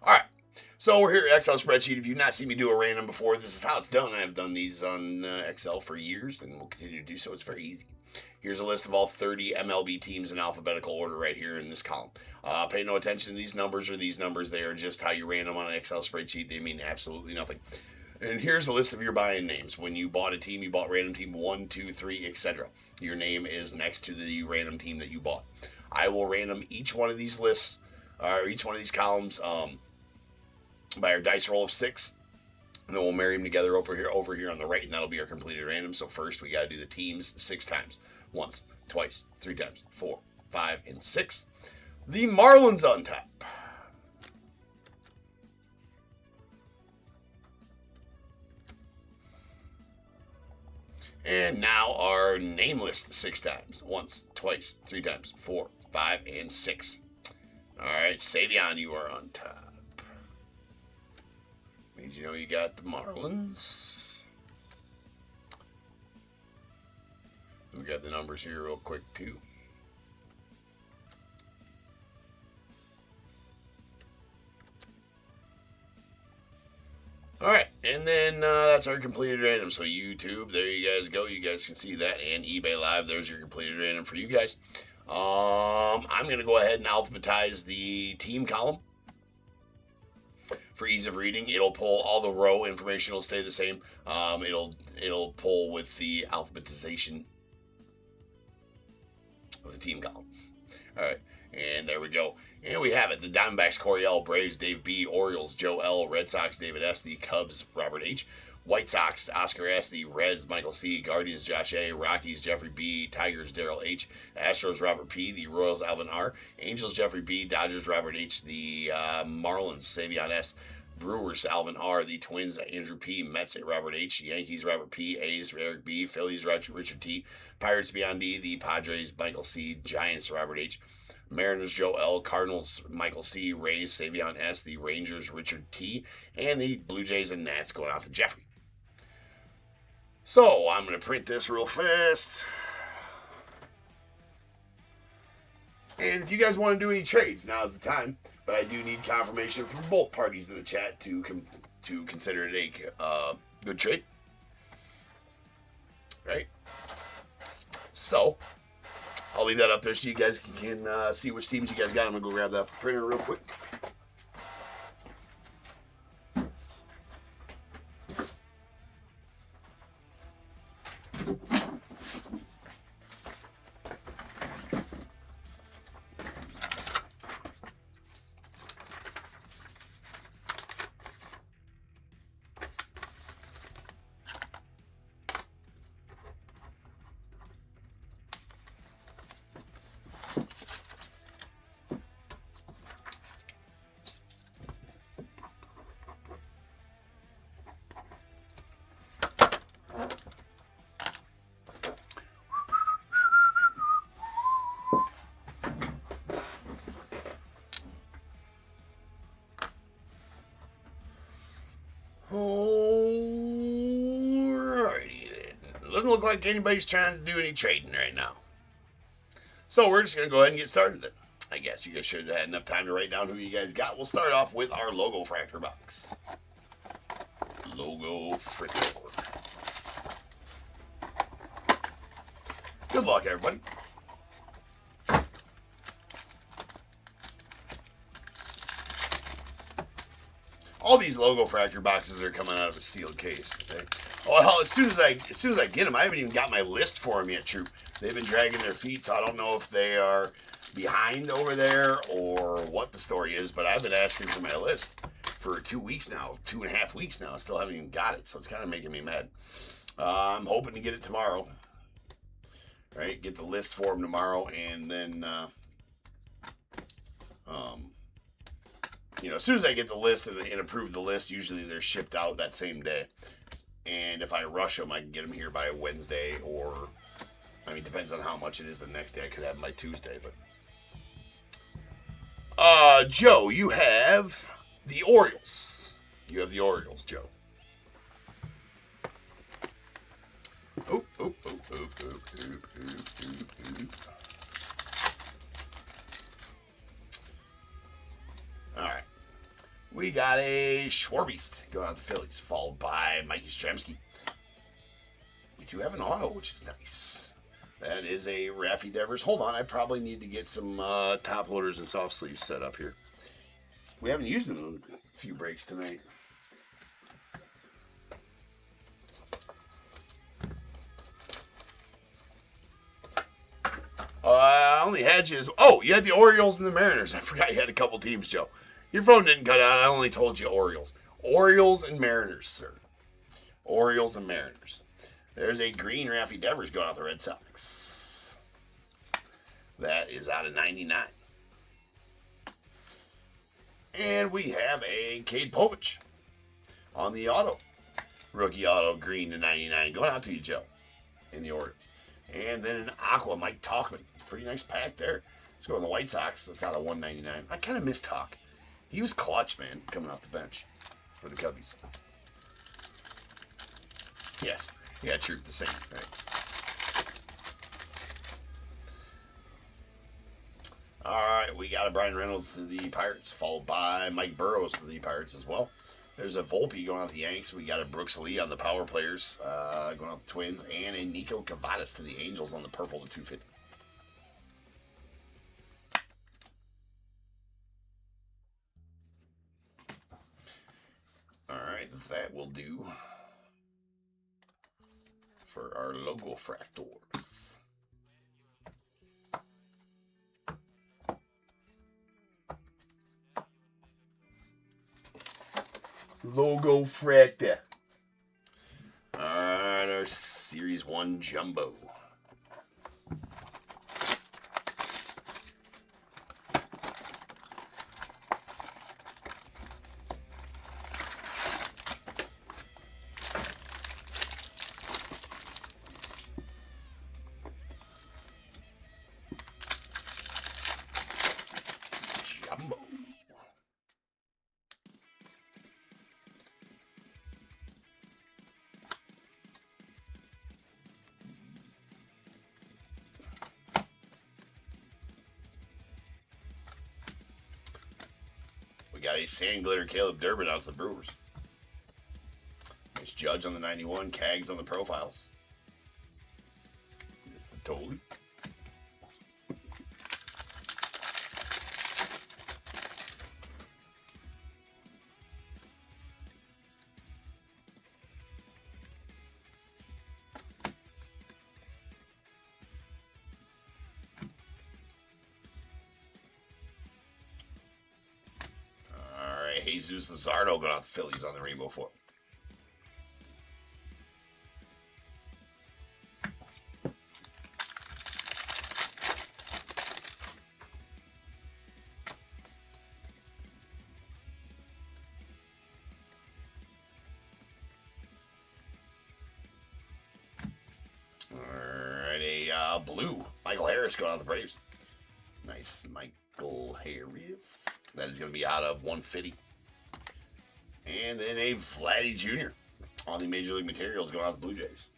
right, so we're here at Excel spreadsheet. If you've not seen me do a random before, this is how it's done. I've done these on Excel for years and will continue to do so. It's very easy. Here's a list of all 30 MLB teams in alphabetical order right here in this column. Pay no attention to these numbers or these numbers. They are just how you random on an Excel spreadsheet. They mean absolutely nothing. And here's a list of your buy-in names. When you bought a team, you bought random team 1, 2, 3, etc. Your name is next to the random team that you bought. I will random each one of these lists, or each one of these columns, by our dice roll of 6. And then we'll marry them together over here on the right, and that'll be our completed random. So first, we got to do the teams 6 times. Once, twice, 3 times, 4, 5, and 6. The Marlins on top. And now our name list 6 times. Once, twice, 3 times, 4, 5, and 6. All right, Savion, you are on top. Means you know you got the Marlins. We got the numbers here real quick, too. All right, and then that's our completed random. So YouTube, there you guys go. You guys can see that, and eBay Live. There's your completed random for you guys. I'm going to go ahead and alphabetize the team column. For ease of reading, it'll pull all the row information. Will stay the same. It'll pull with the alphabetization of the team column. All right, and there we go. And we have it. The Diamondbacks, Corey L. Braves, Dave B. Orioles, Joe L. Red Sox, David S. The Cubs, Robert H. White Sox, Oscar S. The Reds, Michael C. Guardians, Josh A. Rockies, Jeffrey B. Tigers, Daryl H. Astros, Robert P. The Royals, Alvin R. Angels, Jeffrey B. Dodgers, Robert H. The Marlins, Savion S. Brewers, Alvin R. The Twins, Andrew P. Mets, Robert H. Yankees, Robert P. A's, Eric B. Phillies, Richard T. Pirates, Beyond D. The Padres, Michael C. Giants, Robert H. Mariners, Joe L. Cardinals, Michael C. Rays, Savion S. The Rangers, Richard T. And the Blue Jays and Nats going out to Jeffrey. So, I'm going to print this real fast. And if you guys want to do any trades, now's the time. But I do need confirmation from both parties in the chat to consider it a good trade. Right? So, I'll leave that up there so you guys can see which teams you guys got. I'm going to go grab that off the printer real quick. Alrighty then. Doesn't look like anybody's trying to do any trading right now. So we're just going to go ahead and get started then. I guess you guys should have had enough time to write down who you guys got. We'll start off with our logo fractor box. Logo Fractor. Good luck, everybody. All these Logo Fractor boxes are coming out of a sealed case. Okay? Well, as soon as I get them, I haven't even got my list for them yet, Troop. They've been dragging their feet, so I don't know if they are behind over there or what the story is, but I've been asking for my list for 2 weeks now, 2.5 weeks now. I still haven't even got it, so it's kind of making me mad. I'm hoping to get it tomorrow, right? Get the list for them tomorrow, and then, you know, as soon as I get the list and approve the list, usually they're shipped out that same day. And if I rush them, I can get them here by Wednesday, or, I mean, depends on how much it is the next day. I could have them by Tuesday, but. Joe, you have the Orioles. You have the Orioles, Joe. Oop, oop, oop, oop, oop, oop, oop, oop, oop. All right. We got a Schwarbeast going out to the Phillies, followed by Mikey Strzemski. We do have an auto, which is nice. That is a Raffy Devers. Hold on, I probably need to get some top loaders and soft sleeves set up here. We haven't used them in a few breaks tonight. I only had you as... Oh, you had the Orioles and the Mariners. I forgot you had a couple teams, Joe. Your phone didn't cut out. I only told you Orioles. Orioles and Mariners, sir. Orioles and Mariners. There's a green Raffy Devers going out the Red Sox. That is out of 99. And we have a Cade Povich on the auto. Rookie auto, green to 99. Going out to you, Joe, in the Orioles. And then an Aqua, Mike Tauchman. Pretty nice pack there. Let's go on the White Sox. That's out of 199. I kind of miss Talk. He was clutch, man, coming off the bench for the Cubbies. Yes. Yeah, true. The Saints, right? All right, we got a Brian Reynolds to the Pirates, followed by Mike Burrows to the Pirates as well. There's a Volpe going out the Yanks. We got a Brooks Lee on the power players going out the Twins, and a Nico Cavadas to the Angels on the purple to 250. All right, that will do for our Logo Fractors. Logo Fractor. Alright, our Series 1 Jumbo. Jumbo. We got a Sand Glitter Caleb Durbin out of the Brewers. Nice Judge on the 91, Cags on the profiles. It's the Tolley. Jesus Luzardo going out the Phillies on the rainbow foil. Alright, a blue Michael Harris going out the Braves. Nice Michael Harris. That is going to be out of 150. And then a Vladdy Jr. on the Major League Materials going out the Blue Jays.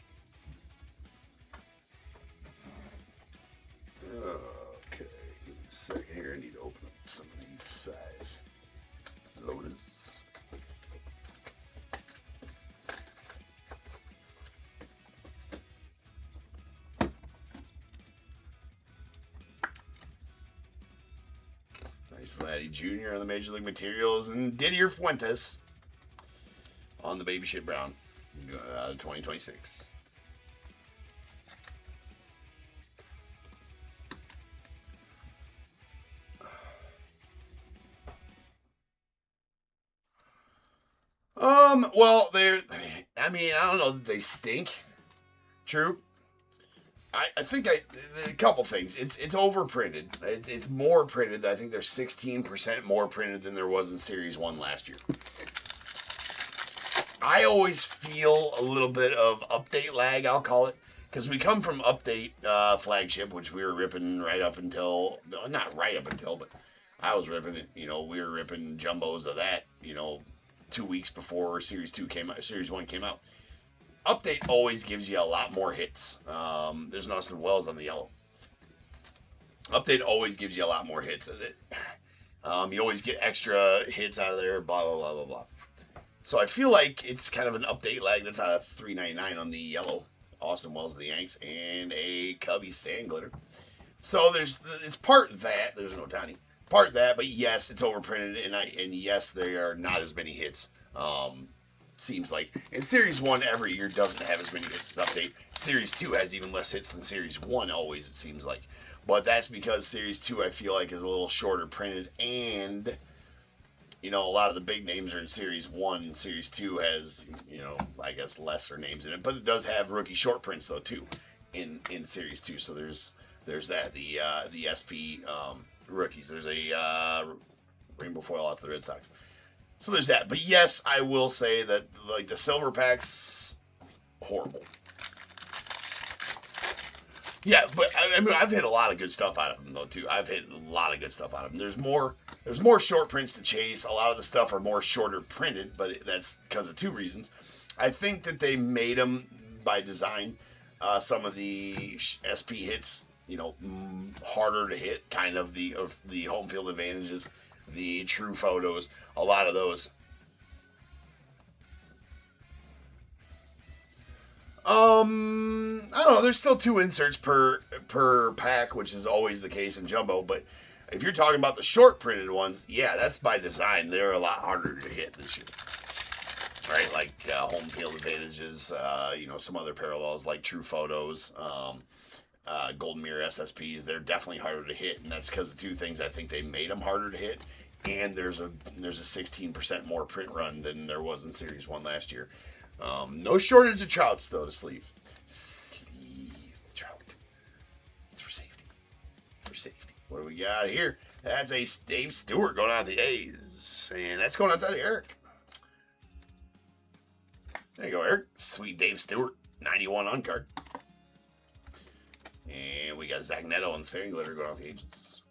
Okay, give me a second here. I need to open up some of these size loaders. Vladdy Jr. on the Major League Materials, and Didier Fuentes on the Baby Shit Brown, 2026. Well, I mean, I don't know that they stink. True. I think a couple things. It's overprinted. It's more printed. I think there's 16% more printed than there was in Series 1 last year. I always feel a little bit of update lag, I'll call it. Because we come from update flagship, which we were ripping right up until, not right up until, but I was ripping it. You know, we were ripping jumbos of that, 2 weeks before Series 2 came out, Series 1 came out. Update always gives you a lot more hits. There's no Austin Wells on the yellow. Update always gives you a lot more hits. You always get extra hits out of there, blah, blah, blah, blah, blah. So I feel like it's kind of an update lag. That's out of $3.99 on the yellow. Austin Wells of the Yanks and a Cubby Sand Glitter. So it's part that. There's no Tiny. Part that, but yes, it's overprinted, and yes, there are not as many hits. Seems like. And Series 1 every year doesn't have as many hits as Update. Series 2 has even less hits than Series 1 always, it seems like. But that's because Series 2, I feel like, is a little shorter printed, and, a lot of the big names are in Series 1. Series 2 has, I guess lesser names in it. But it does have rookie short prints, though, too, in Series 2. So there's that. The SP rookies. There's a rainbow foil off the Red Sox. So there's that. But yes, I will say that, like, the silver packs, horrible. Yeah, but I mean, I've hit a lot of good stuff out of them, though, too. I've hit a lot of good stuff out of them. There's more short prints to chase. A lot of the stuff are more shorter printed, but that's because of two reasons. I think that they made them by design. Some of the SP hits, harder to hit, kind of the home field advantages, the true photos, a lot of those. I don't know. There's still 2 inserts per pack, which is always the case in Jumbo. But if you're talking about the short printed ones, yeah, that's by design. They're a lot harder to hit this year. Right, like home field advantages, some other parallels like true photos, Golden Mirror SSPs. They're definitely harder to hit, and that's because of 2 things. I think they made them harder to hit, and there's a 16% more print run than there was in Series 1 last year. No shortage of trouts, though, to sleeve. Sleeve the trout. It's for safety. For safety. What do we got here? That's a Dave Stewart going out to the A's. And that's going out to Eric. There you go, Eric. Sweet Dave Stewart. 91 on card. And we got Zach Neto and Sand Glitter going out the Agents.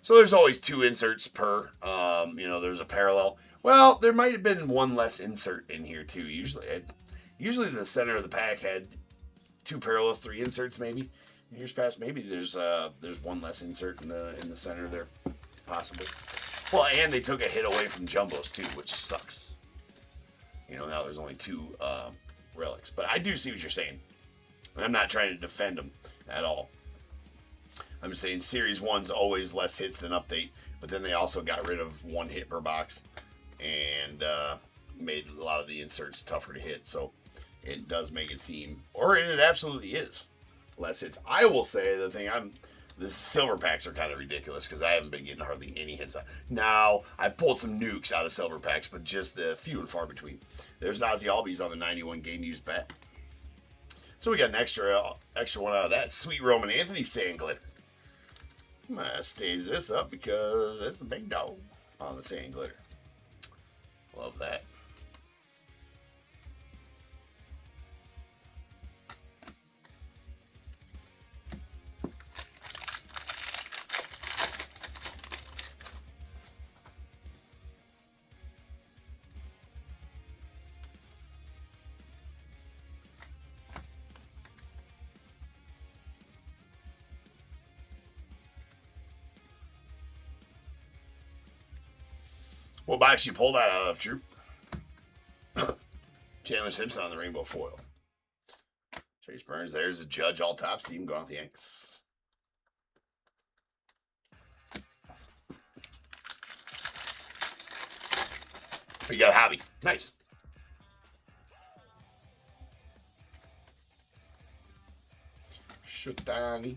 So there's always 2 inserts per. There's a parallel. Well, there might have been 1 less insert in here too. Usually the center of the pack had 2 parallels, 3 inserts maybe. In years past, maybe there's 1 less insert in the center there, possibly. Well, and they took a hit away from jumbos too, which sucks. Now there's only 2 relics, but I do see what you're saying. And I'm not trying to defend them at all. I'm just saying Series 1's always less hits than Update, but then they also got rid of 1 hit per box and made a lot of the inserts tougher to hit. So it does make it seem, and it absolutely is, less hits. I will say the silver packs are kind of ridiculous because I haven't been getting hardly any hits. Now, I've pulled some nukes out of silver packs, but just the few and far between. There's Ozzy Albies on the 91 game used bat. So we got an extra one out of that. Sweet Roman Anthony Sand Glitter. I'm going to stage this up because it's a big dog on the Sand Glitter. Love that. What box you pull that out of, Drew? Chandler Simpson on the rainbow foil. Chase Burns, there's a Judge all tops team going off the Yanks. You got a hobby. Nice. Shutani.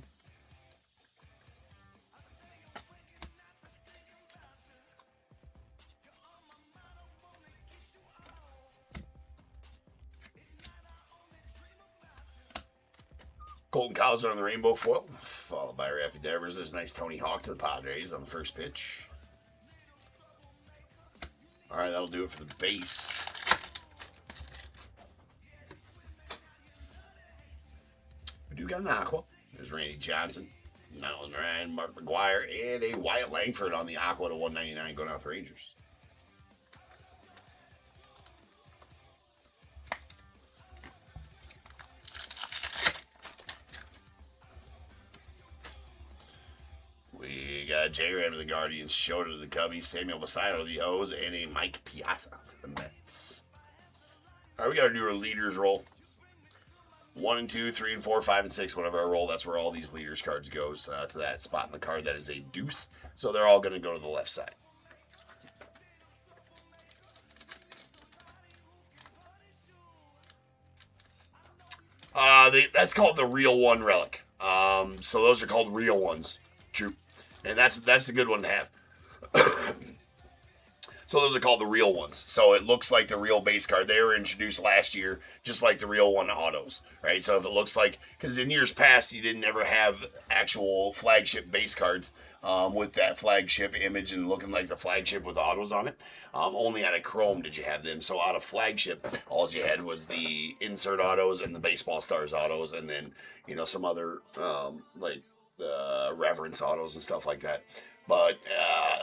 Colton Cowser on the rainbow foil, followed by Raffy Devers. There's a nice Tony Hawk to the Padres on the first pitch. All right, that'll do it for the base. We do got an Aqua. There's Randy Johnson, Nolan Ryan, Mark McGuire, and a Wyatt Langford on the Aqua to 199 going out the Rangers. We got J. Ram to the Guardians, Shota to the Cubbies, Samuel Bassano to the O's, and a Mike Piazza to the Mets. All right, we got to do our leaders roll. 1 and 2, 3 and 4, 5 and 6, whatever I roll, that's where all these leaders cards goes to that spot in the card. That is a deuce, so they're all going to go to the left side. That's called the real one relic. So those are called real ones. True. And that's the good one to have. So those are called the real ones. So it looks like the real base card. They were introduced last year, just like the real one autos, right? So if it looks like, because in years past, you didn't ever have actual flagship base cards with that flagship image and looking like the flagship with autos on it. Only out of Chrome did you have them. So out of flagship, all you had was the insert autos and the baseball stars autos, and then, you know, some other like reverence autos and stuff like that. But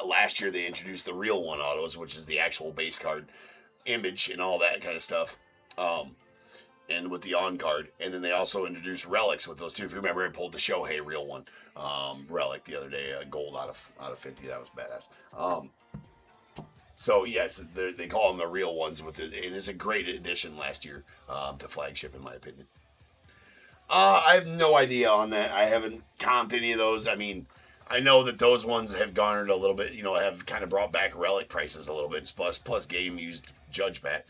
last year they introduced the real one autos, which is the actual base card image and all that kind of stuff. And with the on card. And then they also introduced relics with those two. If you remember, I pulled the Shohei real one relic the other day, gold out of 50. That was badass. So yes, they call them the real ones with it, and it's a great addition last year to flagship, in my opinion. I have no idea on that. I haven't comped any of those. I mean, I know that those ones have garnered a little bit, you know, have kind of brought back relic prices a little bit, plus game used judge bat.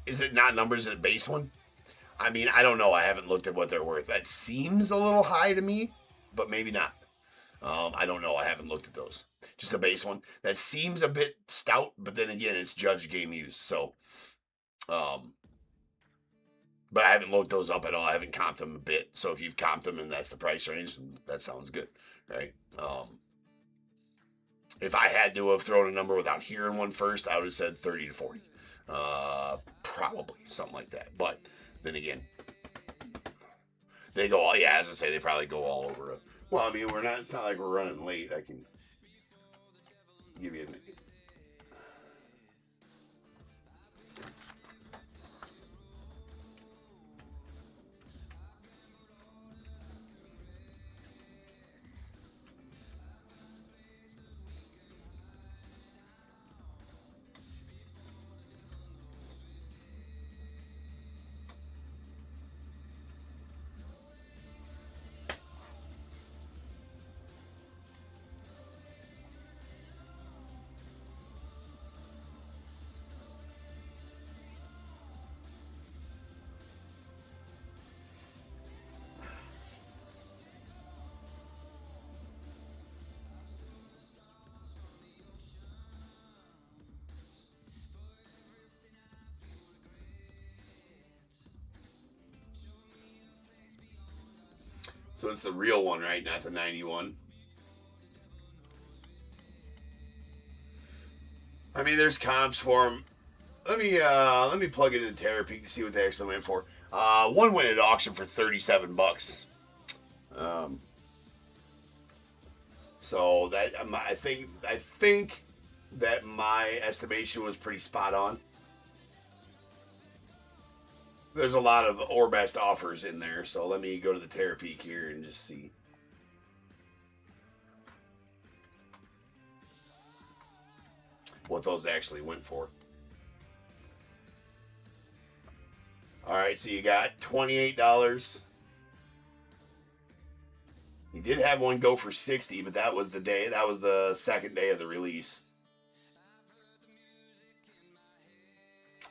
Is it not numbers in a base one? I mean, I don't know. I haven't looked at what they're worth. That seems a little high to me, but maybe not. I don't know. I haven't looked at those. Just a base one. That seems a bit stout, but then again, it's judge game used. So, but I haven't looked those up at all. I haven't comped them a bit. So if you've comped them and that's the price range, that sounds good, right? If I had to have thrown a number without hearing one first, I would have said 30 to 40. Probably something like that. But then again, they go, yeah, as I say, they probably go all over it. Well, I mean, it's not like we're running late. I can give you a So it's the real one, right? Not the 91. I mean, there's comps for them. Let me plug it into Therapy to see what they actually went for. One went at auction for $37. So that I think that my estimation was pretty spot on. There's a lot of or best offers in there, so let me go to the Therapy here and just see. What those actually went for. All right, so you got $28. He did have one go for 60, but that was the second day of the release.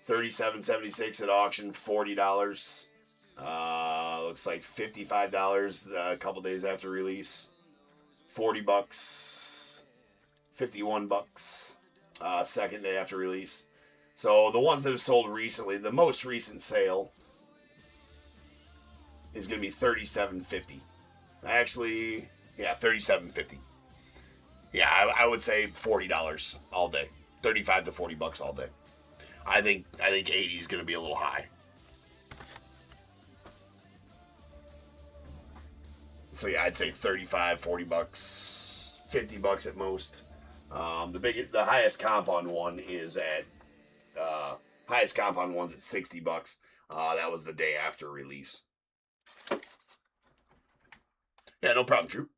37.76 at auction, $40. Looks like $55 a couple days after release. $40, $51 second day after release. So the ones that have sold recently, the most recent sale is going to be $37.50. Actually, yeah, $37.50. Yeah, I would say $40 all day. $35 to $40 all day. I think 80 is going to be a little high. So yeah, I'd say $35, $40, $50 at most. The highest comp on one is at highest comp on one's at $60. That was the day after release. Yeah, no problem, Drew.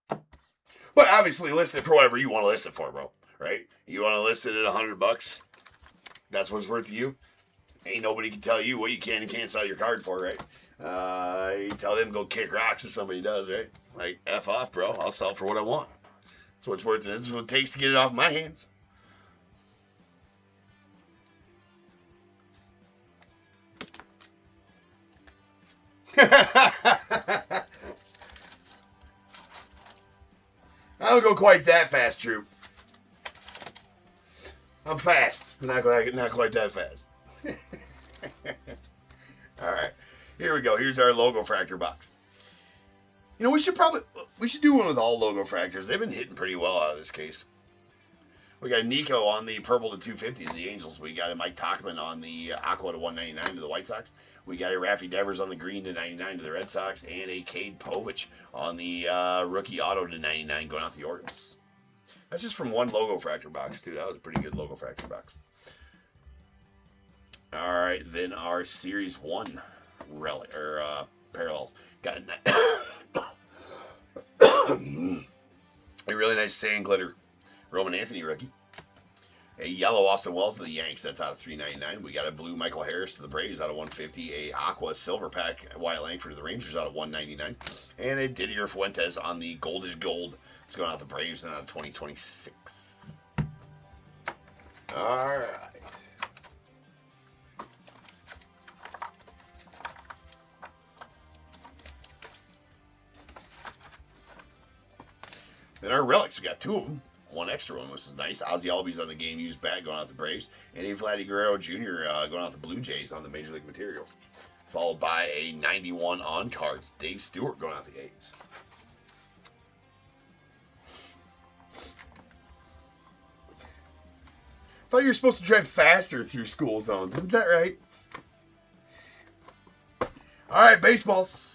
But obviously, list it for whatever you want to list it for, bro. Right? You want to list it at $100? That's what it's worth to you. Ain't nobody can tell you what you can and can't sell your card for, right? You tell them go kick rocks if somebody does, right? Like, F off, bro. I'll sell for what I want. That's what it's worth. This is what it takes to get it off my hands. I don't go quite that fast, Troop. I'm fast, but not quite that fast. All right, here we go. Here's our logo fractor box. You know, we should do one with all logo fractors. They've been hitting pretty well out of this case. We got Nico on the purple to 250 to the Angels. We got a Mike Tauchman on the aqua to 199 to the White Sox. We got a Raffy Devers on the green to 99 to the Red Sox, and a Cade Povich on the rookie auto to 99 going out the Orioles. That's just from one logo fractor box, too. That was a pretty good logo fractor box. All right, then our Series 1 relic, or parallels. Got a really nice sand glitter Roman Anthony rookie. A yellow Austin Wells to the Yanks. That's out of $3.99. We got a blue Michael Harris to the Braves out of $150. A aqua silver pack Wyatt Langford to the Rangers out of $199. And a Didier Fuentes on the goldish gold. It's going out the Braves and out of 2026. All right. Then our relics, we got two of them. One extra one, which is nice. Ozzie Albies on the game used bat going out the Braves. And a Vladdy Guerrero Jr. Going out the Blue Jays on the Major League Materials. Followed by a 91 on cards. Dave Stewart going out the A's. Thought you were supposed to drive faster through school zones. Isn't that right? All right, baseballs.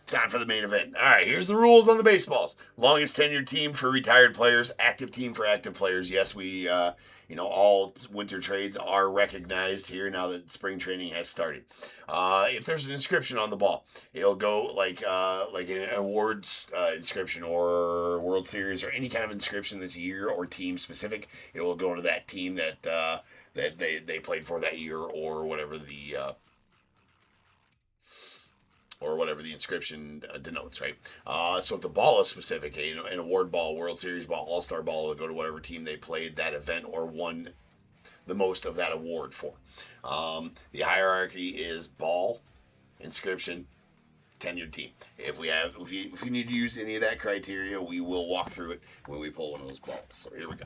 Time for the main event. All right, here's the rules on the baseballs. Longest tenured team for retired players, active team for active players. Yes, we, all winter trades are recognized here now that spring training has started. If there's an inscription on the ball, it'll go like an awards inscription or World Series or any kind of inscription that's year or team specific. It will go to that team that they played for that year or whatever the inscription denotes, right? So if the ball is specific, an award ball, World Series ball, All-Star ball, will go to whatever team they played that event or won the most of that award for. The hierarchy is ball, inscription, tenured team. If you need to use any of that criteria, we will walk through it when we pull one of those balls. So here we go.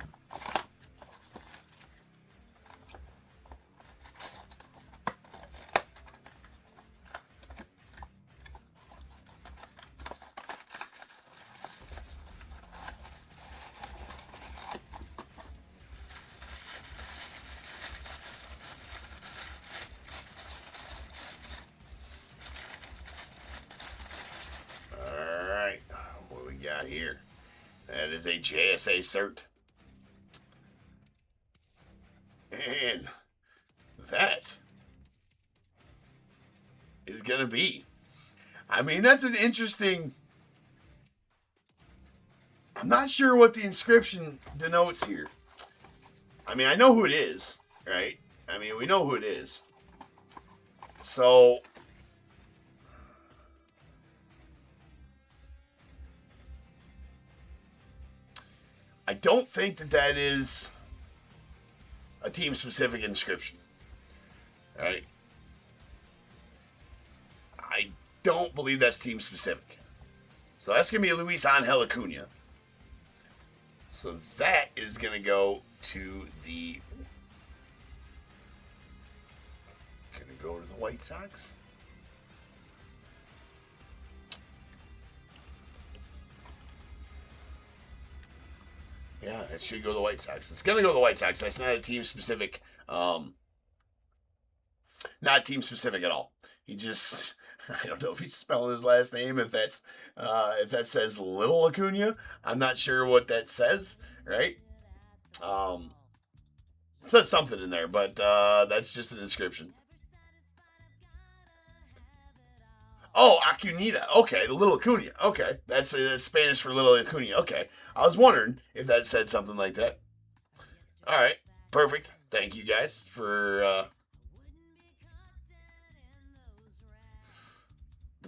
Here. That is a JSA cert. And that is going to be. I mean, that's an interesting. I'm not sure what the inscription denotes here. I mean, I know who it is, right? I mean, we know who it is. So. I don't think that is a team-specific inscription. All right? I don't believe that's team-specific. So that's going to be a Luis Angel Acuna. So that is going to go to the... Going to go to the White Sox. Yeah, it should go to the White Sox. It's going to go to the White Sox. That's not a team-specific... not team-specific at all. He just... I don't know if he's spelling his last name, if that says Little Acuna. I'm not sure what that says, right? It says something in there, but that's just a description. Oh, Acunita. Okay, the Little Acuna. Okay, that's Spanish for Little Acuna. Okay, I was wondering if that said something like that. All right, perfect. Thank you guys for...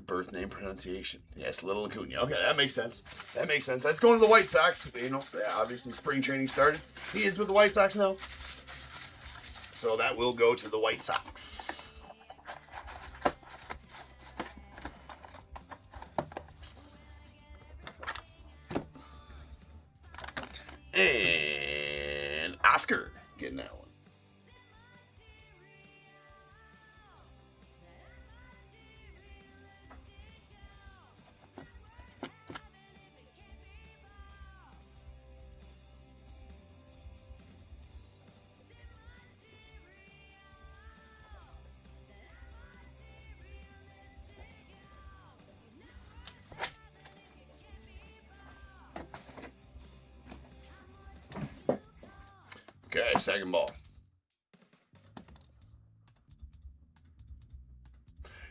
birth name pronunciation. Yes, Little Acuna. Okay, that makes sense. That makes sense. That's going to the White Sox. You know, obviously spring training started. He is with the White Sox now. So that will go to the White Sox. And Oscar getting that one. Okay, second ball.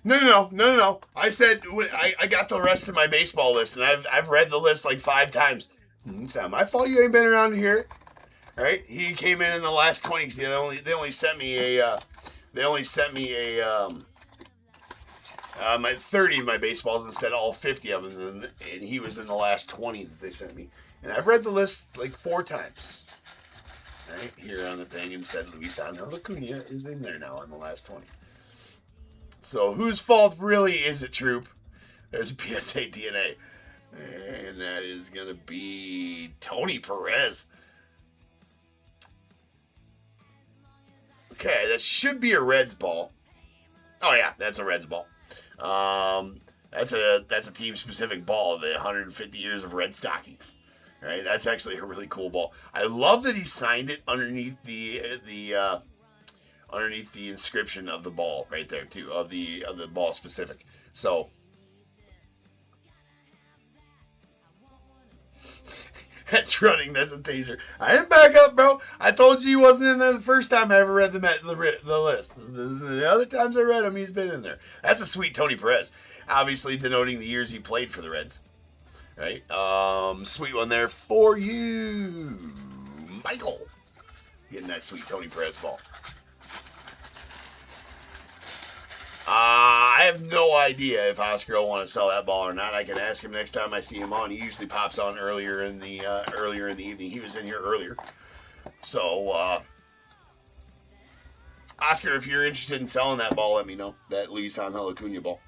No. I said I got the rest of my baseball list, and I've read the list like 5 times. It's not my fault you ain't been around to hear it. All right, he came in the last 20. They only sent me a my 30 of my baseballs instead of all 50 of them, and he was in the last 20 that they sent me. And I've read the list like 4 times. Right here on the thing, and said Luis Angel Acuna is in there now in the last 20. So whose fault really is it, Troop? There's a PSA DNA. And that is going to be Tony Perez. Okay, that should be a Reds ball. Oh yeah, that's a Reds ball. That's a team-specific ball, the 150 years of Red Stockings. Right, that's actually a really cool ball. I love that he signed it underneath the inscription of the ball right there too, of the ball specific. So that's running. That's a taser. I didn't back up, bro. I told you he wasn't in there the first time I ever read the list. The other times I read him, he's been in there. That's a sweet Tony Perez, obviously denoting the years he played for the Reds. Right, sweet one there for you, Michael. Getting that sweet Tony Perez ball. I have no idea if Oscar will want to sell that ball or not. I can ask him next time I see him on. He usually pops on earlier in the evening. He was in here earlier, so Oscar, if you're interested in selling that ball, let me know. That Luis Angel Acuna ball.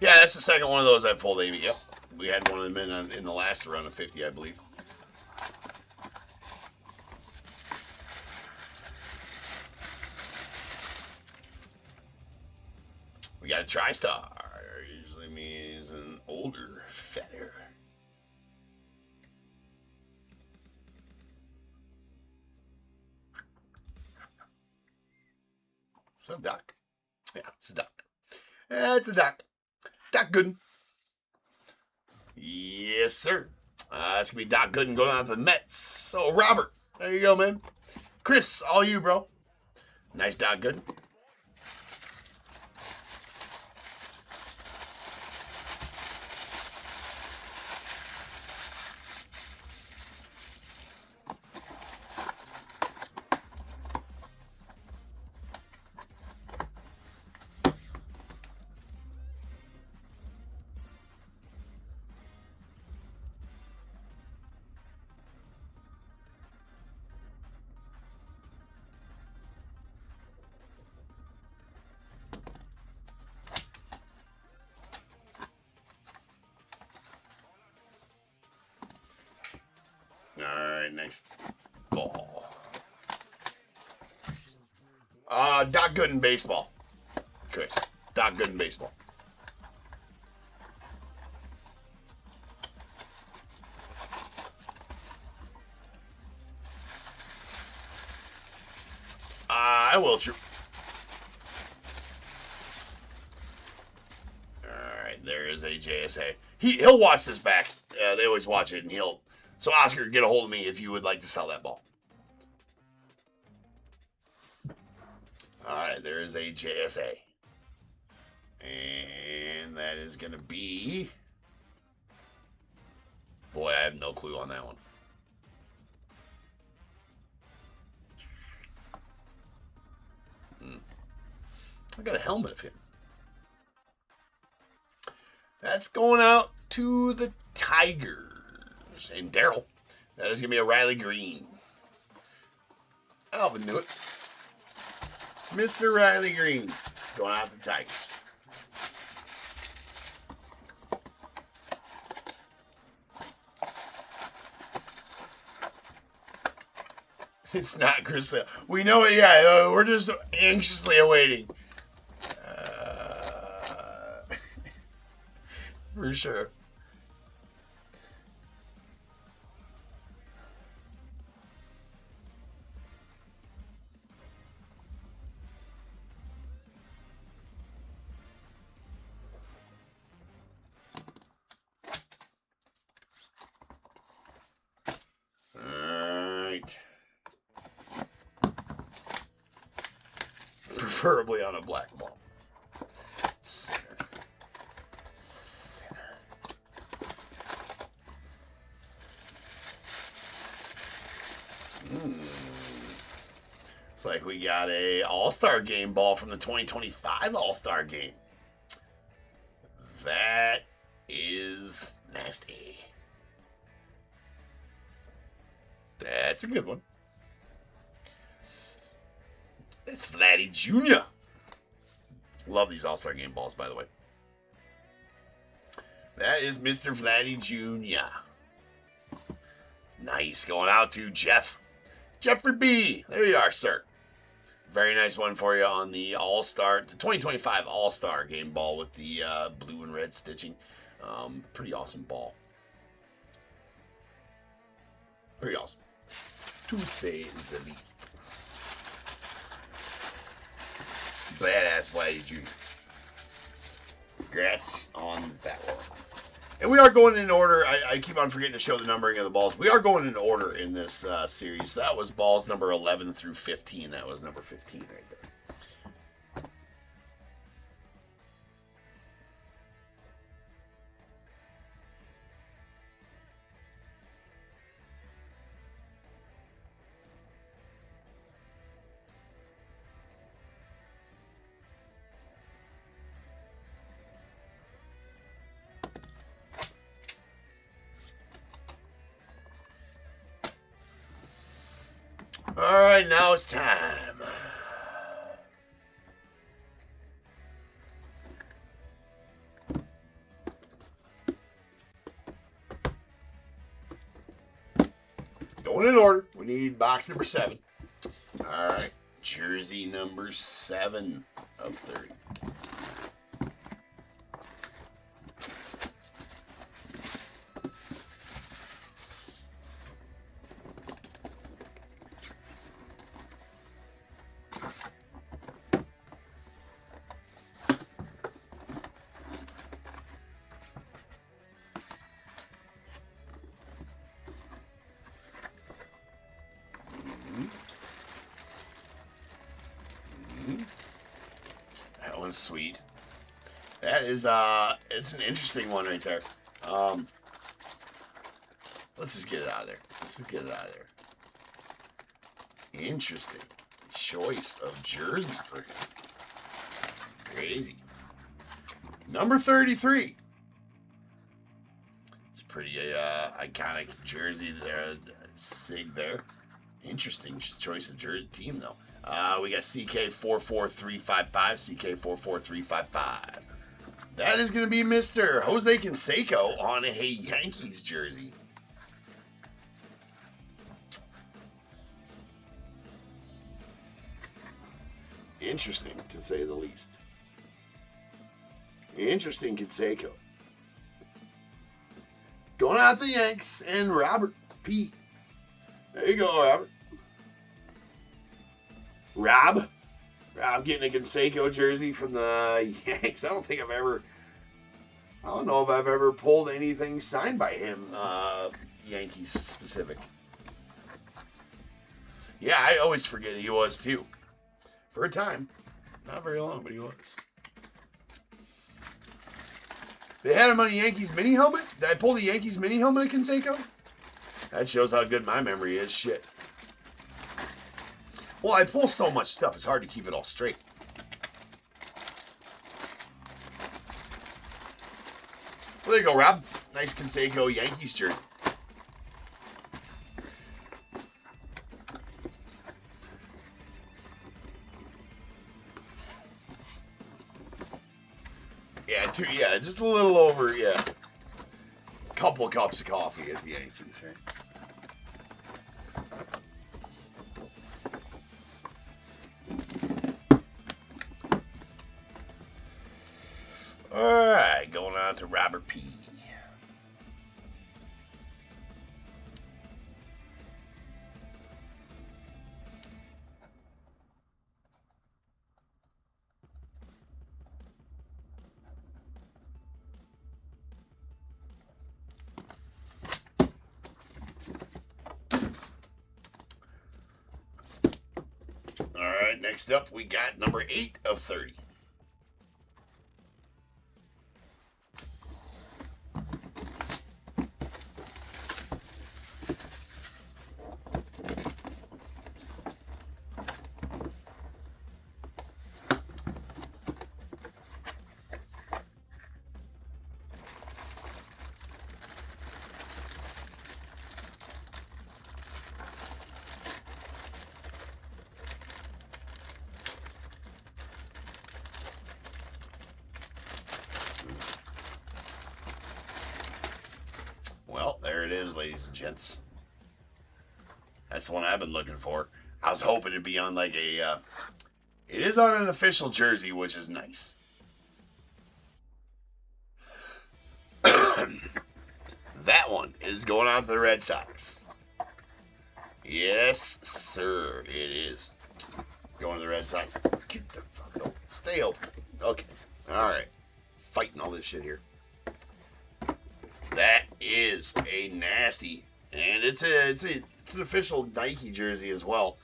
Yeah, that's the second one of those I pulled, Amy. Yep. We had one of them in the last run of 50, I believe. We got a TriStar. Usually means an older, fatter. So, Doc. Yeah, it's a duck. It's a duck. Doc Gooden. Yes, sir. That's going to be Doc Gooden going on to the Mets. So, Robert, there you go, man. Chris, all you, bro. Nice dot, good. Alright, next ball. Dot good in baseball. Chris. Dot good in baseball. I will. Alright, there is a JSA. He'll watch this back. They always watch it, and he'll. So, Oscar, get a hold of me if you would like to sell that ball. All right, there is a JSA. And that is going to be... Boy, I have no clue on that one. I got a helmet of him. That's going out to the Tigers. And Daryl. That is going to be a Riley Green. Alvin knew it. Mr. Riley Green. Going out to the Tigers. It's not Chris Sale. We know it, yeah. We're just anxiously awaiting. For sure. Preferably on a black ball. Center. Looks like we got a All-Star Game ball from the 2025 All-Star Game. That is nasty. That's a good one. It's Vladdy Jr. Love these All-Star Game balls, by the way. That is Mr. Vladdy Jr. Nice. Going out to Jeff. Jeffrey B. There you are, sir. Very nice one for you on the All-Star, the 2025 All-Star Game ball with the blue and red stitching. Pretty awesome ball. Pretty awesome. To say the least. Badass Vladdy Jr. Congrats on that one. And we are going in order. I keep on forgetting to show the numbering of the balls. We are going in order in this series. That was balls number 11 through 15. That was number 15 right there. All right, now it's time. Going in order. We need box number 7. All right, jersey number 7 of 30. one's sweet. That is, it's an interesting one right there. Let's just get it out of there. Let's just get it out of there. Interesting choice of jersey for him. Crazy. Number 33. It's pretty iconic jersey there. Sig there. Interesting choice of jersey team though. We got CK44355. CK44355. That is going to be Mr. Jose Canseco on a Yankees jersey. Interesting, to say the least. Interesting Canseco. Going out the Yanks and Robert P. There you go, Robert. Rob getting a Canseco jersey from the Yanks. I don't know if I've ever pulled anything signed by him, Yankees specific. Yeah, I always forget he was too. For a time. Not very long, but he was. They had him on a Yankees mini helmet? Did I pull the Yankees mini helmet at Canseco? That shows how good my memory is. Shit. Well, I pull so much stuff, it's hard to keep it all straight. Well, there you go, Rob. Nice Canseco Yankees jersey. Yeah, just a little over, couple cups of coffee at the Yankees, right? All right, going on to Robert P. Next up, we got number 8 of 30. Well, there it is, ladies and gents. That's the one I've been looking for. I was hoping it'd be on like a... it is on an official jersey, which is nice. That one is going on to the Red Sox. Yes, sir, it is. Going to the Red Sox. Get the fuck open. Stay open. Okay. All right. Fighting all this shit here. That is a nasty, and it's an official Nike jersey as well.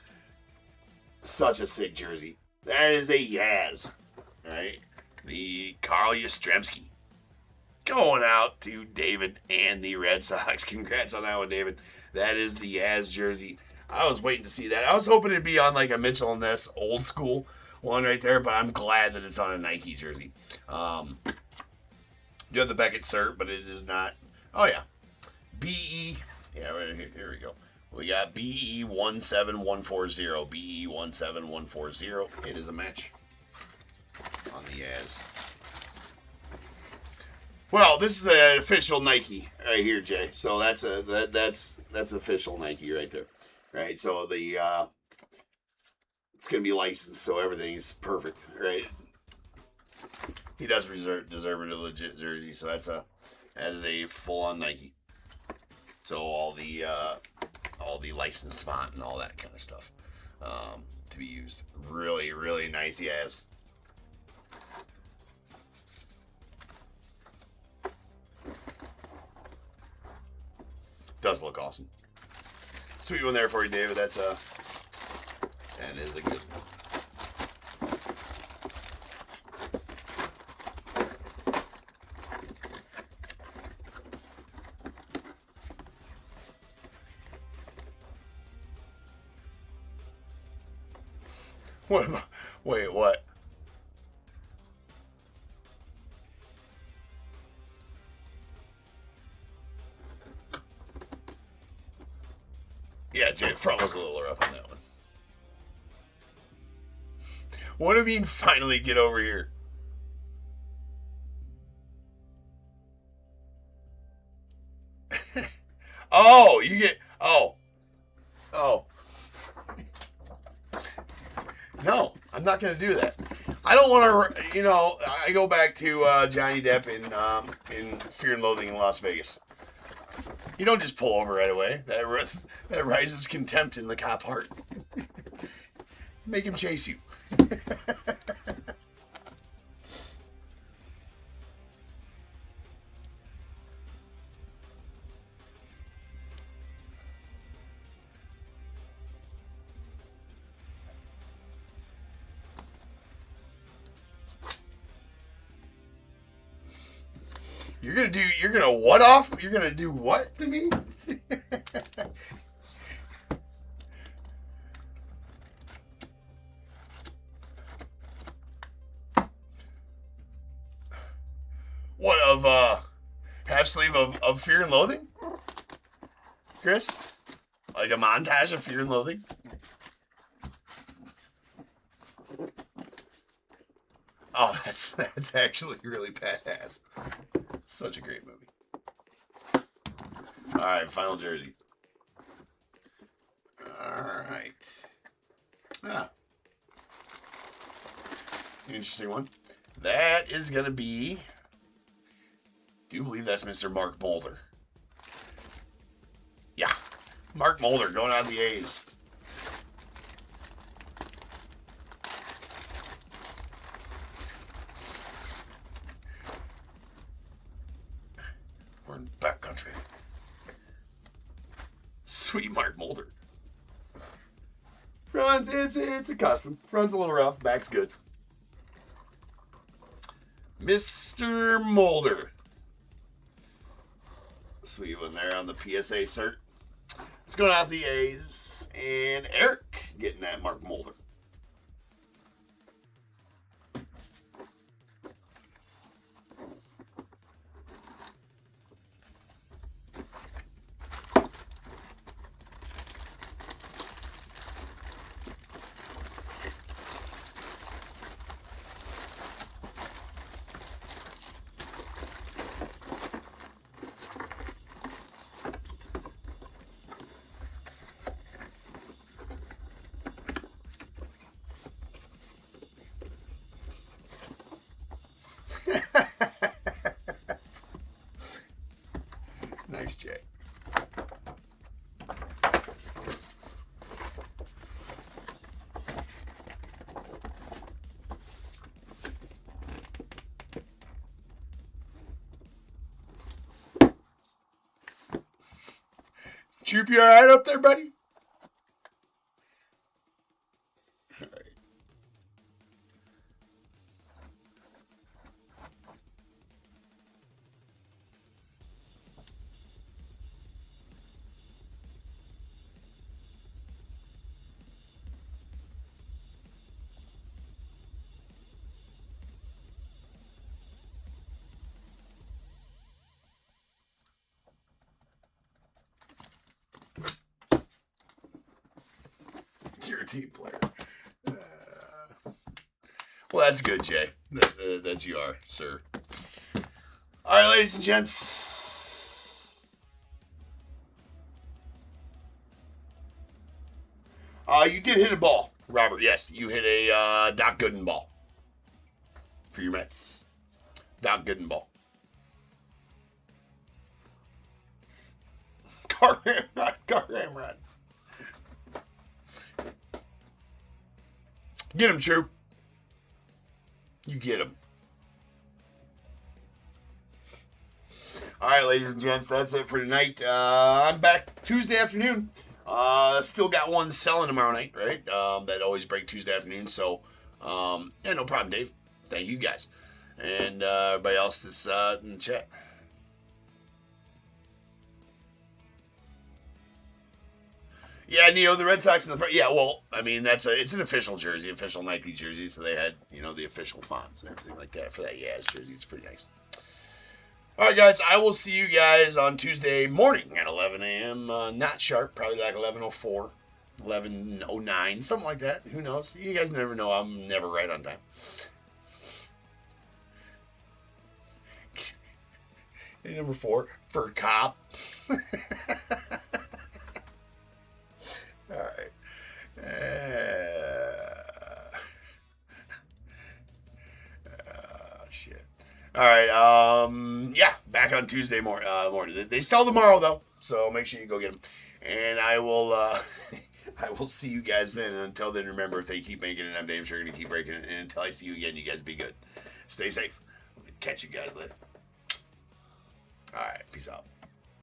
Such a sick jersey. That is a Yaz, right? The Carl Yastrzemski. Going out to David and the Red Sox. Congrats on that one, David. That is the Yaz jersey. I was waiting to see that. I was hoping it'd be on like a Mitchell and Ness old school one right there, but I'm glad that it's on a Nike jersey. You have the Beckett cert, but it is not. Oh, yeah. BE. Yeah, right here we go. We got BE 17140. BE 17140. It is a match on the Yaz. Well, this is an official Nike right here, Jay. So that's official Nike right there, right? So the it's gonna be licensed, so everything's perfect, right? He does deserve a legit jersey, so that is a full-on Nike. So all the licensed font and all that kind of stuff to be used. Really, really nice, Yaz. Does look awesome. Sweet one there for you, David. That is a good one. What about, wait, what? Yeah, Jay, front was a little rough on that one. What do you mean finally get over here? Oh, you get, oh. No, I'm not going to do that. I don't want to, I go back to Johnny Depp in Fear and Loathing in Las Vegas. You don't just pull over right away. That rises contempt in the cop heart. Make him chase you. You're gonna what off? You're gonna do what to me? What of half sleeve of Fear and Loathing? Chris? Like a montage of Fear and Loathing? Oh, that's actually really badass. Such a great movie. All right, final jersey. All right. Interesting one. That is going to be, do you believe that's Mr. Mark Mulder? Yeah. Mark Mulder going on the A's. We're in backcountry. Sweet Mark Mulder. Front, it's a custom. Front's a little rough, back's good. Mr. Mulder. Sweet one there on the PSA cert. Let's go out the A's. And Eric getting that Mark Mulder. Nice, Jay. Troop, you all right up there, buddy? All right. You're a team player. Well, that's good, Jay. That you are, sir. All right, ladies and gents. You did hit a ball, Robert. Yes, you hit a Doc Gooden ball for your Mets. Doc Gooden ball. Car ramrod. Get him, Troop. You get him. All right, ladies and gents, that's it for tonight. I'm back Tuesday afternoon. Still got one selling tomorrow night, right? That always break Tuesday afternoon. So, yeah, no problem, Dave. Thank you guys. And everybody else that's in the chat. Yeah, Neo, the Red Sox in the front. Yeah, well, I mean, it's an official jersey, official Nike jersey, so they had, the official fonts and everything like that for that Yaz jersey. It's pretty nice. All right, guys, I will see you guys on Tuesday morning at 11 a.m. Not sharp, probably like 11:04, 11:09, something like that. Who knows? You guys never know. I'm never right on time. And number 4, for cop. All right. Shit. All right. Yeah, back on Tuesday morning. They sell tomorrow though, so make sure you go get them. And I will. I will see you guys then. And until then, remember, if they keep making it, I'm damn sure going to keep breaking it. And until I see you again, you guys be good. Stay safe. Catch you guys later. All right. Peace out.